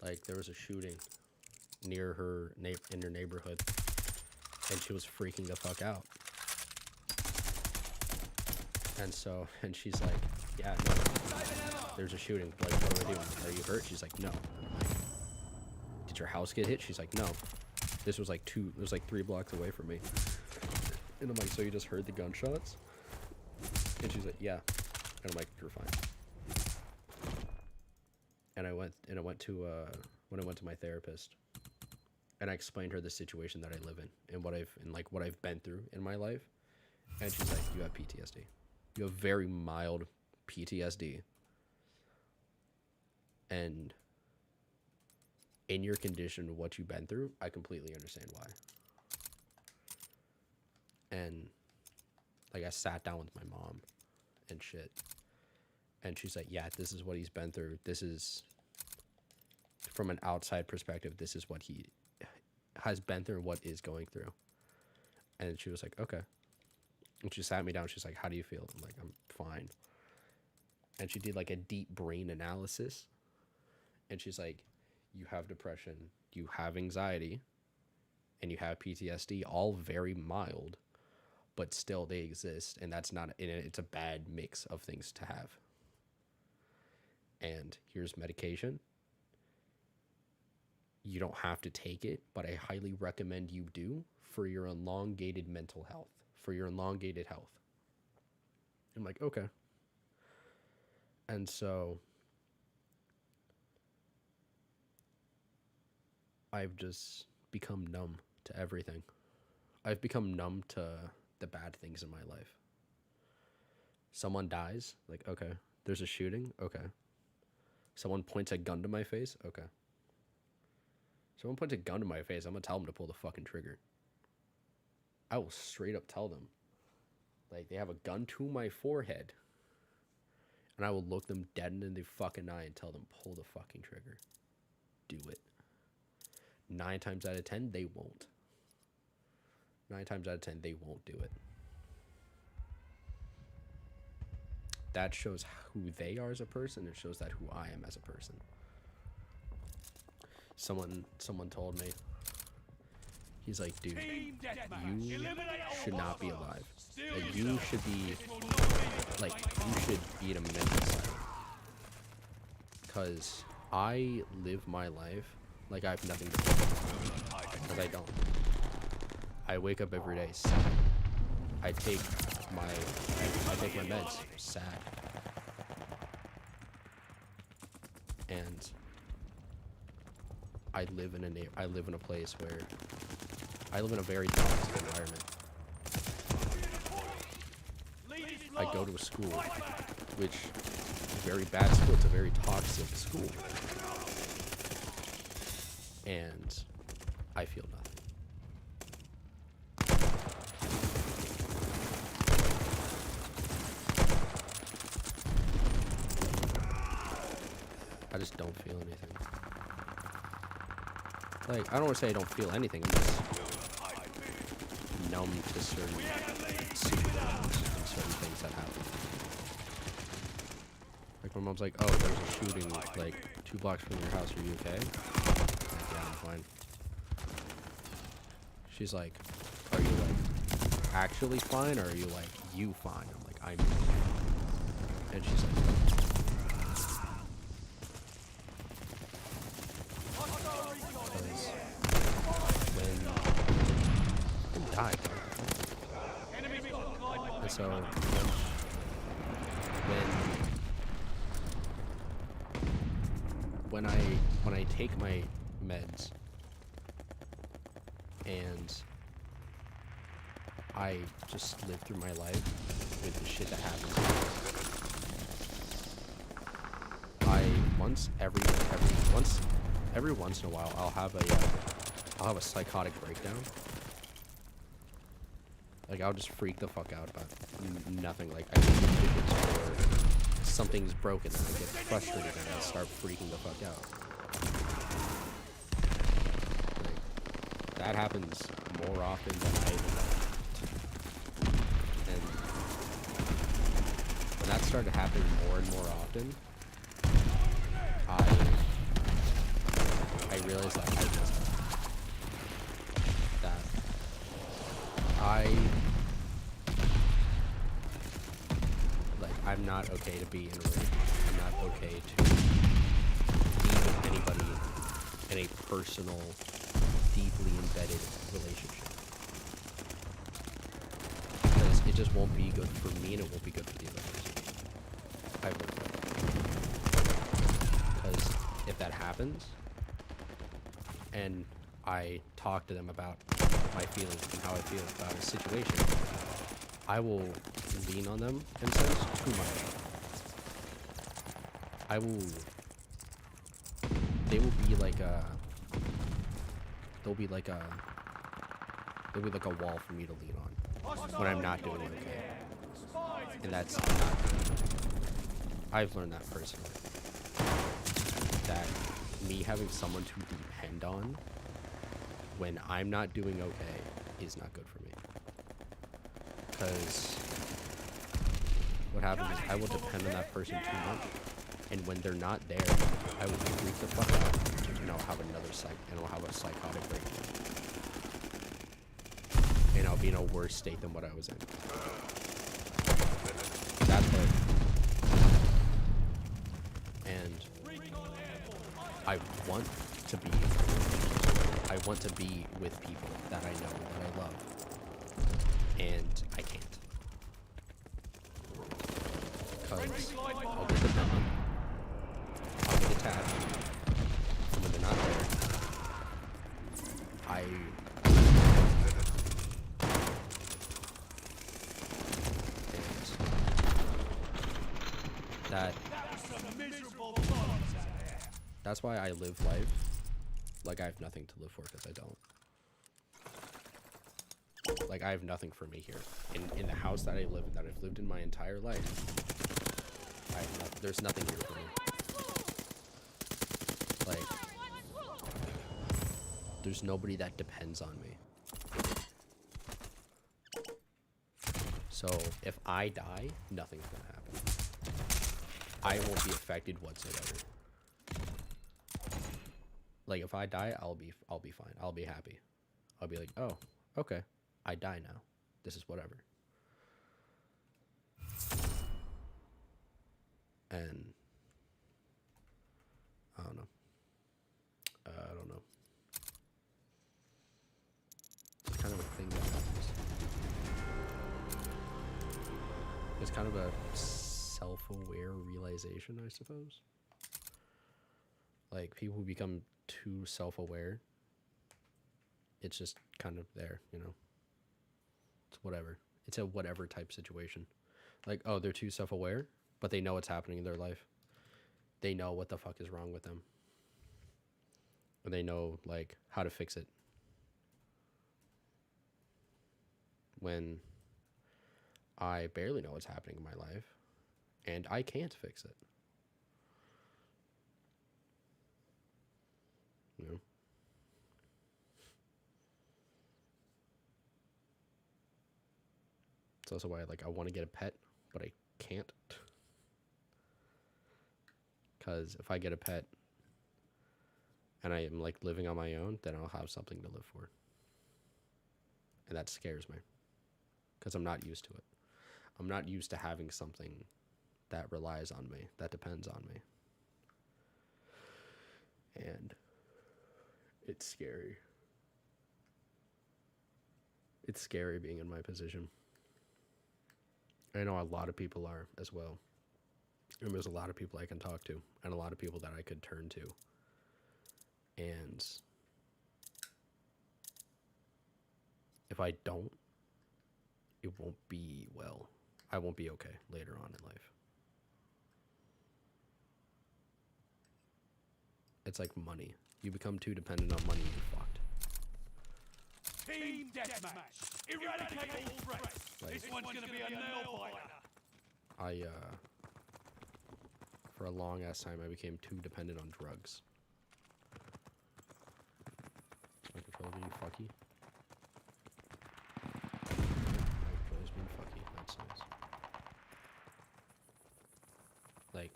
Like, there was a shooting near her in her neighborhood, and she was freaking the fuck out. And she's like, yeah, no, there's a shooting. Like, what do I do? Are you hurt? She's like, no. I'm like, did your house get hit? She's like, no. This was like 3 blocks away from me. And I'm like, so you just heard the gunshots? And she's like, yeah. And I'm like, you're fine. And I went to my therapist, and I explained her the situation that I live in and what I've been through in my life. And she's like, you have PTSD. You have very mild PTSD. And in your condition, what you've been through, I completely understand why. And like, I sat down with my mom and shit. And she's like, yeah, this is what he's been through. This is, from an outside perspective, this is what he has been through and what is going through. And she was like, okay. And she sat me down. She's like, how do you feel? I'm like, I'm fine. And she did like a deep brain analysis. And she's like, you have depression, you have anxiety, and you have PTSD, all very mild, but still they exist. And it's a bad mix of things to have. And here's medication. You don't have to take it, but I highly recommend you do for your elongated mental health, for your elongated health. I'm like, okay. And so I've just become numb to everything. I've become numb to the bad things in my life. Someone dies, like, okay. There's a shooting, okay. Someone points a gun to my face, okay. Someone points a gun to my face, I'm gonna tell them to pull the fucking trigger. I will straight up tell them. Like, they have a gun to my forehead, and I will look them dead in the fucking eye and tell them, pull the fucking trigger. Do it. 9 times out of 10, they won't. 9 times out of 10, they won't do it. That shows who they are as a person. It shows that who I am as a person. Someone told me, he's like, dude, you should not be alive. Like, you should be, like, you should be in a mental asylum. Because I live my life like I have nothing to do. Because I don't. I wake up every day sad. I take my meds sad. And I live in a place where I live in a very toxic environment. I go to a school, which is a very bad school. It's a very toxic school. And I feel nothing. I just don't feel anything. Like, I don't want to say I don't feel anything. I'm just numb to certain things that happen. Like, my mom's like, oh, there's a shooting, like, 2 blocks from your house. Are you okay? I'm like, yeah, I'm fine. She's like, are you, like, actually fine, or are you, like, you fine? I'm like, I'm fine. And she's like, and so when I take my meds and I just live through my life with the shit that happens, every once in a while I'll have a psychotic breakdown. Like, I'll just freak the fuck out about nothing. Like, I see visions or something's broken and I get frustrated and I start freaking the fuck out. Like, that happens more often than I even know. And when that started happening more and more often, realized that I messed up. That I'm not okay to be in a relationship. I'm not okay to be with anybody in a personal, deeply embedded relationship. Because it just won't be good for me and it won't be good for the other person. I've learned that. Because if that happens, and I talk to them about my feelings and how I feel about a situation, I will lean on them in a sense too much. They will be like a wall for me to lean on when I'm not doing okay. And that's not good. I've learned that personally. That me having someone to depend on when I'm not doing okay is not good for me. Because what happens is I will depend on that person too much, and when they're not there, I will freak the fuck out, and I'll have a psychotic breakdown, and I'll be in a worse state than what I was in. That's what. And I want to be with people that I know, that I love. And I can't. Because I'll get dependent. I'll get attached. And when they're not there, that's why I live life like I have nothing to live for, because I don't. Like, I have nothing for me here. In the house that I live in, that I've lived in my entire life, there's nothing here for me. Like, there's nobody that depends on me. So, if I die, nothing's gonna happen. I won't be affected whatsoever. Like, if I die, I'll be fine. I'll be happy. I'll be like, oh, okay. I die now. This is whatever. And I don't know. It's kind of a thing that happens. It's kind of a self-aware realization, I suppose. Like, people who become too self-aware, it's just kind of there, you know? It's whatever. It's a whatever type situation. Like, oh, they're too self-aware, but they know what's happening in their life. They know what the fuck is wrong with them. And they know, like, how to fix it. When I barely know what's happening in my life, and I can't fix it. You know? It's also why I want to get a pet, but I can't. Because if I get a pet and I am like living on my own, then I'll have something to live for. And that scares me. Because I'm not used to it. I'm not used to having something that relies on me, that depends on me. And it's scary. It's scary being in my position. I know a lot of people are as well. And there's a lot of people I can talk to, and a lot of people that I could turn to. And if I don't, it won't be well. I won't be okay later on in life. It's like money. You become too dependent on money, you're fucked. Team deathmatch. Eradicate all threats. This one's gonna be a nail biter. For a long ass time, I became too dependent on drugs. My controller being fucky. My controller's being fucky. That's nice. Like,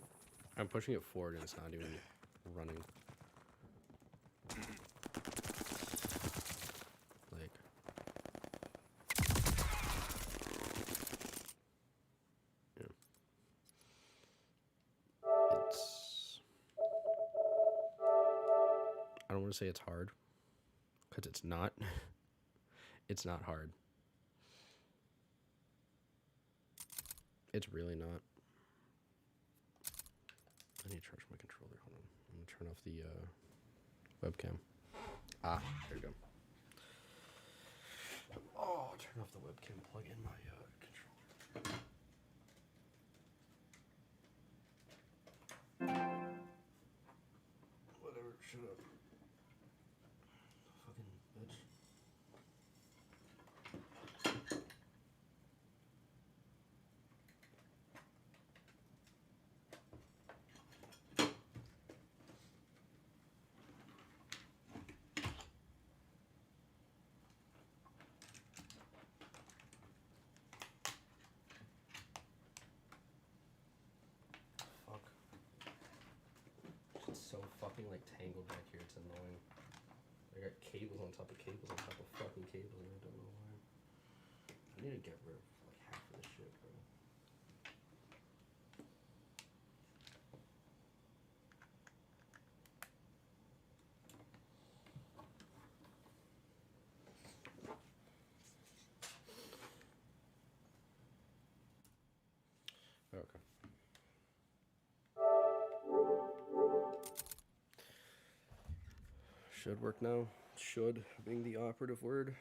I'm pushing it forward and it's not even running. I don't want to say it's hard, because it's not. It's not hard. It's really not. I need to charge my controller. Hold on. I'm going to turn off the webcam. Ah, there you go. Oh, turn off the webcam, plug in my controller. Whatever, shut up. Fucking bitch. Fuck. It's so fucking like tangled back here, it's annoying. I got cables on top of cables on top of fucking cables and I don't know why. I need to get rid of like half of this shit, bro. Okay. Should work now. Should being the operative word.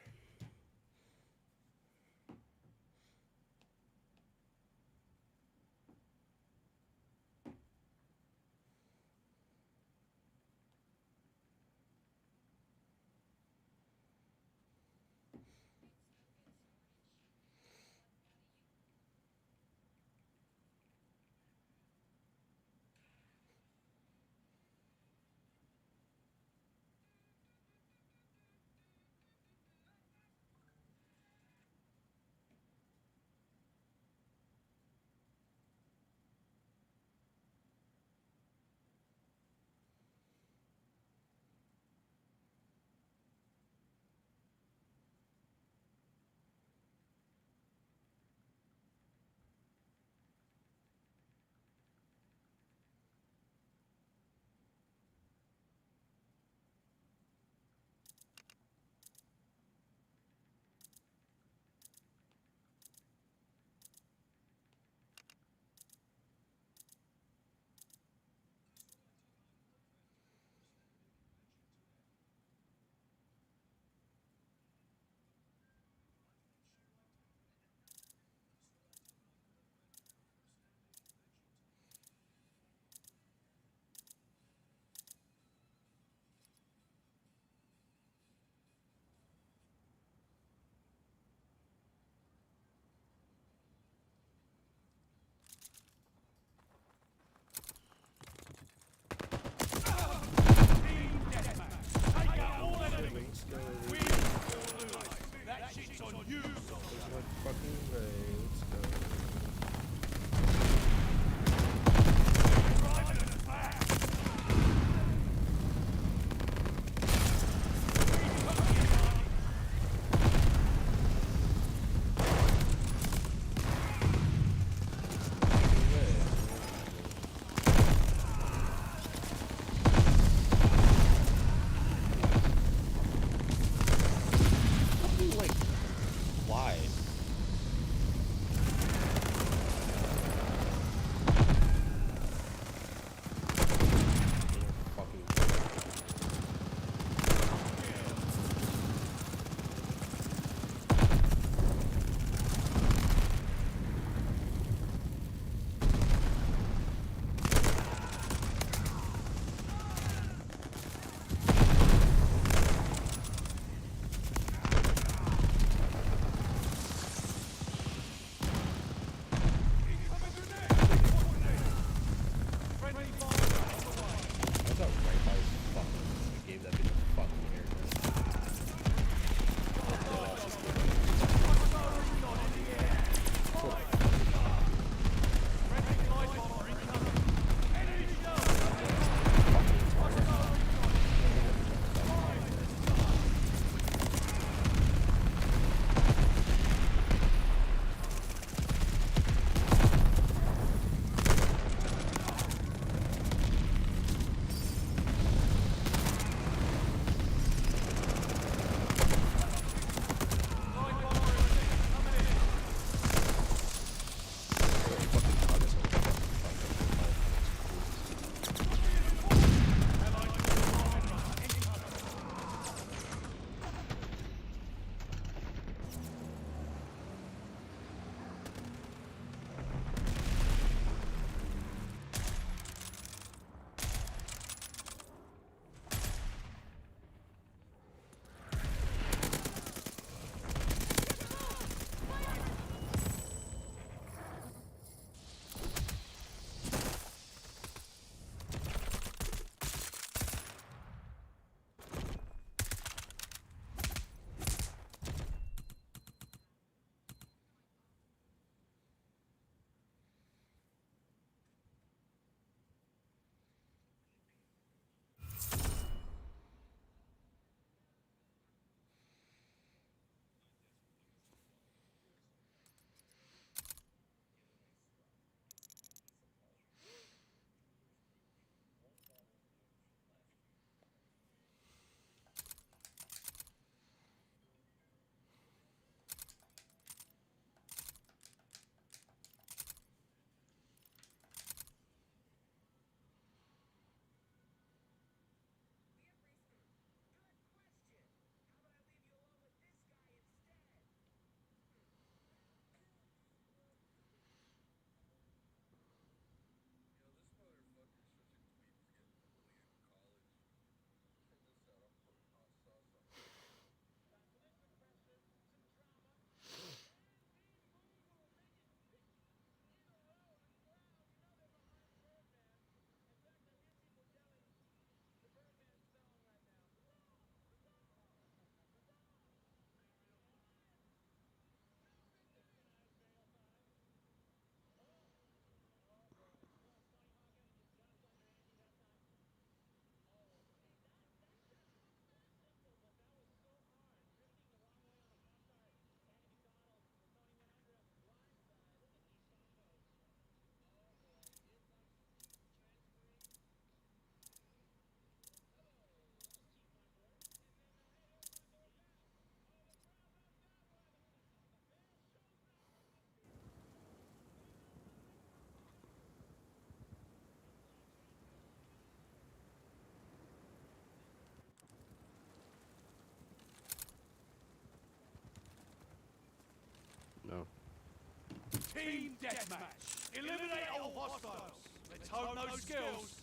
Team deathmatch. Eliminate all hostiles. Let's hope no skills.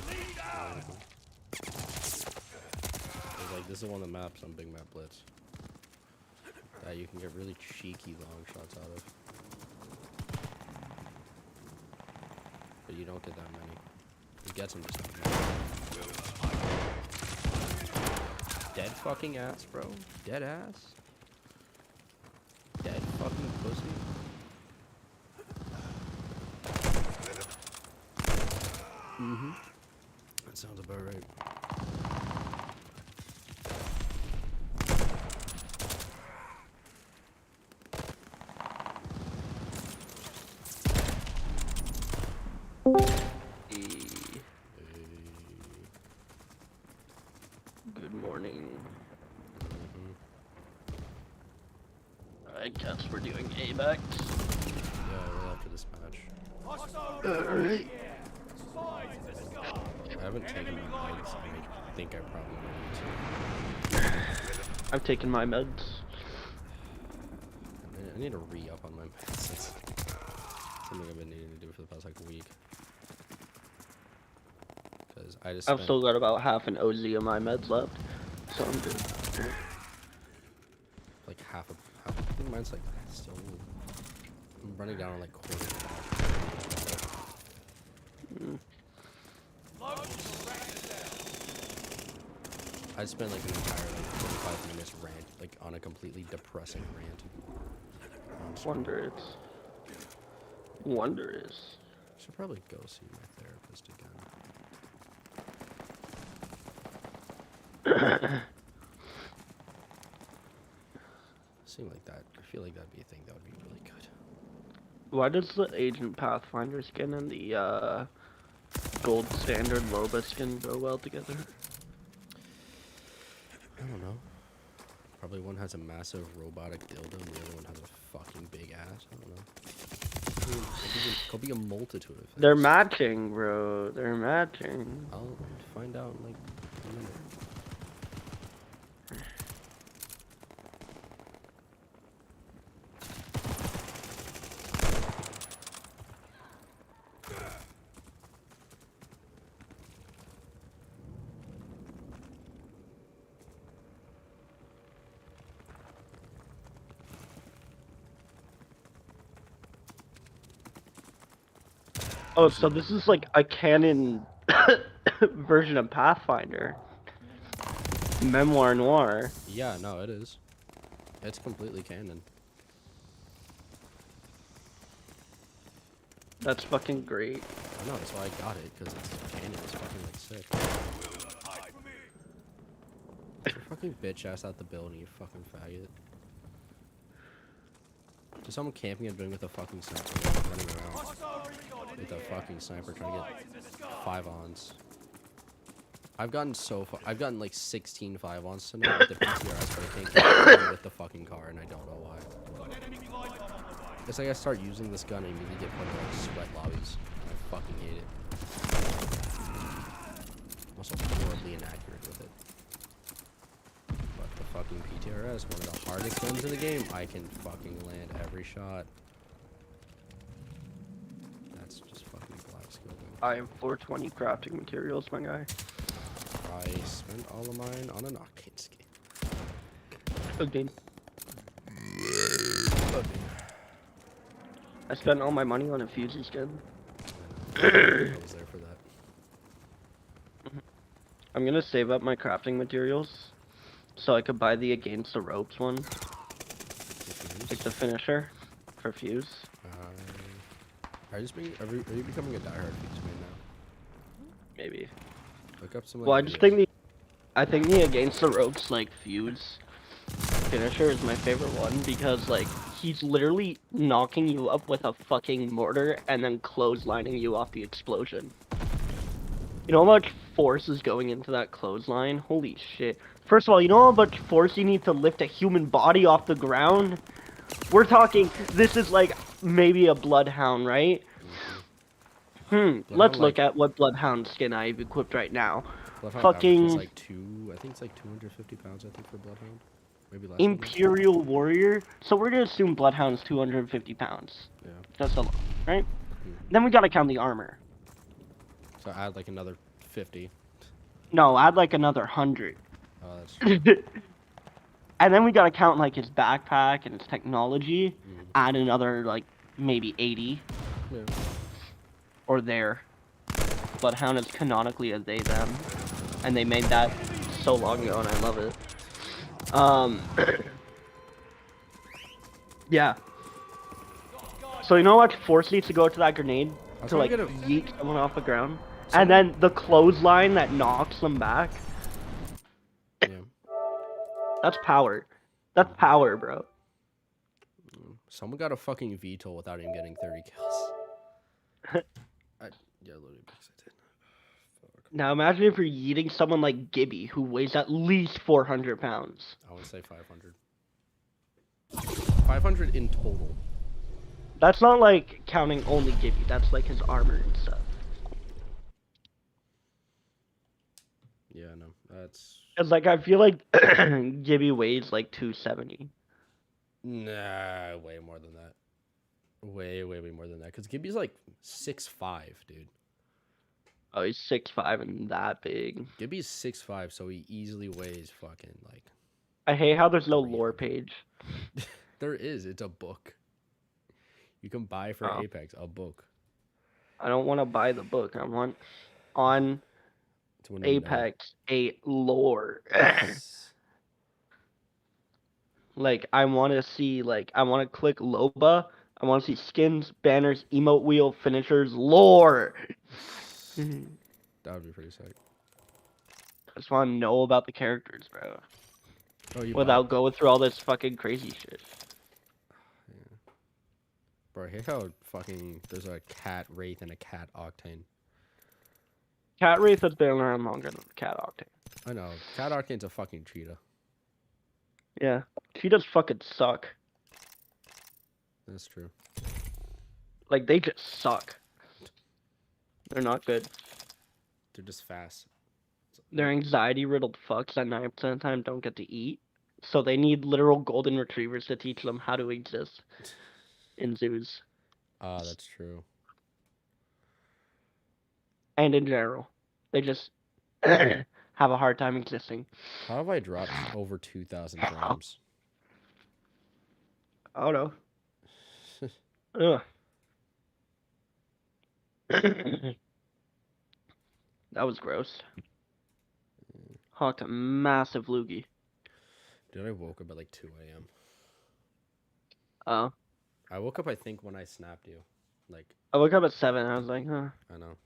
Lead down. It's like this is one of the maps on Big Map Blitz that you can get really cheeky long shots out of, but you don't get that many. You get some just like dead fucking ass, bro. Dead ass. Dead fucking pussy. That sounds about right. Good morning. I guess we're doing ABAX. Yeah, right after this match. Hostile. Alright. Spies in the sky. I haven't taken my meds, and I think I probably need to. I've taken my meds. I need to re-up on my meds. That's something I've been needing to do for the past like week. Because I just I've spent, still got about half an OZ of my meds left, so I'm good. like half I think mine's like still. I'm running down on like quarter. I spent like an entire like 45 minutes rant, like on a completely depressing rant. Wondrous. Should probably go see my therapist again. Seem like that. I feel like that'd be a thing that would be really good. Why does the Agent Pathfinder skin and the gold standard Loba skin go well together? I don't know. Probably one has a massive robotic dildo and the other one has a fucking big ass. I don't know. Could be a multitude of things. They're matching, bro. They're matching. I'll find out in like a minute. Oh, so this is like a canon version of Pathfinder. Memoir Noir. Yeah, no, it is. It's completely canon. That's fucking great. I know, that's why I got it, because it's canon. It's fucking like sick. Get your fucking bitch ass out the building, you fucking faggot. Just someone camping and doing with a fucking sniper, running around with a fucking sniper trying to get 5-ons. I've gotten so far. I've gotten like 16 5-ons tonight with the PTRS, but I can't get it with the fucking car, and I don't know why. It's like I start using this gun and immediately get put in like sweat lobbies. I fucking hate it. I'm also horribly inaccurate with it. But the fucking PTRS, one of the hardest guns in the game, I can fucking land every shot. That's just fucking black skill. I have 420 crafting materials, my guy. I spent all of mine on an arcade skin. Again. I spent all my money on a Fuji skin. I was there for that. I'm gonna save up my crafting materials so I could buy the Against the Ropes one. Like the finisher for Fuse. Are you becoming a diehard Fuse man now? Maybe. Look up some. Well, I like, just videos. think the Against the Ropes like Fuse finisher is my favorite one because like he's literally knocking you up with a fucking mortar and then clotheslining you off the explosion. You know how much force is going into that clothesline? Holy shit. First of all, you know how much force you need to lift a human body off the ground? We're talking, this is like maybe a Bloodhound, right? Let's look at what Bloodhound skin I've equipped right now. Bloodhound Fucking averages, like I think it's like 250 pounds, I think, for Bloodhound. Maybe less than that? Imperial Warrior. So we're gonna assume Bloodhound's 250 pounds. Yeah. That's a lot, right? Mhm. Then we gotta count the armor. So add like another 50. No, add like another 100. Oh, that's true. And then we gotta count like his backpack and his technology. Mhm. Add another like maybe 80 Yeah. or there. Bloodhound is canonically a they them, and they made that so long ago, and I love it. Yeah. So you know what force needs to go to that grenade How's to like someone gonna- yeet someone off the ground, Someone- and then the clothesline that knocks them back. Yeah. That's power. That's power, bro. Someone got a fucking VTOL without even getting 30 kills. Yeah, literally, because I did. Fuck. Now imagine if you're yeeting someone like Gibby, who weighs at least 400 pounds. I would say 500. 500 in total. That's not like counting only Gibby. That's like his armor and stuff. Yeah, no, that's... Cause like I feel like Gibby weighs like 270. Nah, way more than that. Way more than that. Because Gibby's like 6'5", dude. Oh, he's 6'5" and that big. Gibby's 6'5", so he easily weighs fucking like... I hate how there's no 300. lore page. There is. It's a book. You can buy for Oh. Apex a book. I don't want to buy the book. I want on It's when you know. Apex a lore. Like I want to see like I want to click Loba. I want to see skins, banners, emote wheel, finishers, lore. That would be pretty sick. I just want to know about the characters, bro. Oh, you Without going through all this fucking crazy shit. Bro, I hate how fucking there's a cat Wraith and a cat Octane. Cat Wraith has been around longer than Cat Octane. I know. Cat Octane's a fucking cheetah. Yeah, she does fucking suck. That's true. Like they just suck. They're not good. They're just fast. They're anxiety-riddled fucks that 9% of the time don't get to eat. So they need literal golden retrievers to teach them how to exist in zoos. Ah, that's true. And in general. They just have a hard time existing. How have I dropped over 2,000 frames? Oh no. Ugh. That was gross. Hawked a massive loogie. Dude, I woke up at like 2 a.m. Oh. I woke up, I think, when I snapped you. Like, I woke up at 7. I was like, huh. I know.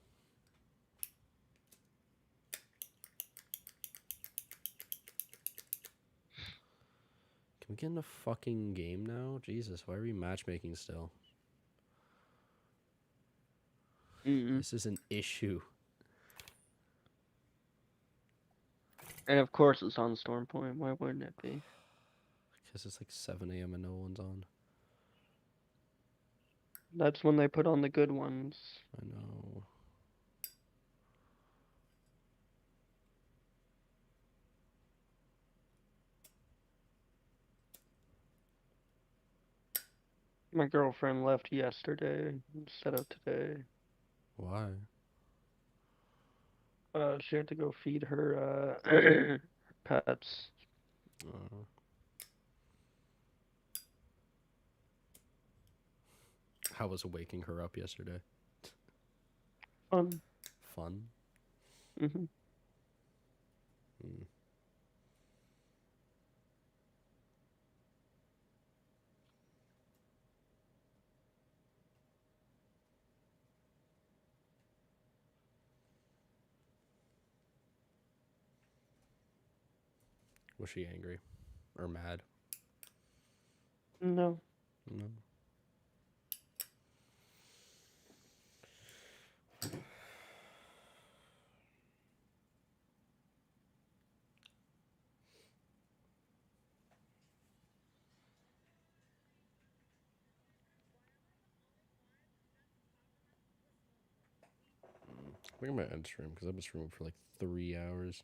Can we get in a fucking game now? Jesus, why are we matchmaking still? This is an issue. And of course it's on Storm Point. Why wouldn't it be? Because it's like 7 a.m. and no one's on. That's when they put on the good ones. I know. My girlfriend left yesterday instead of today. Why? She had to go feed her pets. How was waking her up yesterday? Fun. Fun? Mhm. Was she angry? Or mad? No. No. I think I'm gonna end stream because I've been streaming for like 3 hours.